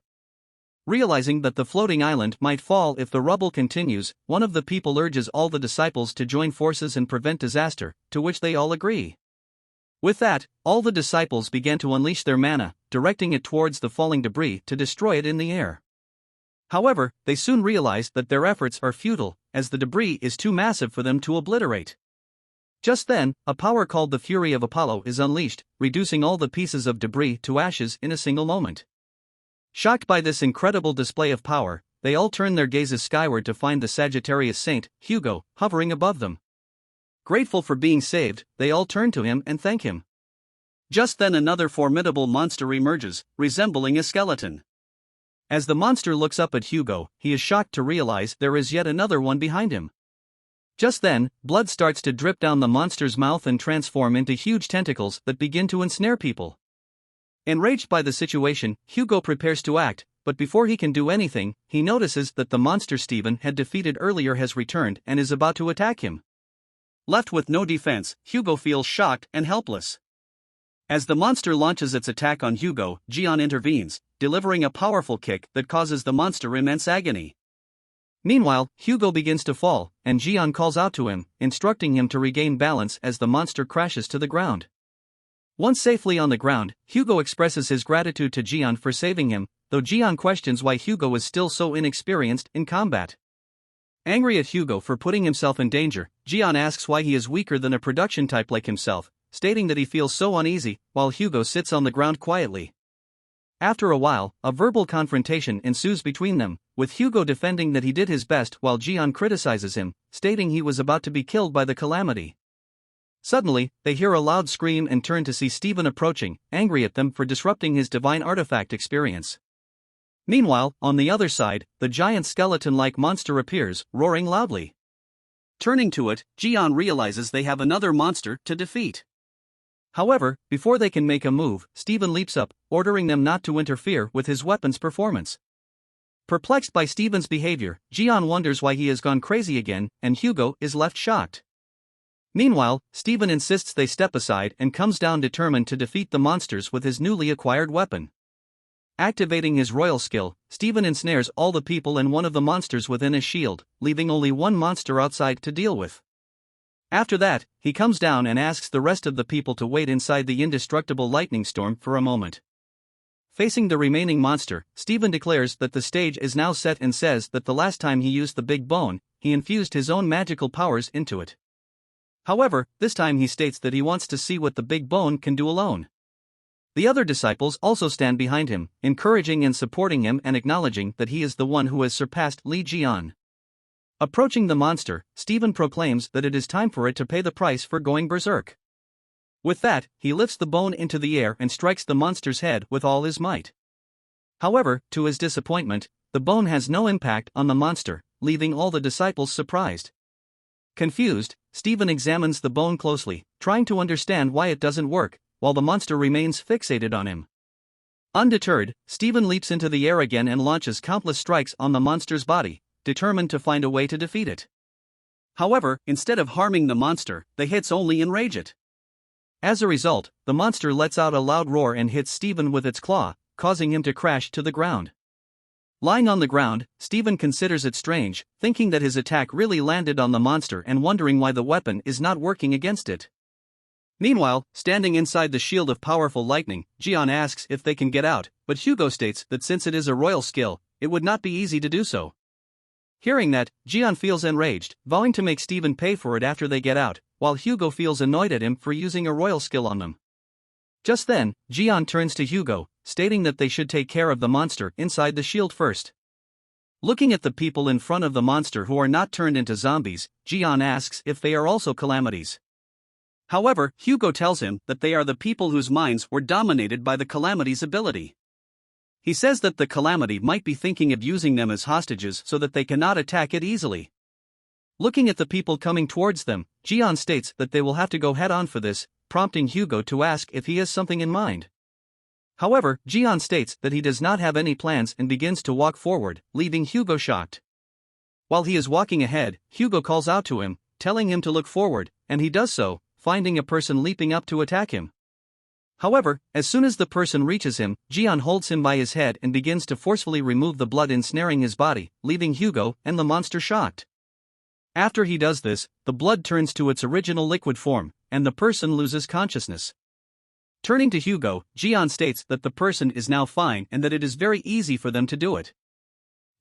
Realizing that the floating island might fall if the rubble continues, one of the people urges all the disciples to join forces and prevent disaster, to which they all agree. With that, all the disciples began to unleash their mana, directing it towards the falling debris to destroy it in the air. However, they soon realize that their efforts are futile, as the debris is too massive for them to obliterate. Just then, a power called the Fury of Apollo is unleashed, reducing all the pieces of debris to ashes in a single moment. Shocked by this incredible display of power, they all turn their gazes skyward to find the Sagittarius saint, Hugo, hovering above them. Grateful for being saved, they all turn to him and thank him. Just then another formidable monster emerges, resembling a skeleton. As the monster looks up at Hugo, he is shocked to realize there is yet another one behind him. Just then, blood starts to drip down the monster's mouth and transform into huge tentacles that begin to ensnare people. Enraged by the situation, Hugo prepares to act, but before he can do anything, he notices that the monster Steven had defeated earlier has returned and is about to attack him. Left with no defense, Hugo feels shocked and helpless. As the monster launches its attack on Hugo, Jian intervenes, delivering a powerful kick that causes the monster immense agony. Meanwhile, Hugo begins to fall, and Jian calls out to him, instructing him to regain balance as the monster crashes to the ground. Once safely on the ground, Hugo expresses his gratitude to Jian for saving him, though Jian questions why Hugo is still so inexperienced in combat. Angry at Hugo for putting himself in danger, Jian asks why he is weaker than a production type like himself, stating that he feels so uneasy, while Hugo sits on the ground quietly. After a while, a verbal confrontation ensues between them, with Hugo defending that he did his best while Jian criticizes him, stating he was about to be killed by the calamity. Suddenly, they hear a loud scream and turn to see Steven approaching, angry at them for disrupting his divine artifact experience. Meanwhile, on the other side, the giant skeleton-like monster appears, roaring loudly. Turning to it, Jian realizes they have another monster to defeat. However, before they can make a move, Steven leaps up, ordering them not to interfere with his weapon's performance. Perplexed by Steven's behavior, Jian wonders why he has gone crazy again, and Hugo is left shocked. Meanwhile, Steven insists they step aside and comes down determined to defeat the monsters with his newly acquired weapon. Activating his royal skill, Steven ensnares all the people and one of the monsters within his shield, leaving only one monster outside to deal with. After that, he comes down and asks the rest of the people to wait inside the indestructible lightning storm for a moment. Facing the remaining monster, Steven declares that the stage is now set and says that the last time he used the big bone, he infused his own magical powers into it. However, this time he states that he wants to see what the big bone can do alone. The other disciples also stand behind him, encouraging and supporting him and acknowledging that he is the one who has surpassed Li Jian. Approaching the monster, Steven proclaims that it is time for it to pay the price for going berserk. With that, he lifts the bone into the air and strikes the monster's head with all his might. However, to his disappointment, the bone has no impact on the monster, leaving all the disciples surprised. Confused, Steven examines the bone closely, trying to understand why it doesn't work, while the monster remains fixated on him. Undeterred, Steven leaps into the air again and launches countless strikes on the monster's body, determined to find a way to defeat it. However, instead of harming the monster, the hits only enrage it. As a result, the monster lets out a loud roar and hits Steven with its claw, causing him to crash to the ground. Lying on the ground, Steven considers it strange, thinking that his attack really landed on the monster and wondering why the weapon is not working against it. Meanwhile, standing inside the shield of powerful lightning, Jian asks if they can get out, but Hugo states that since it is a royal skill, it would not be easy to do so. Hearing that, Jian feels enraged, vowing to make Steven pay for it after they get out, while Hugo feels annoyed at him for using a royal skill on them. Just then, Jian turns to Hugo, stating that they should take care of the monster inside the shield first. Looking at the people in front of the monster who are not turned into zombies, Jian asks if they are also calamities. However, Hugo tells him that they are the people whose minds were dominated by the calamity's ability. He says that the calamity might be thinking of using them as hostages so that they cannot attack it easily. Looking at the people coming towards them, Jian states that they will have to go head-on for this, prompting Hugo to ask if he has something in mind. However, Jian states that he does not have any plans and begins to walk forward, leaving Hugo shocked. While he is walking ahead, Hugo calls out to him, telling him to look forward, and he does so, finding a person leaping up to attack him. However, as soon as the person reaches him, Jian holds him by his head and begins to forcefully remove the blood ensnaring his body, leaving Hugo and the monster shocked. After he does this, the blood turns to its original liquid form, and the person loses consciousness. Turning to Hugo, Jian states that the person is now fine and that it is very easy for them to do it.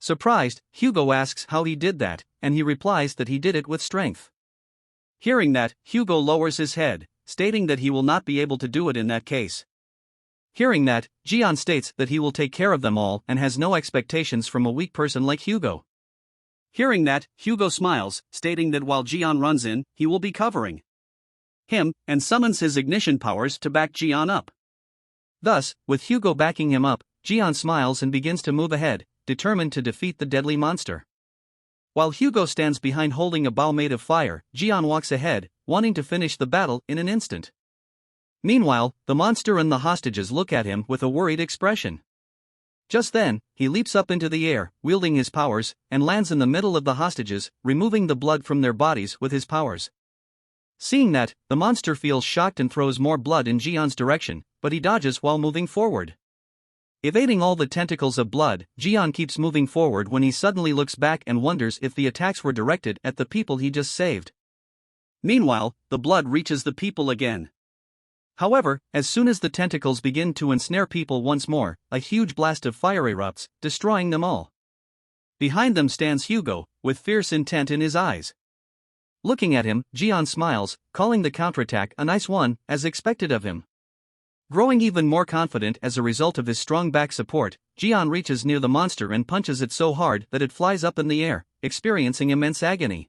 Surprised, Hugo asks how he did that, and he replies that he did it with strength. Hearing that, Hugo lowers his head, stating that he will not be able to do it in that case. Hearing that, Jian states that he will take care of them all and has no expectations from a weak person like Hugo. Hearing that, Hugo smiles, stating that while Jian runs in, he will be covering him, and summons his ignition powers to back Jian up. Thus, with Hugo backing him up, Jian smiles and begins to move ahead, determined to defeat the deadly monster. While Hugo stands behind holding a bow made of fire, Jian walks ahead, wanting to finish the battle in an instant. Meanwhile, the monster and the hostages look at him with a worried expression. Just then, he leaps up into the air, wielding his powers, and lands in the middle of the hostages, removing the blood from their bodies with his powers. Seeing that, the monster feels shocked and throws more blood in Jian's direction, but he dodges while moving forward. Evading all the tentacles of blood, Jian keeps moving forward when he suddenly looks back and wonders if the attacks were directed at the people he just saved. Meanwhile, the blood reaches the people again. However, as soon as the tentacles begin to ensnare people once more, a huge blast of fire erupts, destroying them all. Behind them stands Hugo, with fierce intent in his eyes. Looking at him, Jian smiles, calling the counterattack a nice one, as expected of him. Growing even more confident as a result of his strong back support, Jian reaches near the monster and punches it so hard that it flies up in the air, experiencing immense agony.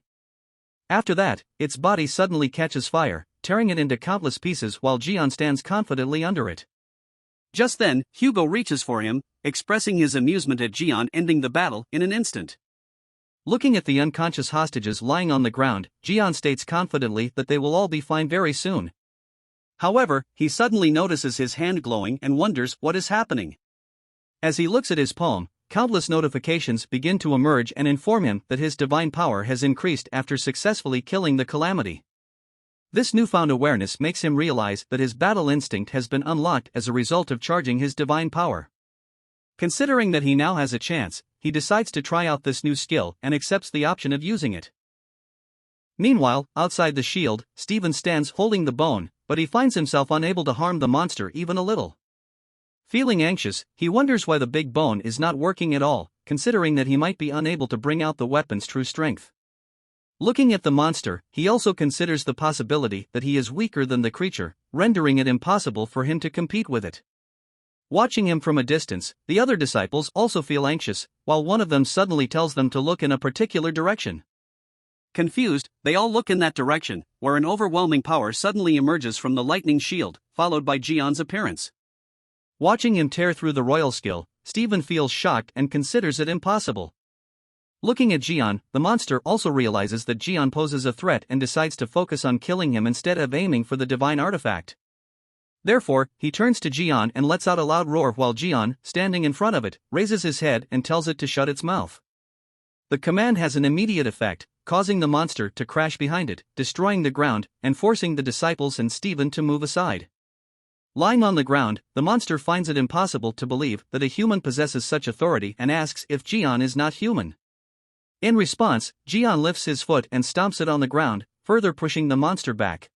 After that, its body suddenly catches fire, tearing it into countless pieces while Jian stands confidently under it. Just then, Hugo reaches for him, expressing his amusement at Jian ending the battle in an instant. Looking at the unconscious hostages lying on the ground, Jian states confidently that they will all be fine very soon. However, he suddenly notices his hand glowing and wonders what is happening. As he looks at his palm, countless notifications begin to emerge and inform him that his divine power has increased after successfully killing the calamity. This newfound awareness makes him realize that his battle instinct has been unlocked as a result of charging his divine power. Considering that he now has a chance, he decides to try out this new skill and accepts the option of using it. Meanwhile, outside the shield, Steven stands holding the bone, but he finds himself unable to harm the monster even a little. Feeling anxious, he wonders why the big bone is not working at all, considering that he might be unable to bring out the weapon's true strength. Looking at the monster, he also considers the possibility that he is weaker than the creature, rendering it impossible for him to compete with it. Watching him from a distance, the other disciples also feel anxious, while one of them suddenly tells them to look in a particular direction. Confused, they all look in that direction, where an overwhelming power suddenly emerges from the lightning shield, followed by Jian's appearance. Watching him tear through the royal skill, Steven feels shocked and considers it impossible. Looking at Jian, the monster also realizes that Jian poses a threat and decides to focus on killing him instead of aiming for the divine artifact. Therefore, he turns to Jian and lets out a loud roar while Jian, standing in front of it, raises his head and tells it to shut its mouth. The command has an immediate effect, causing the monster to crash behind it, destroying the ground, and forcing the disciples and Steven to move aside. Lying on the ground, the monster finds it impossible to believe that a human possesses such authority and asks if Jian is not human. In response, Jian lifts his foot and stomps it on the ground, further pushing the monster back.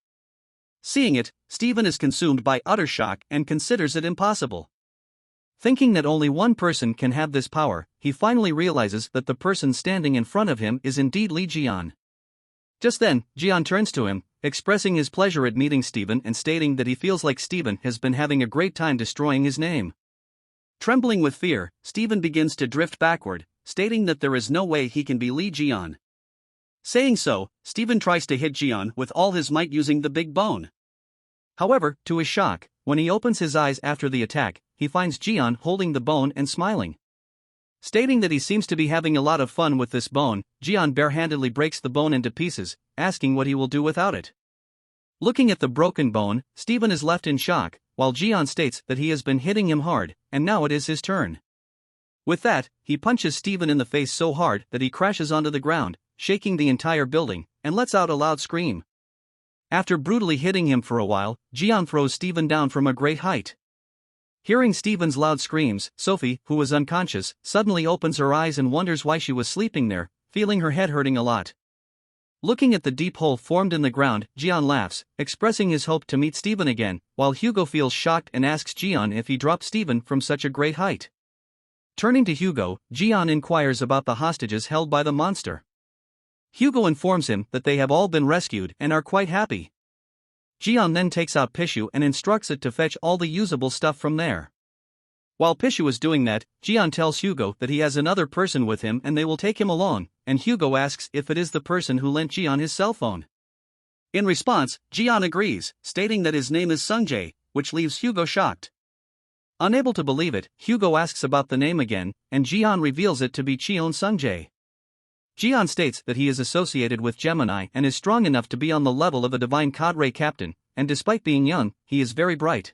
Seeing it, Steven is consumed by utter shock and considers it impossible. Thinking that only one person can have this power, he finally realizes that the person standing in front of him is indeed Li Jian. Just then, Jian turns to him, expressing his pleasure at meeting Steven and stating that he feels like Steven has been having a great time destroying his name. Trembling with fear, Steven begins to drift backward, stating that there is no way he can be Li Jian. Saying so, Steven tries to hit Jian with all his might using the big bone. However, to his shock, when he opens his eyes after the attack, he finds Jian holding the bone and smiling. Stating that he seems to be having a lot of fun with this bone, Jian barehandedly breaks the bone into pieces, asking what he will do without it. Looking at the broken bone, Steven is left in shock, while Jian states that he has been hitting him hard, and now it is his turn. With that, he punches Steven in the face so hard that he crashes onto the ground, shaking the entire building, and lets out a loud scream. After brutally hitting him for a while, Jian throws Steven down from a great height. Hearing Steven's loud screams, Sophie, who was unconscious, suddenly opens her eyes and wonders why she was sleeping there, feeling her head hurting a lot. Looking at the deep hole formed in the ground, Jian laughs, expressing his hope to meet Steven again, while Hugo feels shocked and asks Jian if he dropped Steven from such a great height. Turning to Hugo, Jian inquires about the hostages held by the monster. Hugo informs him that they have all been rescued and are quite happy. Jian then takes out Pishu and instructs it to fetch all the usable stuff from there. While Pishu is doing that, Jian tells Hugo that he has another person with him and they will take him along, and Hugo asks if it is the person who lent Jian his cell phone. In response, Jian agrees, stating that his name is Sungjae, which leaves Hugo shocked. Unable to believe it, Hugo asks about the name again, and Jian reveals it to be Cheon Sungjae. Jian states that he is associated with Gemini and is strong enough to be on the level of a divine cadre captain, and despite being young, he is very bright.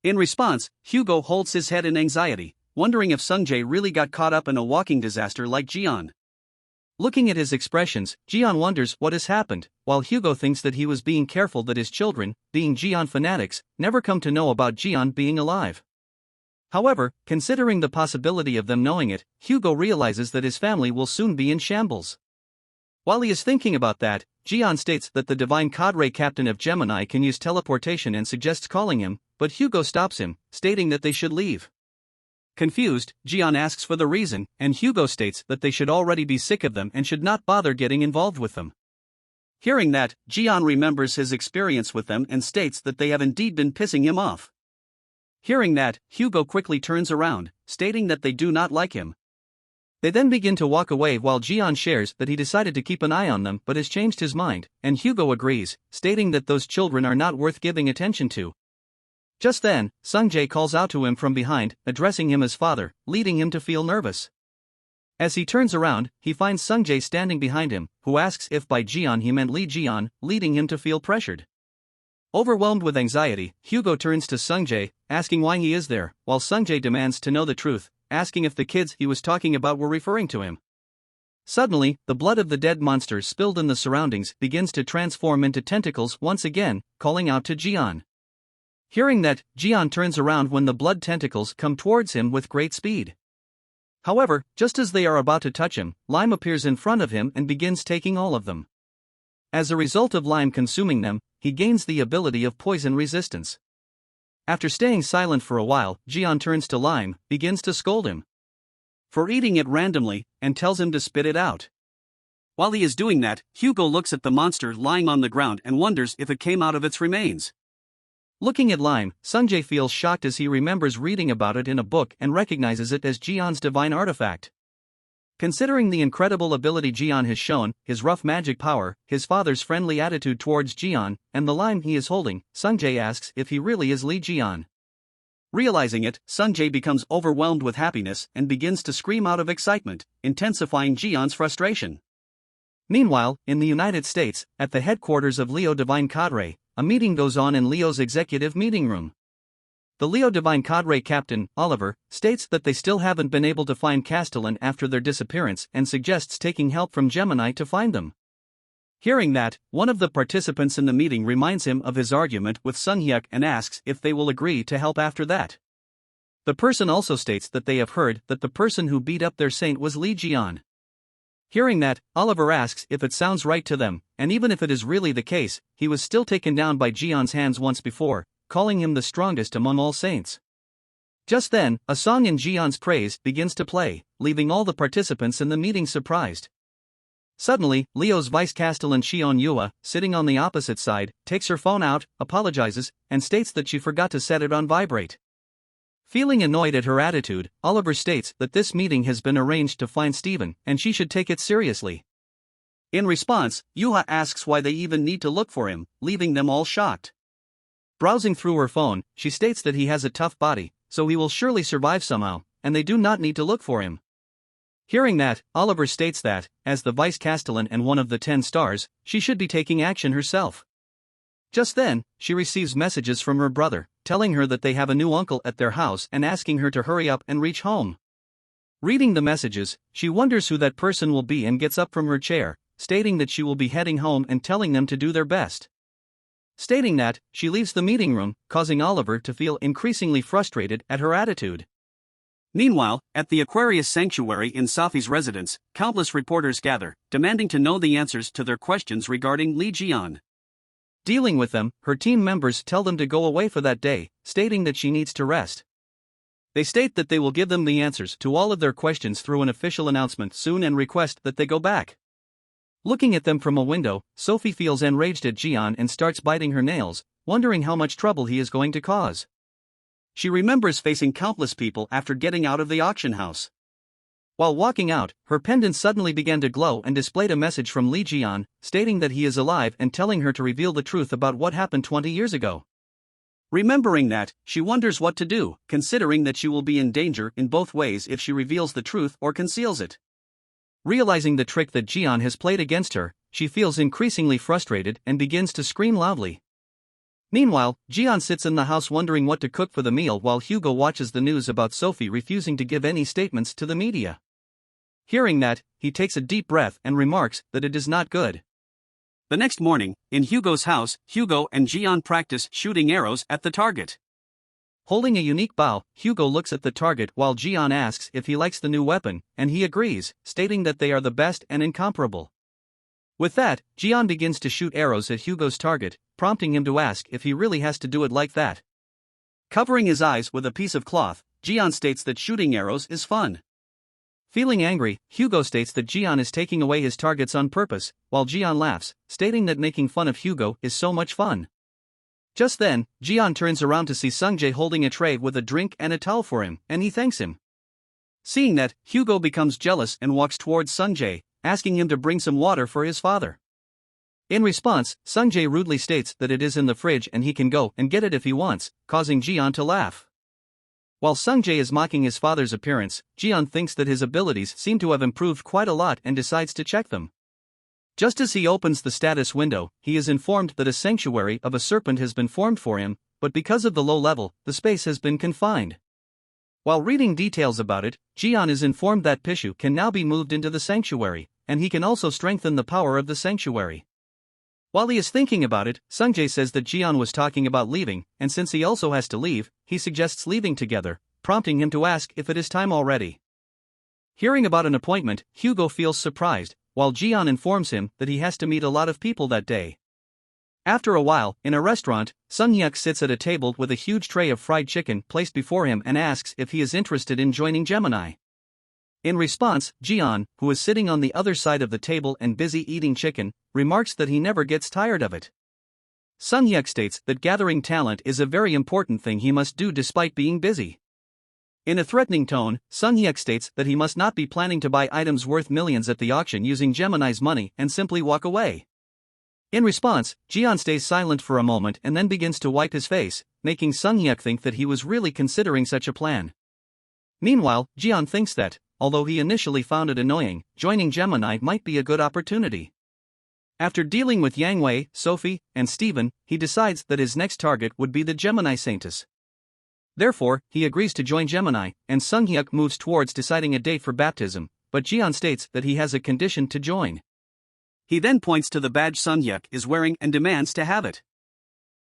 In response, Hugo holds his head in anxiety, wondering if Sungjae really got caught up in a walking disaster like Jian. Looking at his expressions, Jian wonders what has happened, while Hugo thinks that he was being careful that his children, being Jian fanatics, never come to know about Jian being alive. However, considering the possibility of them knowing it, Hugo realizes that his family will soon be in shambles. While he is thinking about that, Jian states that the divine cadre captain of Gemini can use teleportation and suggests calling him, but Hugo stops him, stating that they should leave. Confused, Jian asks for the reason, and Hugo states that they should already be sick of them and should not bother getting involved with them. Hearing that, Jian remembers his experience with them and states that they have indeed been pissing him off. Hearing that, Hugo quickly turns around, stating that they do not like him. They then begin to walk away while Jian shares that he decided to keep an eye on them but has changed his mind, and Hugo agrees, stating that those children are not worth giving attention to. Just then, Sungjae calls out to him from behind, addressing him as father, leading him to feel nervous. As he turns around, he finds Sungjae standing behind him, who asks if by Jian he meant Lee Jian, leading him to feel pressured. Overwhelmed with anxiety, Hugo turns to Sungjae, asking why he is there, while Sungjae demands to know the truth, asking if the kids he was talking about were referring to him. Suddenly, the blood of the dead monster spilled in the surroundings begins to transform into tentacles once again, calling out to Jian. Hearing that, Jian turns around when the blood tentacles come towards him with great speed. However, just as they are about to touch him, Lime appears in front of him and begins taking all of them. As a result of Lime consuming them, he gains the ability of poison resistance. After staying silent for a while, Jian turns to Lime, begins to scold him for eating it randomly, and tells him to spit it out. While he is doing that, Hugo looks at the monster lying on the ground and wonders if it came out of its remains. Looking at Lime, Sungjae feels shocked as he remembers reading about it in a book and recognizes it as Jian's divine artifact. Considering the incredible ability Jian has shown, his rough magic power, his father's friendly attitude towards Jian, and the lime he is holding, Sungjae asks if he really is Lee Jian. Realizing it, Sungjae becomes overwhelmed with happiness and begins to scream out of excitement, intensifying Jian's frustration. Meanwhile, in the United States, at the headquarters of Leo Divine Cadre, a meeting goes on in Leo's executive meeting room. The Leo Divine Cadre captain, Oliver, states that they still haven't been able to find Castellan after their disappearance and suggests taking help from Gemini to find them. Hearing that, one of the participants in the meeting reminds him of his argument with Sunghyuk and asks if they will agree to help after that. The person also states that they have heard that the person who beat up their saint was Lee Jian. Hearing that, Oliver asks if it sounds right to them, and even if it is really the case, he was still taken down by Jian's hands once before, calling him the strongest among all saints. Just then, a song in Jian's praise begins to play, leaving all the participants in the meeting surprised. Suddenly, Leo's vice castellan Shion Yua, sitting on the opposite side, takes her phone out, apologizes, and states that she forgot to set it on vibrate. Feeling annoyed at her attitude, Oliver states that this meeting has been arranged to find Steven, and she should take it seriously. In response, Yuha asks why they even need to look for him, leaving them all shocked. Browsing through her phone, she states that he has a tough body, so he will surely survive somehow, and they do not need to look for him. Hearing that, Oliver states that, as the vice castellan and one of the 10 stars, she should be taking action herself. Just then, she receives messages from her brother, telling her that they have a new uncle at their house and asking her to hurry up and reach home. Reading the messages, she wonders who that person will be and gets up from her chair, stating that she will be heading home and telling them to do their best. Stating that, she leaves the meeting room, causing Oliver to feel increasingly frustrated at her attitude. Meanwhile, at the Aquarius Sanctuary in Safi's residence, countless reporters gather, demanding to know the answers to their questions regarding Lee Jian. Dealing with them, her team members tell them to go away for that day, stating that she needs to rest. They state that they will give them the answers to all of their questions through an official announcement soon and request that they go back. Looking at them from a window, Sophie feels enraged at Jian and starts biting her nails, wondering how much trouble he is going to cause. She remembers facing countless people after getting out of the auction house. While walking out, her pendant suddenly began to glow and displayed a message from Lee Jian, stating that he is alive and telling her to reveal the truth about what happened 20 years ago. Remembering that, she wonders what to do, considering that she will be in danger in both ways if she reveals the truth or conceals it. Realizing the trick that Jian has played against her, she feels increasingly frustrated and begins to scream loudly. Meanwhile, Jian sits in the house wondering what to cook for the meal while Hugo watches the news about Sophie refusing to give any statements to the media. Hearing that, he takes a deep breath and remarks that it is not good. The next morning, in Hugo's house, Hugo and Jian practice shooting arrows at the target. Holding a unique bow, Hugo looks at the target while Jian asks if he likes the new weapon, and he agrees, stating that they are the best and incomparable. With that, Jian begins to shoot arrows at Hugo's target, prompting him to ask if he really has to do it like that. Covering his eyes with a piece of cloth, Jian states that shooting arrows is fun. Feeling angry, Hugo states that Jian is taking away his targets on purpose, while Jian laughs, stating that making fun of Hugo is so much fun. Just then, Jian turns around to see Sungjae holding a tray with a drink and a towel for him, and he thanks him. Seeing that, Hugo becomes jealous and walks towards Sungjae, asking him to bring some water for his father. In response, Sungjae rudely states that it is in the fridge and he can go and get it if he wants, causing Jian to laugh. While Sungjae is mocking his father's appearance, Jian thinks that his abilities seem to have improved quite a lot and decides to check them. Just as he opens the status window, he is informed that a sanctuary of a serpent has been formed for him, but because of the low level, the space has been confined. While reading details about it, Jian is informed that Pishu can now be moved into the sanctuary, and he can also strengthen the power of the sanctuary. While he is thinking about it, Sungjae says that Jian was talking about leaving, and since he also has to leave, he suggests leaving together, prompting him to ask if it is time already. Hearing about an appointment, Hugo feels surprised, while Jian informs him that he has to meet a lot of people that day. After a while, in a restaurant, Sunghyuk sits at a table with a huge tray of fried chicken placed before him and asks if he is interested in joining Gemini. In response, Jian, who is sitting on the other side of the table and busy eating chicken, remarks that he never gets tired of it. Sunghyuk states that gathering talent is a very important thing he must do despite being busy. In a threatening tone, Sunghyuk states that he must not be planning to buy items worth millions at the auction using Gemini's money and simply walk away. In response, Jian stays silent for a moment and then begins to wipe his face, making Sunghyuk think that he was really considering such a plan. Meanwhile, Jian thinks that, although he initially found it annoying, joining Gemini might be a good opportunity. After dealing with Yang Wei, Sophie, and Steven, he decides that his next target would be the Gemini Saintess. Therefore, he agrees to join Gemini, and Sunghyuk moves towards deciding a date for baptism, but Jian states that he has a condition to join. He then points to the badge Sunghyuk is wearing and demands to have it.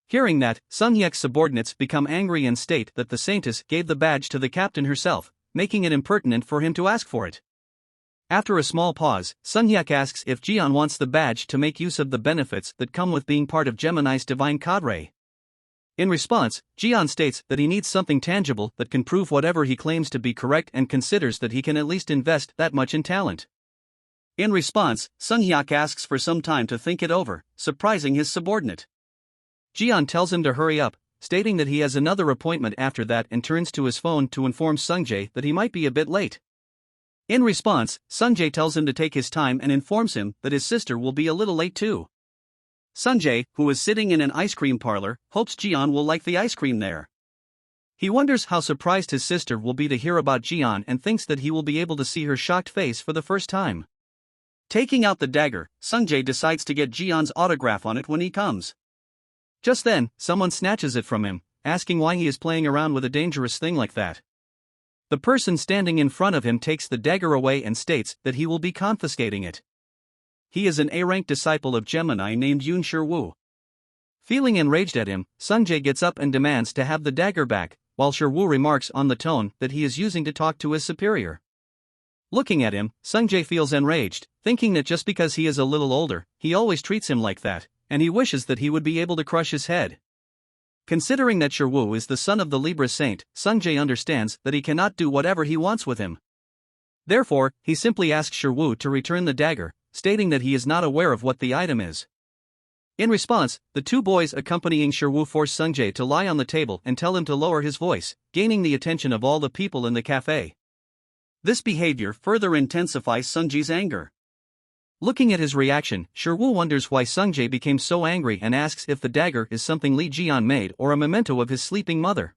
Hearing that, Sunghyuk's subordinates become angry and state that the Saintess gave the badge to the captain herself, making it impertinent for him to ask for it. After a small pause, Sunghyuk asks if Jian wants the badge to make use of the benefits that come with being part of Gemini's divine cadre. In response, Jian states that he needs something tangible that can prove whatever he claims to be correct and considers that he can at least invest that much in talent. In response, Sunghyuk asks for some time to think it over, surprising his subordinate. Jian tells him to hurry up, stating that he has another appointment after that and turns to his phone to inform Sungjae that he might be a bit late. In response, Sungjae tells him to take his time and informs him that his sister will be a little late too. Sungjae, who is sitting in an ice cream parlor, hopes Jian will like the ice cream there. He wonders how surprised his sister will be to hear about Jian and thinks that he will be able to see her shocked face for the first time. Taking out the dagger, Sungjae decides to get Jian's autograph on it when he comes. Just then, someone snatches it from him, asking why he is playing around with a dangerous thing like that. The person standing in front of him takes the dagger away and states that he will be confiscating it. He is an A-rank disciple of Gemini named Yun Shiwu. Feeling enraged at him, Sungjae gets up and demands to have the dagger back, while Shiwu remarks on the tone that he is using to talk to his superior. Looking at him, Sungjae feels enraged, thinking that just because he is a little older, he always treats him like that, and he wishes that he would be able to crush his head. Considering that Shiwu is the son of the Libra saint, Sungjae understands that he cannot do whatever he wants with him. Therefore, he simply asks Shiwu to return the dagger, stating that he is not aware of what the item is. In response, the two boys accompanying Shiwu force Sungjae to lie on the table and tell him to lower his voice, gaining the attention of all the people in the cafe. This behavior further intensifies Sungjae's anger. Looking at his reaction, Shiwu wonders why Sungjae became so angry and asks if the dagger is something Li Jian made or a memento of his sleeping mother.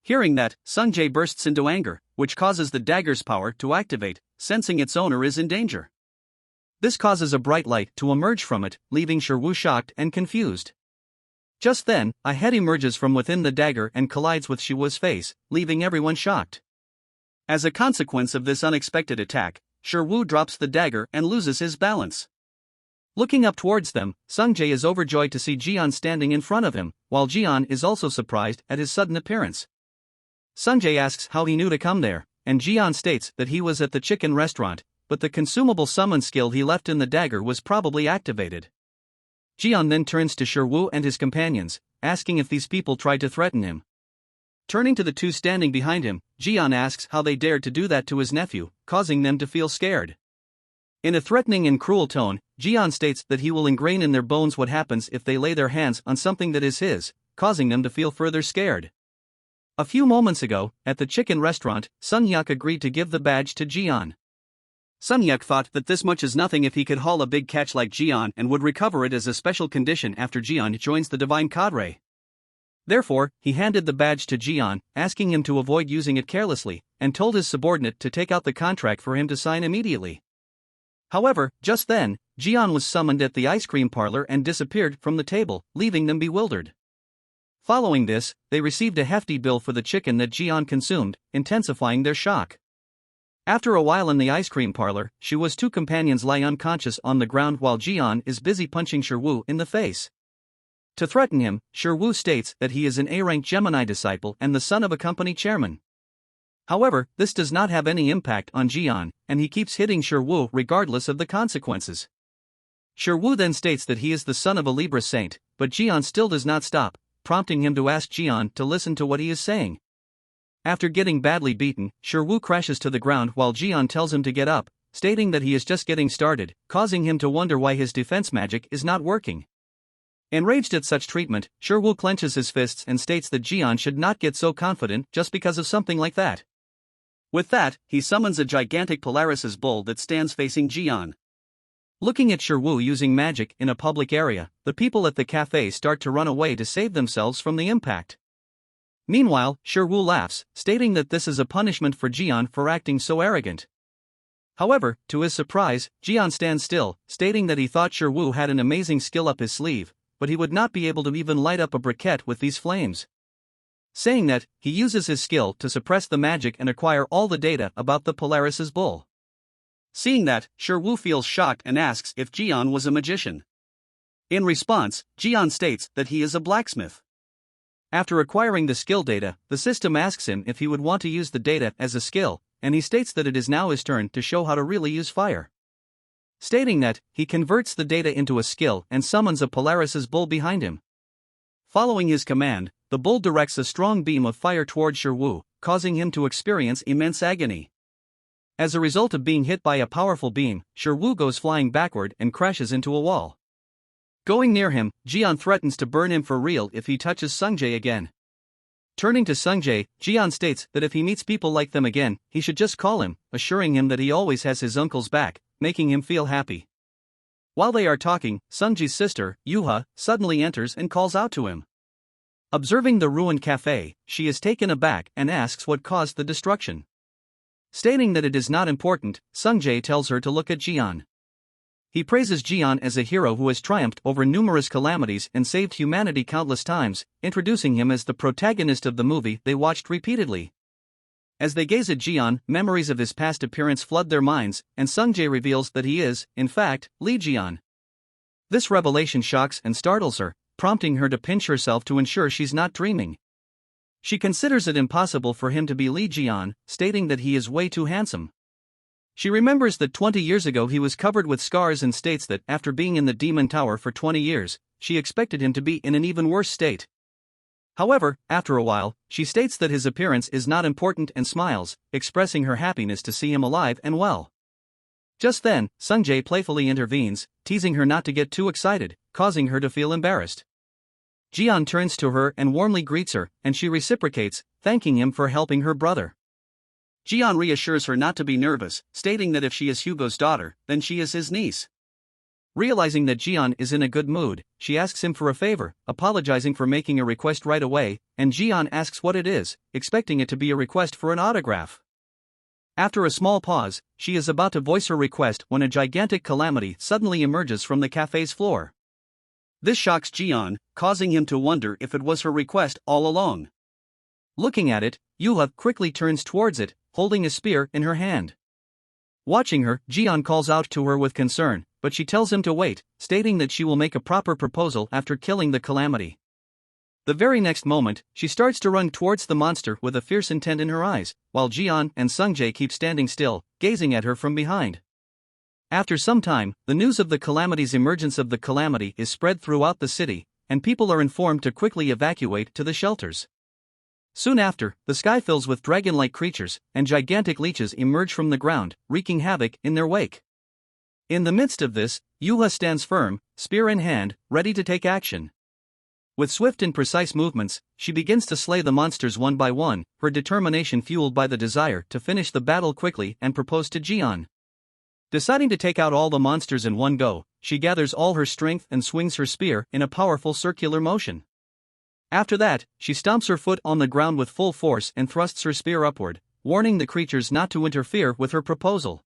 Hearing that, Sungjae bursts into anger, which causes the dagger's power to activate, sensing its owner is in danger. This causes a bright light to emerge from it, leaving Shiwu shocked and confused. Just then, a head emerges from within the dagger and collides with Shiwu's face, leaving everyone shocked. As a consequence of this unexpected attack, Shiwu drops the dagger and loses his balance. Looking up towards them, Sungjae is overjoyed to see Jian standing in front of him, while Jian is also surprised at his sudden appearance. Sungjae asks how he knew to come there, and Jian states that he was at the chicken restaurant, but the consumable summon skill he left in the dagger was probably activated. Jian then turns to Shiwu and his companions, asking if these people tried to threaten him. Turning to the two standing behind him, Jian asks how they dared to do that to his nephew, causing them to feel scared. In a threatening and cruel tone, Jian states that he will ingrain in their bones what happens if they lay their hands on something that is his, causing them to feel further scared. A few moments ago, at the chicken restaurant, Sunhyuk agreed to give the badge to Jian. Sunhyuk thought that this much is nothing if he could haul a big catch like Jian and would recover it as a special condition after Jian joins the divine cadre. Therefore, he handed the badge to Jian, asking him to avoid using it carelessly, and told his subordinate to take out the contract for him to sign immediately. However, just then, Jian was summoned at the ice cream parlor and disappeared from the table, leaving them bewildered. Following this, they received a hefty bill for the chicken that Jian consumed, intensifying their shock. After a while in the ice cream parlor, Shuwa's two companions lie unconscious on the ground while Jian is busy punching Shiwu in the face. To threaten him, Shiwu states that he is an A-rank Gemini disciple and the son of a company chairman. However, this does not have any impact on Jian, and he keeps hitting Shiwu regardless of the consequences. Shiwu then states that he is the son of a Libra saint, but Jian still does not stop, prompting him to ask Jian to listen to what he is saying. After getting badly beaten, Shiwu crashes to the ground while Jian tells him to get up, stating that he is just getting started, causing him to wonder why his defense magic is not working. Enraged at such treatment, Shiwu clenches his fists and states that Jian should not get so confident just because of something like that. With that, he summons a gigantic Polaris' bull that stands facing Jian. Looking at Shiwu using magic in a public area, the people at the cafe start to run away to save themselves from the impact. Meanwhile, Shiwu laughs, stating that this is a punishment for Jian for acting so arrogant. However, to his surprise, Jian stands still, stating that he thought Shiwu had an amazing skill up his sleeve, but he would not be able to even light up a briquette with these flames. Saying that, he uses his skill to suppress the magic and acquire all the data about the Polaris' bull. Seeing that, Shiwu feels shocked and asks if Jian was a magician. In response, Jian states that he is a blacksmith. After acquiring the skill data, the system asks him if he would want to use the data as a skill, and he states that it is now his turn to show how to really use fire. Stating that, he converts the data into a skill and summons a Polaris' bull behind him. Following his command, the bull directs a strong beam of fire towards Shiwu, causing him to experience immense agony. As a result of being hit by a powerful beam, Shiwu goes flying backward and crashes into a wall. Going near him, Jian threatens to burn him for real if he touches Sungjae again. Turning to Sungjae, Jian states that if he meets people like them again, he should just call him, assuring him that he always has his uncle's back, making him feel happy. While they are talking, Sungjae's sister, Yuha, suddenly enters and calls out to him. Observing the ruined cafe, she is taken aback and asks what caused the destruction. Stating that it is not important, Sungjae tells her to look at Jian. He praises Jian as a hero who has triumphed over numerous calamities and saved humanity countless times, introducing him as the protagonist of the movie they watched repeatedly. As they gaze at Jian, memories of his past appearance flood their minds, and Sungjae reveals that he is, in fact, Lee Jian. This revelation shocks and startles her, prompting her to pinch herself to ensure she's not dreaming. She considers it impossible for him to be Lee Jian, stating that he is way too handsome. She remembers that 20 years ago he was covered with scars and states that after being in the Demon Tower for 20 years, she expected him to be in an even worse state. However, after a while, she states that his appearance is not important and smiles, expressing her happiness to see him alive and well. Just then, Sungjae playfully intervenes, teasing her not to get too excited, causing her to feel embarrassed. Jian turns to her and warmly greets her, and she reciprocates, thanking him for helping her brother. Jian reassures her not to be nervous, stating that if she is Hugo's daughter, then she is his niece. Realizing that Jian is in a good mood, she asks him for a favor, apologizing for making a request right away, and Jian asks what it is, expecting it to be a request for an autograph. After a small pause, she is about to voice her request when a gigantic calamity suddenly emerges from the cafe's floor. This shocks Jian, causing him to wonder if it was her request all along. Looking at it, Yuha quickly turns towards it, holding a spear in her hand. Watching her, Jian calls out to her with concern, but she tells him to wait, stating that she will make a proper proposal after killing the calamity. The very next moment, she starts to run towards the monster with a fierce intent in her eyes, while Jian and Sungjae keep standing still, gazing at her from behind. After some time, the news of the calamity's emergence of the calamity is spread throughout the city, and people are informed to quickly evacuate to the shelters. Soon after, the sky fills with dragon-like creatures, and gigantic leeches emerge from the ground, wreaking havoc in their wake. In the midst of this, Yuha stands firm, spear in hand, ready to take action. With swift and precise movements, she begins to slay the monsters one by one, her determination fueled by the desire to finish the battle quickly and propose to Jian. Deciding to take out all the monsters in one go, she gathers all her strength and swings her spear in a powerful circular motion. After that, she stomps her foot on the ground with full force and thrusts her spear upward, warning the creatures not to interfere with her proposal.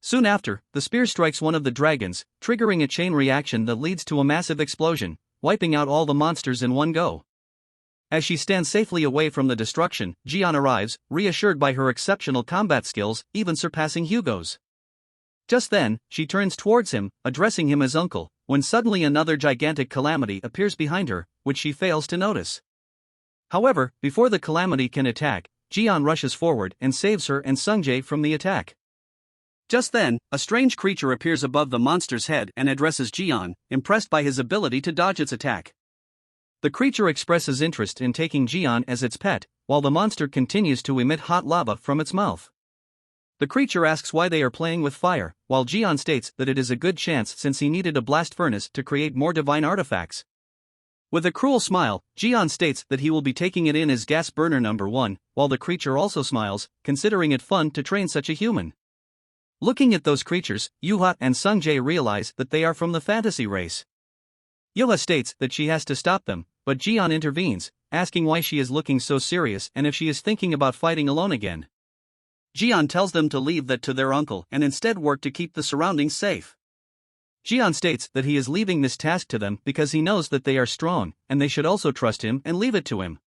Soon after, the spear strikes one of the dragons, triggering a chain reaction that leads to a massive explosion, wiping out all the monsters in one go. As she stands safely away from the destruction, Jian arrives, reassured by her exceptional combat skills, even surpassing Hugo's. Just then, she turns towards him, addressing him as uncle, when suddenly another gigantic calamity appears behind her, which she fails to notice. However, before the calamity can attack, Jian rushes forward and saves her and Sungjae from the attack. Just then, a strange creature appears above the monster's head and addresses Jian, impressed by his ability to dodge its attack. The creature expresses interest in taking Jian as its pet, while the monster continues to emit hot lava from its mouth. The creature asks why they are playing with fire, while Jian states that it is a good chance since he needed a blast furnace to create more divine artifacts. With a cruel smile, Jian states that he will be taking it in as gas burner number 1, while the creature also smiles, considering it fun to train such a human. Looking at those creatures, Yuha and Sungjae realize that they are from the fantasy race. Yuha states that she has to stop them, but Jian intervenes, asking why she is looking so serious and if she is thinking about fighting alone again. Jian tells them to leave that to their uncle and instead work to keep the surroundings safe. Jian states that he is leaving this task to them because he knows that they are strong, and they should also trust him and leave it to him.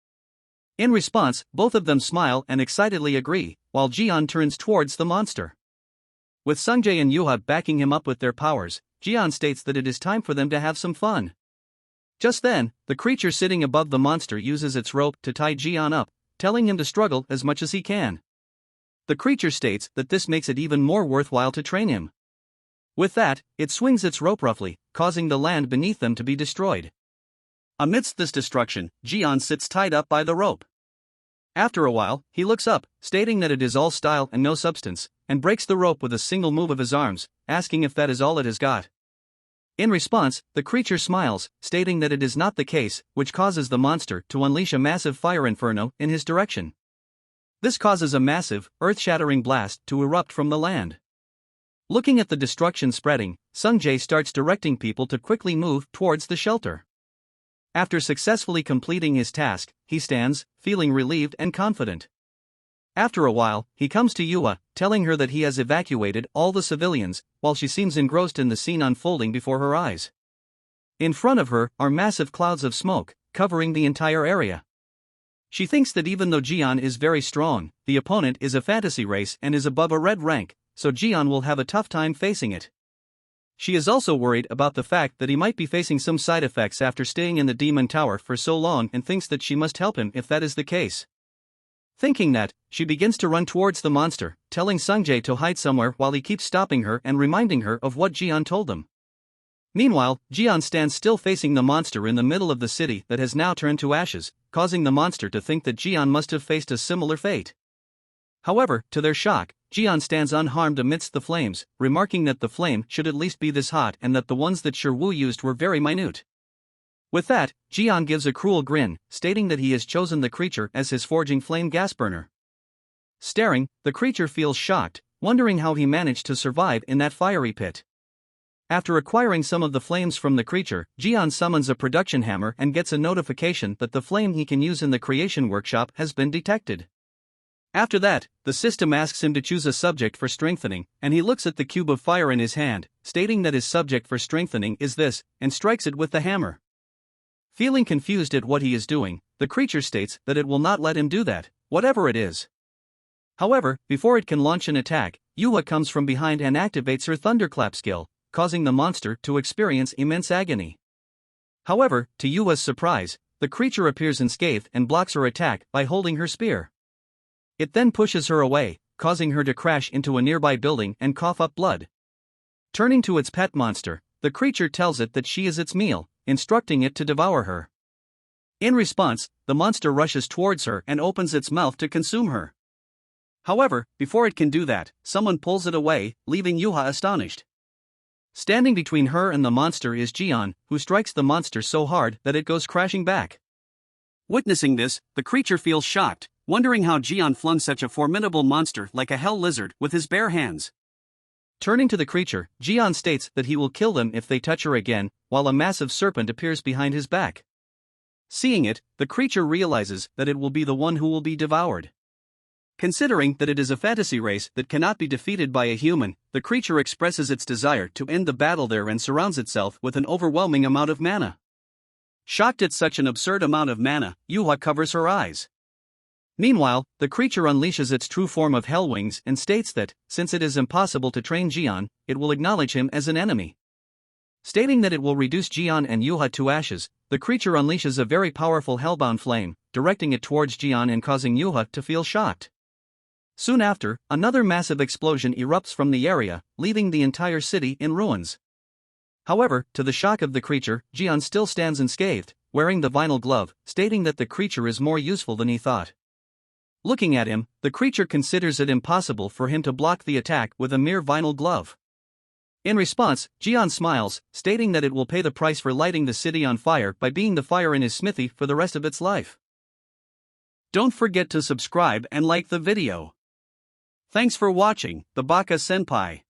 In response, both of them smile and excitedly agree, while Jian turns towards the monster. With Sungjae and Yuha backing him up with their powers, Jian states that it is time for them to have some fun. Just then, the creature sitting above the monster uses its rope to tie Jian up, telling him to struggle as much as he can. The creature states that this makes it even more worthwhile to train him. With that, it swings its rope roughly, causing the land beneath them to be destroyed. Amidst this destruction, Jian sits tied up by the rope. After a while, he looks up, stating that it is all style and no substance, and breaks the rope with a single move of his arms, asking if that is all it has got. In response, the creature smiles, stating that it is not the case, which causes the monster to unleash a massive fire inferno in his direction. This causes a massive, earth-shattering blast to erupt from the land. Looking at the destruction spreading, Sungjae starts directing people to quickly move towards the shelter. After successfully completing his task, he stands, feeling relieved and confident. After a while, he comes to Yua, telling her that he has evacuated all the civilians, while she seems engrossed in the scene unfolding before her eyes. In front of her are massive clouds of smoke, covering the entire area. She thinks that even though Jian is very strong, the opponent is a fantasy race and is above a red rank, so Jian will have a tough time facing it. She is also worried about the fact that he might be facing some side effects after staying in the Demon Tower for so long and thinks that she must help him if that is the case. Thinking that, she begins to run towards the monster, telling Sungjae to hide somewhere while he keeps stopping her and reminding her of what Jian told them. Meanwhile, Jian stands still facing the monster in the middle of the city that has now turned to ashes, causing the monster to think that Jian must have faced a similar fate. However, to their shock, Jian stands unharmed amidst the flames, remarking that the flame should at least be this hot and that the ones that Wu used were very minute. With that, Jian gives a cruel grin, stating that he has chosen the creature as his forging flame gas burner. Staring, the creature feels shocked, wondering how he managed to survive in that fiery pit. After acquiring some of the flames from the creature, Jian summons a production hammer and gets a notification that the flame he can use in the creation workshop has been detected. After that, the system asks him to choose a subject for strengthening, and he looks at the cube of fire in his hand, stating that his subject for strengthening is this, and strikes it with the hammer. Feeling confused at what he is doing, the creature states that it will not let him do that, whatever it is. However, before it can launch an attack, Yua comes from behind and activates her thunderclap skill, causing the monster to experience immense agony. However, to Yua's surprise, the creature appears unscathed and blocks her attack by holding her spear. It then pushes her away, causing her to crash into a nearby building and cough up blood. Turning to its pet monster, the creature tells it that she is its meal, instructing it to devour her. In response, the monster rushes towards her and opens its mouth to consume her. However, before it can do that, someone pulls it away, leaving Yuha astonished. Standing between her and the monster is Jian, who strikes the monster so hard that it goes crashing back. Witnessing this, the creature feels shocked, wondering how Jian flung such a formidable monster like a hell lizard with his bare hands. Turning to the creature, Jian states that he will kill them if they touch her again, while a massive serpent appears behind his back. Seeing it, the creature realizes that it will be the one who will be devoured. Considering that it is a fantasy race that cannot be defeated by a human, the creature expresses its desire to end the battle there and surrounds itself with an overwhelming amount of mana. Shocked at such an absurd amount of mana, Yuha covers her eyes. Meanwhile, the creature unleashes its true form of hell wings and states that, since it is impossible to train Jian, it will acknowledge him as an enemy. Stating that it will reduce Jian and Yuha to ashes, the creature unleashes a very powerful hellbound flame, directing it towards Jian and causing Yuha to feel shocked. Soon after, another massive explosion erupts from the area, leaving the entire city in ruins. However, to the shock of the creature, Jian still stands unscathed, wearing the vinyl glove, stating that the creature is more useful than he thought. Looking at him, the creature considers it impossible for him to block the attack with a mere vinyl glove. In response, Jian smiles, stating that it will pay the price for lighting the city on fire by being the fire in his smithy for the rest of its life. Don't forget to subscribe and like the video. Thanks for watching, the Baka Senpai.